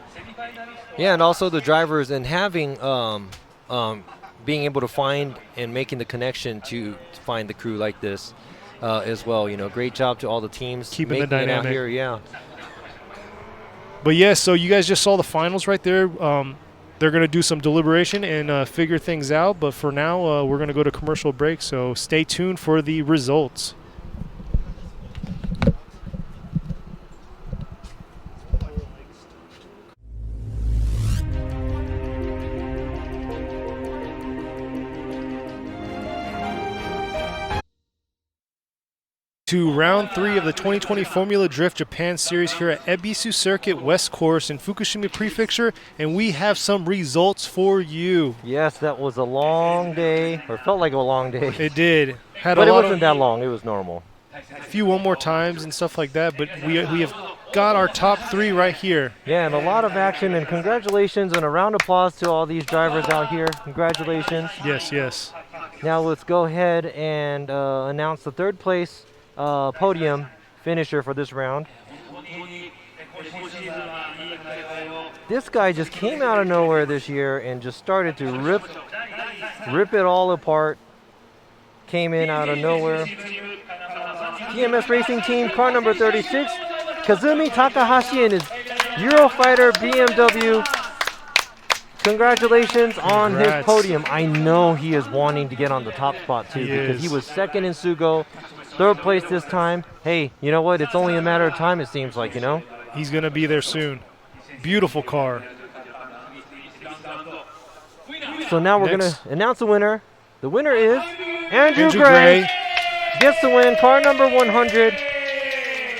[SPEAKER 2] Yeah, and also the drivers and having being able to find and making the connection to find the crew like this as well. You know, great job to all the teams
[SPEAKER 1] keeping the
[SPEAKER 2] dynamic
[SPEAKER 1] dynamic
[SPEAKER 2] out here. Yeah.
[SPEAKER 1] But yeah, so you guys just saw the finals right there. They're going to do some deliberation and figure things out. But for now, we're going to go to commercial break. So stay tuned for the results. To round 3 of the 2020 Formula Drift Japan Series here at Ebisu Circuit West Course in Fukushima Prefecture, and we have some results for you.
[SPEAKER 2] Yes, that was a long day, or felt like a long day.
[SPEAKER 1] It did.
[SPEAKER 2] But it wasn't that long. It was normal.
[SPEAKER 1] A few one more times and stuff like that, but we have got our top 3 right here.
[SPEAKER 2] Yeah, and a lot of action, and congratulations and a round of applause to all these drivers out here. Congratulations.
[SPEAKER 1] Yes, yes.
[SPEAKER 2] Now let's go ahead and announce the third place podium finisher for this round. This guy just came out of nowhere this year and just started to rip it all apart. Came in out of nowhere. TMS Racing Team, car number 36, Kazumi Takahashi and his Eurofighter BMW. Congratulations on his podium. I know he is wanting to get on the top spot too because he was second in Sugo, third place this time. Hey, you know what? It's only a matter of time, it seems like, you know?
[SPEAKER 1] He's going to be there soon. Beautiful car.
[SPEAKER 2] So now we're going to announce the winner. The winner is Andrew Gray. Gets the win, car number 100.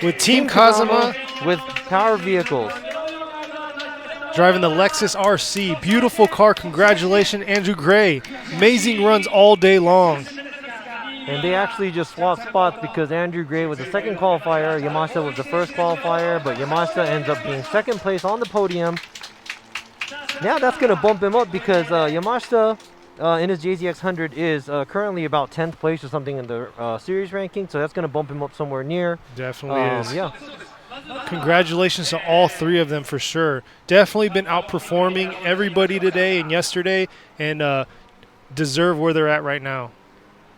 [SPEAKER 1] With Team Kazama.
[SPEAKER 2] With Power Vehicles.
[SPEAKER 1] Driving the Lexus RC. Beautiful car. Congratulations, Andrew Gray. Amazing runs all day long.
[SPEAKER 2] And they actually just swapped spots because Andrew Gray was the second qualifier. Yamashita was the first qualifier, but Yamashita ends up being second place on the podium. Now that's going to bump him up because Yamashita in his JZX 100 is currently about 10th place or something in the series ranking, so that's going to bump him up somewhere near.
[SPEAKER 1] Definitely is.
[SPEAKER 2] Yeah.
[SPEAKER 1] Congratulations to all three of them for sure. Definitely been outperforming everybody today and yesterday and deserve where they're at right now.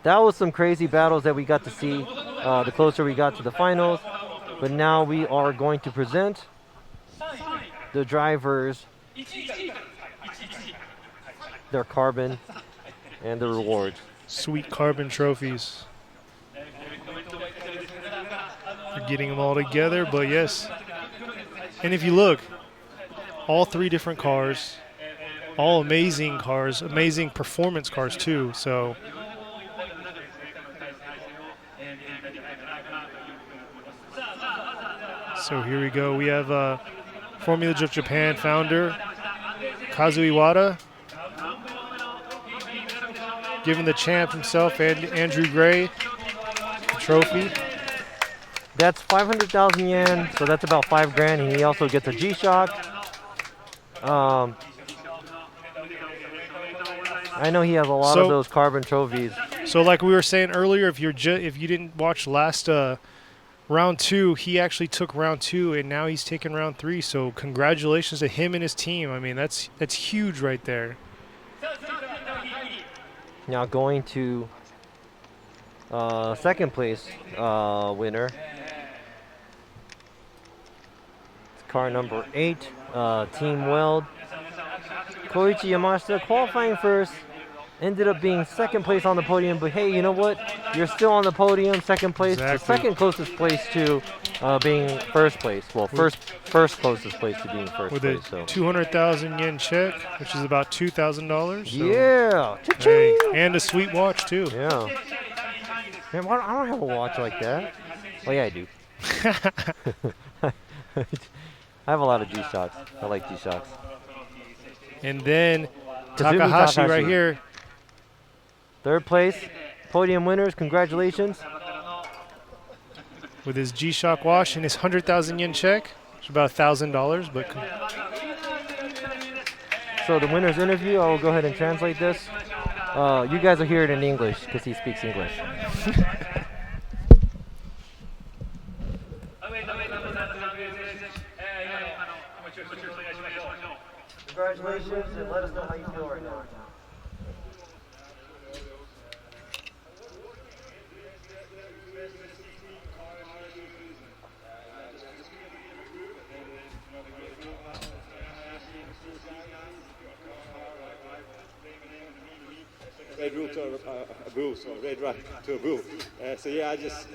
[SPEAKER 2] That was some crazy battles that we got to see the closer we got to the finals. But now we are going to present the drivers their carbon and the rewards.
[SPEAKER 1] Sweet carbon trophies. We're getting them all together, but yes. And if you look, all three different cars, all amazing cars, amazing performance cars too. So here we go. We have Formula Drift Japan founder Kazu Iwata giving the champ himself and Andrew Gray the trophy.
[SPEAKER 2] That's 500,000 yen, so that's about 5 grand, and he also gets a G-Shock. I know he has a lot of those carbon trophies.
[SPEAKER 1] So like we were saying earlier, if you didn't watch last round 2, he actually took round 2, and now he's taking round 3. So congratulations to him and his team. I mean, that's huge right there.
[SPEAKER 2] Now going to second place winner. It's car number 8, Team Weld. Koichi Yamashita qualifying first. Ended up being second place on the podium, but hey, you know what? You're still on the podium, second place. The second closest place to being first place. Well, first closest place to being first
[SPEAKER 1] with
[SPEAKER 2] place.
[SPEAKER 1] With a 200,000 yen check, which is about $2,000. So
[SPEAKER 2] yeah.
[SPEAKER 1] Hey, and a sweet watch too.
[SPEAKER 2] Yeah. Man, I don't have a watch like that. Oh yeah, I do. I have a lot of G-Shocks. I like G-Shocks.
[SPEAKER 1] And then Takahashi right here.
[SPEAKER 2] Third place, podium winners, congratulations.
[SPEAKER 1] With his G-Shock wash and his 100,000 yen check, which is about $1,000. But
[SPEAKER 2] so the winner's interview, I will go ahead and translate this. You guys will hear it in English because he speaks English. Congratulations, and let us know how you feel right now.
[SPEAKER 3] Red rule to a bull, so red rag to a bull. So yeah, I just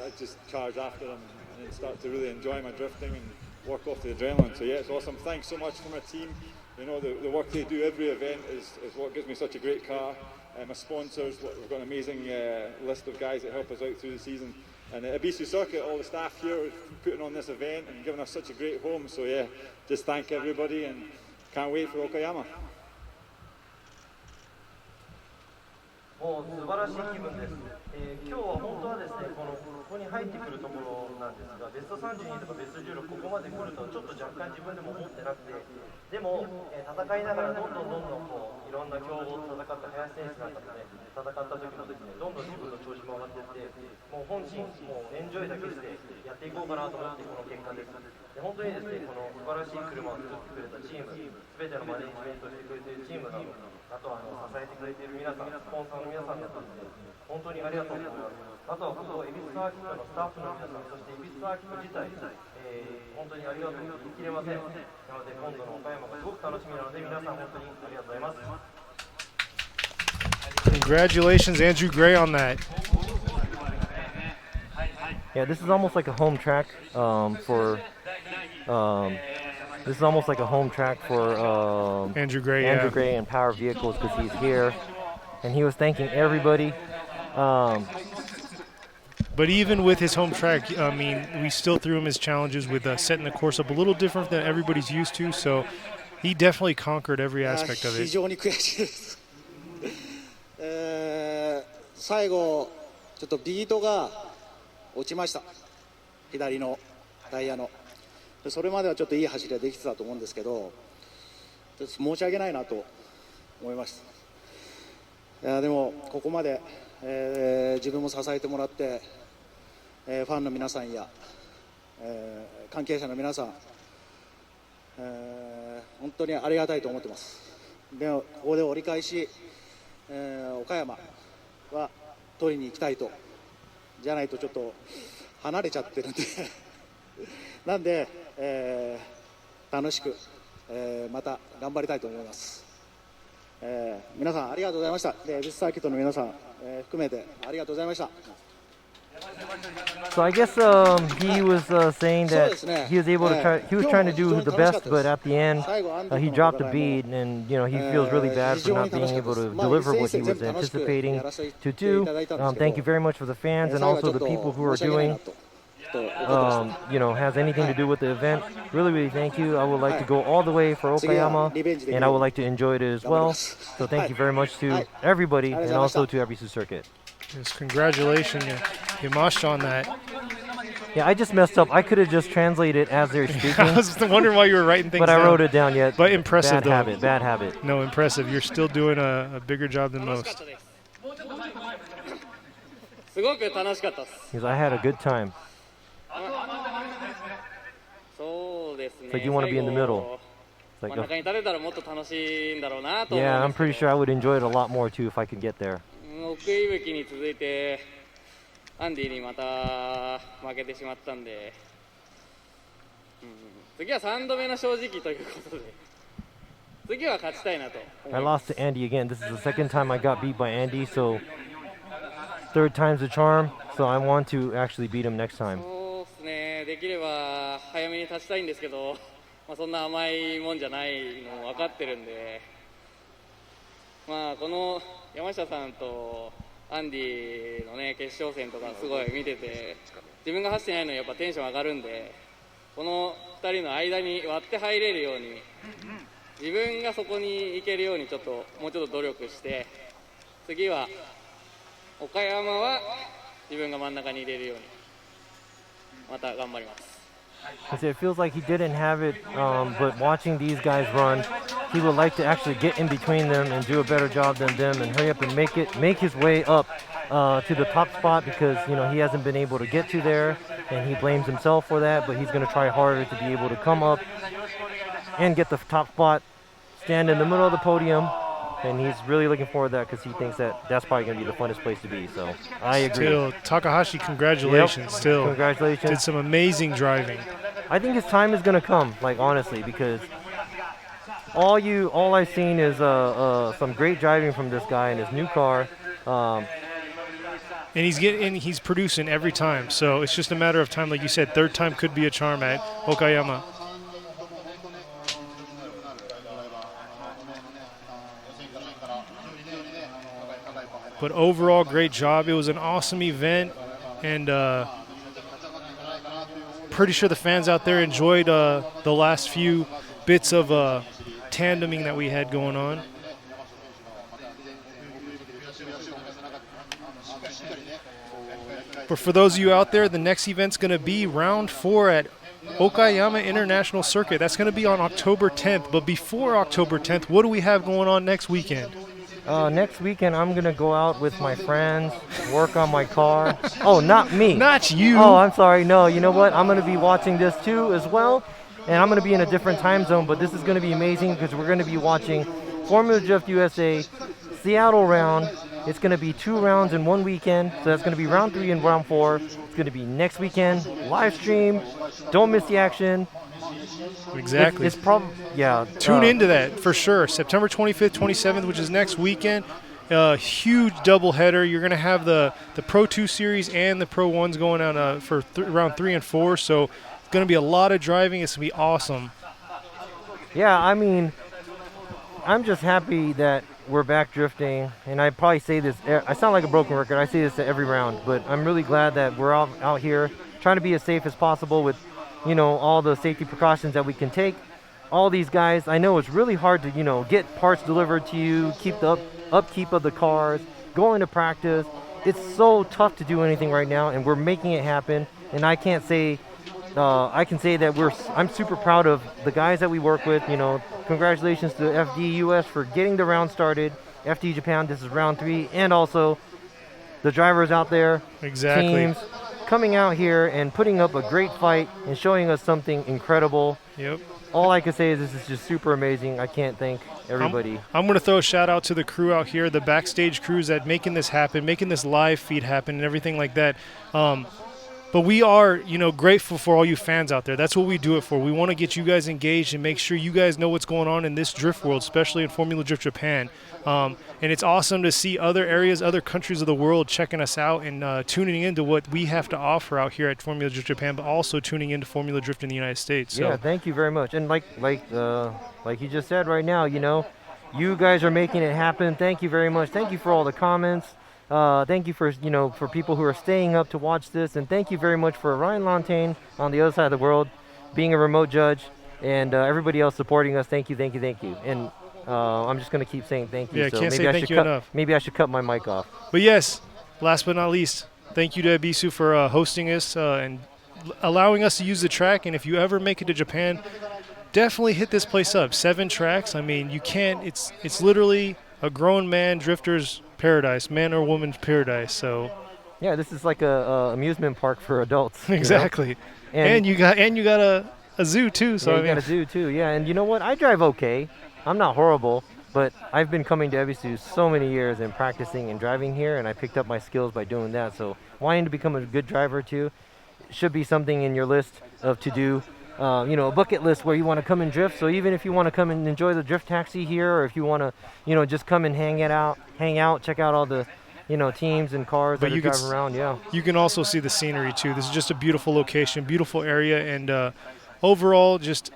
[SPEAKER 3] charge after them and then start to really enjoy my drifting and work off the adrenaline. So yeah, it's awesome. Thanks so much for my team. You know, the work they do every event is what gives me such a great car. My sponsors, we've got an amazing list of guys that help us out through the season. And Ebisu Circuit, all the staff here putting on this event and giving us such a great home. So yeah, just thank everybody and can't wait for Okayama.
[SPEAKER 2] もう素晴らしい気分です。今日は本当はですね、ここに入ってくるところなんですが、ベスト32とかベスト16、ここまで来るとちょっと若干自分でも思ってなくて、でも、戦いながらどんどんこういろんな強豪と戦った林選手なんかとね、戦った時もですね、どんどん自分の調子も上がっていって、もう本心、もうエンジョイだけしてやっていこうかなと思ってこの結果です。で本当にですね、この素晴らしい車を作ってくれたチーム、すべてのマネージメントをしてくれているチームなど、あとは支えてくれている皆さん、スポンサーの皆さんだったんですね、本当にありがとうございます。あとはここ、エビスサーキットのスタッフの皆さん、そしてエビスサーキット自体、本当にありがとうと言い切れません。なので、今度の岡山がすごく楽しみなので、皆さん本当にありがとうございます。
[SPEAKER 1] Congratulations, Andrew Gray, on that.
[SPEAKER 2] Yeah, this is almost like a home track for. This is almost like a home track for
[SPEAKER 1] Andrew Gray,
[SPEAKER 2] Andrew
[SPEAKER 1] yeah.
[SPEAKER 2] Gray and Power Vehicles because he's here, and he was thanking everybody.
[SPEAKER 1] But even with his home track, I mean, we still threw him his challenges with setting the course up a little different than everybody's used to. So he definitely conquered every aspect of
[SPEAKER 4] 非
[SPEAKER 1] it.
[SPEAKER 4] 常に悔しいです。最後ちょっとビートが落ちました。左のタイヤの。それまではちょっといい走りができてたと思うんですけど、申し訳ないなと思いました。いやでもここまで、自分も支えてもらって、ファンの皆さんや、関係者の皆さん、本当にありがたいと思ってます。でもここで折り返し、岡山は取りに行きたいと、じゃないとちょっと離れちゃってるんでなんで、楽しく、また頑張りたいと思います。皆さんありがとうございました。で、エビスサーキットの皆さん、含めてありがとうございました。
[SPEAKER 2] So I guess he was saying that he was able to try. He was trying to do the best, but at the end he dropped a bead, and you know he feels really bad for not being able to deliver what he was anticipating to do. Thank you very much for the fans and also the people who are doing. You know, has anything to do with the event. Really thank you. I would like to go all the way for Okayama, and I would like to enjoy it as well. So thank you very much to everybody, and also to Ebisu Circuit.
[SPEAKER 1] Yes, congratulations, Yamashita, on that.
[SPEAKER 2] Yeah, I just messed up. I could have just translated as they're speaking.
[SPEAKER 1] I was wondering why you were writing things
[SPEAKER 2] but
[SPEAKER 1] down.
[SPEAKER 2] I wrote it down yet.
[SPEAKER 1] But impressive,
[SPEAKER 2] bad
[SPEAKER 1] though.
[SPEAKER 2] Habit, bad habit.
[SPEAKER 1] No, impressive. You're still doing a bigger job than most.
[SPEAKER 2] Because I had a good time. So you want to be in the middle. Like, yeah, I'm pretty sure I would enjoy it a lot more too if I could get there.
[SPEAKER 5] 奥井吹に続いてアンディにまた負けてしまったんで、次は3度目の正直ということで、次は勝ちたいなと。
[SPEAKER 2] I lost to Andy again. This is the second time I got beat by Andy, so third time's the charm. So I want to actually beat him next time.
[SPEAKER 5] そうですね。できれば早めに立ちたいんですけど、そんな甘いもんじゃないの分かってるんで、この山下さんとアンディのね決勝戦とかすごい見てて、自分が走ってないのにやっぱテンション上がるんで、この2人の間に割って入れるように、自分がそこに行けるようにもうちょっと努力して、次は岡山は自分が真ん中に入れるようにまた頑張ります。
[SPEAKER 2] It feels like he didn't have it, but watching these guys run, he would like to actually get in between them and do a better job than them and hurry up and make his way up to the top spot, because you know he hasn't been able to get to there, and he blames himself for that. But he's going to try harder to be able to come up and get the top spot, stand in the middle of the podium. And he's really looking forward to that because he thinks that that's probably going to be the funnest place to be. So I agree.
[SPEAKER 1] Still, Takahashi, congratulations.
[SPEAKER 2] Yep.
[SPEAKER 1] Still,
[SPEAKER 2] congratulations.
[SPEAKER 1] Did some amazing driving.
[SPEAKER 2] I think his time is going to come, like honestly, because all I've seen is some great driving from this guy in his new car.
[SPEAKER 1] And he's producing every time. So it's just a matter of time, like you said. Third time could be a charm at Okayama. But overall, great job. It was an awesome event, and pretty sure the fans out there enjoyed the last few bits of tandeming that we had going on. But for those of you out there, the next event's going to be round 4 at Okayama International Circuit. That's going to be on October 10th. But before October 10th, what do we have going on next weekend?
[SPEAKER 2] Next weekend, I'm going to go out with my friends, work on my car. Oh, not me.
[SPEAKER 1] Not you.
[SPEAKER 2] Oh, I'm sorry. No, you know what? I'm going to be watching this too as well. And I'm going to be in a different time zone, but this is going to be amazing because we're going to be watching Formula Drift USA Seattle round. It's going to be 2 rounds in 1 weekend. So that's going to be round 3 and round 4. It's going to be next weekend, live stream. Don't miss the action.
[SPEAKER 1] Exactly.
[SPEAKER 2] It's probably, yeah.
[SPEAKER 1] Tune into that for sure. September 25th, 27th, which is next weekend. Huge doubleheader. You're going to have the Pro 2 series and the Pro 1s going on for round 3 and 4. So it's going to be a lot of driving. It's going to be awesome.
[SPEAKER 2] Yeah, I mean, I'm just happy that we're back drifting. And I probably say this, I sound like a broken record. I say this to every round. But I'm really glad that we're out here trying to be as safe as possible with, you know, all the safety precautions that we can take. All these guys, I know it's really hard to, you know, get parts delivered to you, keep the upkeep of the cars, going to practice. It's so tough to do anything right now, and we're making it happen. And I can't say, I can say that I'm super proud of the guys that we work with. You know, congratulations to FD US for getting the round started. FD Japan, this is round 3, and also the drivers out there,
[SPEAKER 1] Exactly.
[SPEAKER 2] teams, coming out here and putting up a great fight and showing us something incredible.
[SPEAKER 1] Yep.
[SPEAKER 2] All I can say is this is just super amazing. I can't thank everybody.
[SPEAKER 1] I'm going to throw a shout out to the crew out here, the backstage crews that making this happen, making this live feed happen and everything like that. But we are, you know, grateful for all you fans out there. That's what we do it for. We want to get you guys engaged and make sure you guys know what's going on in this drift world, especially in Formula Drift Japan. And it's awesome to see other areas, other countries of the world checking us out and tuning into what we have to offer out here at Formula Drift Japan, but also tuning into Formula Drift in the United States. So.
[SPEAKER 2] Yeah, thank you very much. And like you just said right now, you know, you guys are making it happen. Thank you very much. Thank you for all the comments. Thank you for, you know, for people who are staying up to watch this. And thank you very much for Ryan Lontaine on the other side of the world, being a remote judge, and everybody else supporting us. Thank you, thank you, thank you. And I'm just going to keep saying thank you.
[SPEAKER 1] Yeah,
[SPEAKER 2] so
[SPEAKER 1] can't
[SPEAKER 2] maybe
[SPEAKER 1] say
[SPEAKER 2] I
[SPEAKER 1] thank
[SPEAKER 2] should
[SPEAKER 1] you
[SPEAKER 2] cut,
[SPEAKER 1] enough.
[SPEAKER 2] Maybe I should cut my mic off.
[SPEAKER 1] But yes, last but not least, thank you to Ebisu for hosting us and allowing us to use the track. And if you ever make it to Japan, definitely hit this place up. 7 tracks. I mean, you can't. It's literally a grown man drifter's paradise, man or woman's paradise. So
[SPEAKER 2] yeah, this is like a amusement park for adults.
[SPEAKER 1] exactly.
[SPEAKER 2] You know?
[SPEAKER 1] And you got a zoo too. So
[SPEAKER 2] yeah,
[SPEAKER 1] I
[SPEAKER 2] you
[SPEAKER 1] mean,
[SPEAKER 2] got a zoo too. Yeah, and you know what? I drive okay. I'm not horrible, but I've been coming to Ebisu so many years and practicing and driving here, and I picked up my skills by doing that. So wanting to become a good driver too should be something in your list of to do. You know, a bucket list where you want to come and drift. So even if you want to come and enjoy the drift taxi here, or if you want to, you know, just come and hang out, check out all the, you know, teams and cars that are driving around. Yeah.
[SPEAKER 1] You can also see the scenery too. This is just a beautiful location, beautiful area, and overall just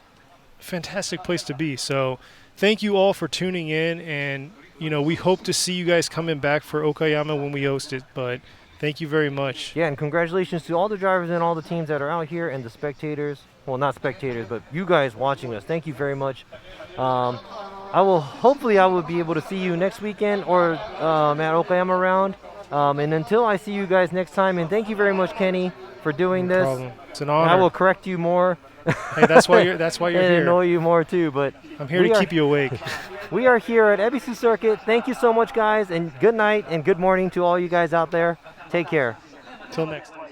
[SPEAKER 1] fantastic place to be. So thank you all for tuning in, and you know, we hope to see you guys coming back for Okayama when we host it. But thank you very much.
[SPEAKER 2] Yeah, and congratulations to all the drivers and all the teams that are out here and the spectators. Well, not spectators, but you guys watching us. Thank you very much. Hopefully I will be able to see you next weekend or at Okayama round. And until I see you guys next time, and thank you very much, Kenny, for doing this.
[SPEAKER 1] Problem. It's an honor.
[SPEAKER 2] I will correct you more.
[SPEAKER 1] Hey, that's why you're
[SPEAKER 2] and
[SPEAKER 1] here.
[SPEAKER 2] annoy you more too, but
[SPEAKER 1] I'm here to keep you awake.
[SPEAKER 2] We are here at Ebisu Circuit. Thank you so much, guys, and good night and good morning to all you guys out there. Take care.
[SPEAKER 1] Till next time.